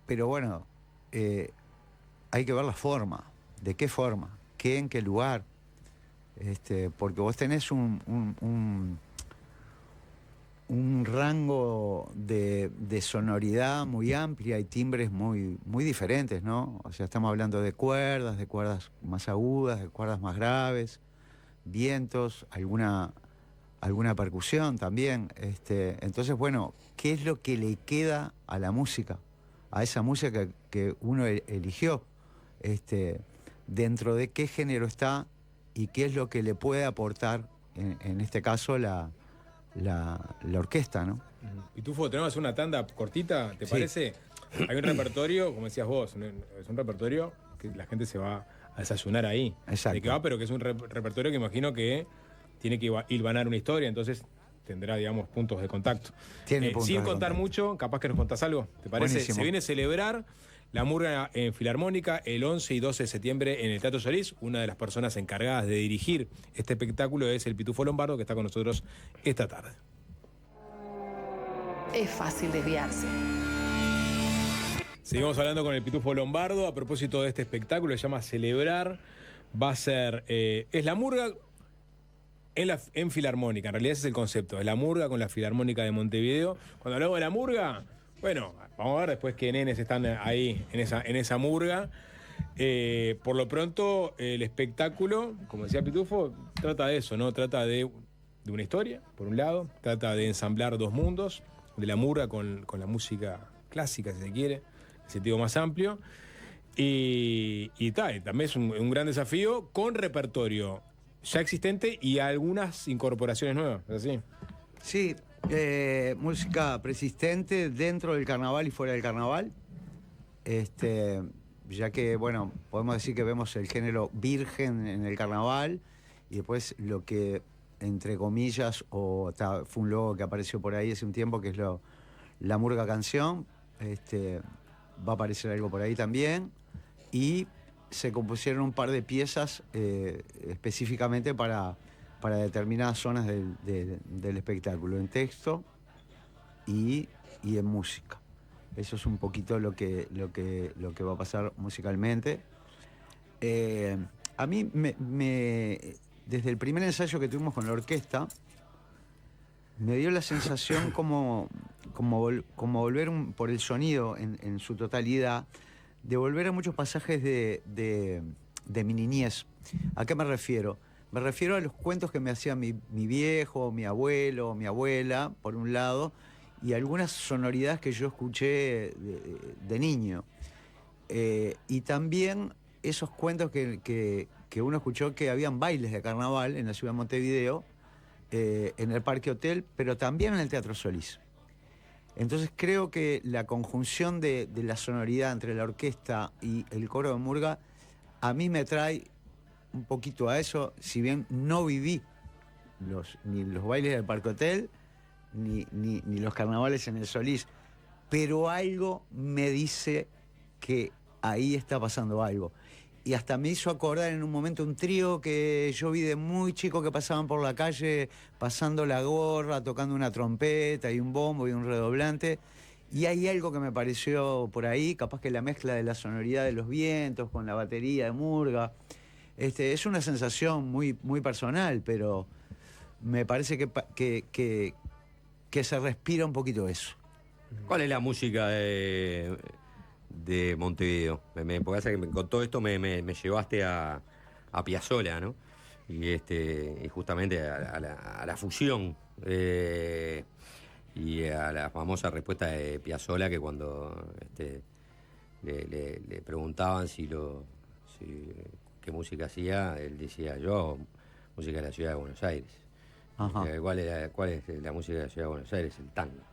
S15: pero bueno, hay que ver la forma, de qué forma, en qué lugar. Porque vos tenés un rango de sonoridad muy amplia y timbres muy, muy diferentes, ¿no? O sea, estamos hablando de cuerdas más agudas, de cuerdas más graves, vientos, alguna percusión también. Entonces, bueno, ¿qué es lo que le queda a la música? A esa música que uno eligió. Dentro de qué género está y qué es lo que le puede aportar, en este caso, la orquesta, ¿no?
S1: Pitufo, tenemos una tanda cortita, ¿te parece? Hay un repertorio, como decías vos, es un repertorio que la gente se va a desayunar ahí.
S15: Exacto.
S1: De que va, pero que es un repertorio que imagino que tiene que hilvanar una historia, entonces tendrá, digamos, puntos de contacto.
S15: Tiene puntos
S1: sin
S15: de
S1: contar
S15: contacto.
S1: mucho, capaz que nos contás algo, ¿te parece?
S15: Buenísimo.
S1: Se viene a celebrar la Murga en Filarmónica el 11 y 12 de septiembre en el Teatro Solís. Una de las personas encargadas de dirigir este espectáculo es el Pitufo Lombardo, que está con nosotros esta tarde.
S12: Es fácil desviarse.
S1: Seguimos hablando con el Pitufo Lombardo a propósito de este espectáculo, se llama Celebrar. Va a ser, es la Murga en Filarmónica, en realidad ese es el concepto, es la Murga con la Filarmónica de Montevideo. Cuando hablamos de la Murga, bueno, vamos a ver después qué nenes están ahí en esa Murga. Por lo pronto, el espectáculo, como decía Pitufo, trata de eso, ¿no? Trata de una historia, por un lado, trata de ensamblar dos mundos, de la Murga con la música clásica, si se quiere, en sentido más amplio. Y también es un gran desafío con repertorio ya existente y algunas incorporaciones nuevas, ¿es así?
S15: Sí, música persistente dentro del carnaval y fuera del carnaval. Ya que, bueno, podemos decir que vemos el género virgen en el carnaval y después lo que, entre comillas, fue un logo que apareció por ahí hace un tiempo, que es la Murga Canción. Va a aparecer algo por ahí también. Y se compusieron un par de piezas específicamente para determinadas zonas del espectáculo, en texto y en música. Eso es un poquito lo que va a pasar musicalmente. A mí, desde el primer ensayo que tuvimos con la orquesta, me dio la sensación como volver por el sonido en su totalidad, de volver a muchos pasajes de mi niñez. ¿A qué me refiero? Me refiero a los cuentos que me hacía mi viejo, mi abuelo, mi abuela, por un lado, y algunas sonoridades que yo escuché de niño. Y también esos cuentos que uno escuchó, que habían bailes de carnaval en la ciudad de Montevideo, en el Parque Hotel, pero también en el Teatro Solís. Entonces creo que la conjunción de la sonoridad entre la orquesta y el coro de Murga a mí me trae un poquito a eso, si bien no viví ni los bailes del Parque Hotel ni los carnavales en el Solís, pero algo me dice que ahí está pasando algo. Y hasta me hizo acordar en un momento un trío que yo vi de muy chico, que pasaban por la calle pasando la gorra, tocando una trompeta y un bombo y un redoblante, Y hay algo que me pareció por ahí, capaz que la mezcla de la sonoridad de los vientos con la batería de murga. Es una sensación muy, muy personal, pero me parece que se respira un poquito eso.
S3: ¿Cuál es la música de Montevideo? Porque hace que con todo esto me llevaste a Piazzolla, ¿no? Y justamente a la fusión. Y a la famosa respuesta de Piazzolla, que cuando le preguntaban qué música hacía, él decía: yo, música de la ciudad de Buenos Aires. ¿Cuál es la música de la ciudad de Buenos Aires? El tango.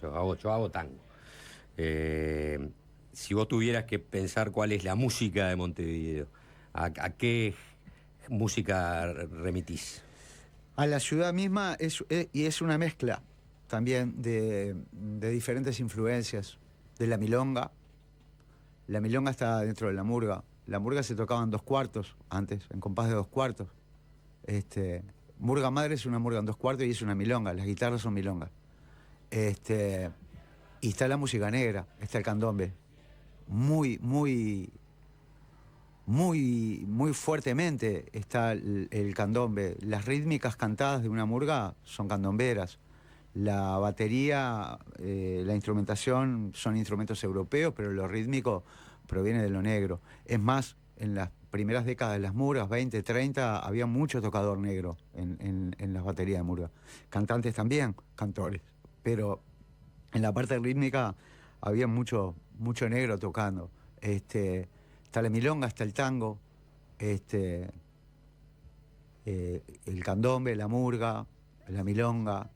S3: Yo hago tango. Si vos tuvieras que pensar cuál es la música de Montevideo, ¿a qué música remitís?
S15: A la ciudad misma y es una mezcla también de diferentes influencias. De la milonga. La milonga está dentro de la murga. La murga se tocaba en 2/4 antes, en compás de 2/4. Murga madre es una murga en 2/4 y es una milonga. Las guitarras son milongas. Y está la música negra, está el candombe. Muy fuertemente está el candombe. Las rítmicas cantadas de una murga son candomberas. La batería, la instrumentación son instrumentos europeos, pero lo rítmico proviene de lo negro. Es más, en las primeras décadas de las murgas, 20, 30, había mucho tocador negro en las baterías de murga. Cantantes también, cantores. Pero en la parte rítmica había mucho negro tocando. Está la milonga, está el tango, el candombe, la murga, la milonga.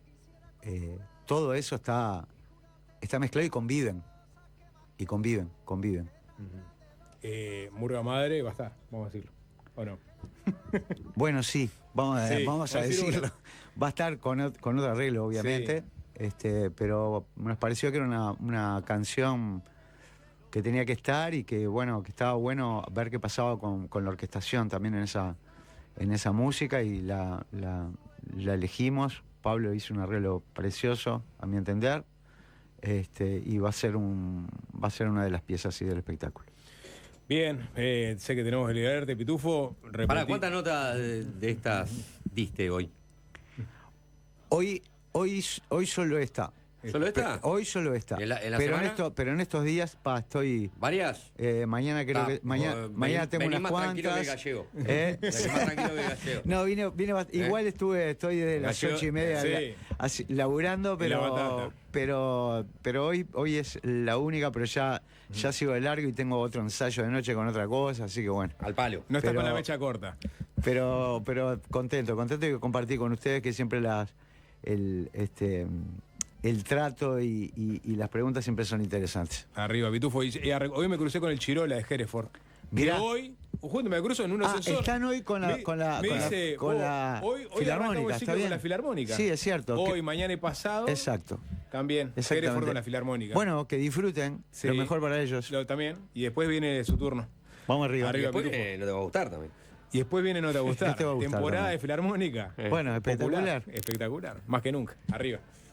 S15: Todo eso está mezclado y conviven.
S1: Murga madre va a estar, vamos a decirlo. ¿O no?
S15: Bueno, sí, vamos a decirlo. Va a estar con otro arreglo, obviamente. Sí. Pero nos pareció que era una canción que tenía que estar y que estaba bueno ver qué pasaba con la orquestación también en esa música, y la elegimos. Pablo hizo un arreglo precioso, a mi entender, y va a ser una de las piezas así del espectáculo.
S1: Bien, sé que tenemos que liberarte, Pitufo.
S3: ¿Para cuántas notas de estas diste hoy?
S15: Hoy solo esta.
S3: ¿Solo esta?
S15: Hoy solo esta.
S3: ¿En la semana?
S15: Pero en estos días estoy...
S3: ¿Varias?
S15: Mañana creo que... Mañana tengo unas cuantas.
S3: Más tranquilo que Gallego.
S15: No, vine igual estoy desde las 8:30 laburando, pero hoy es la única, pero ya sigo de largo y tengo otro ensayo de noche con otra cosa, así que bueno.
S3: Al palo.
S1: No está con la mecha corta.
S15: Pero contento de compartir con ustedes, que siempre el trato y las preguntas siempre son interesantes.
S1: Arriba, Pitufo. Hoy me crucé con el Chirola de Hereford.
S15: Mirá.
S1: Hoy, justo me cruzo en un ascensor.
S15: Están hoy con la filarmónica, ¿está bien?
S1: Con la filarmónica.
S15: Sí, es cierto.
S1: Hoy, mañana y pasado.
S15: Exacto.
S1: También. Hereford con la filarmónica.
S15: Bueno, que disfruten. Sí. Lo mejor para ellos.
S1: También. Y después viene su turno.
S15: Vamos arriba.
S3: Y después no te va a gustar también.
S1: Y después viene No te va a gustar.
S15: Temporada
S1: de filarmónica.
S15: Bueno, espectacular.
S1: Popular, espectacular. Más que nunca. Arriba.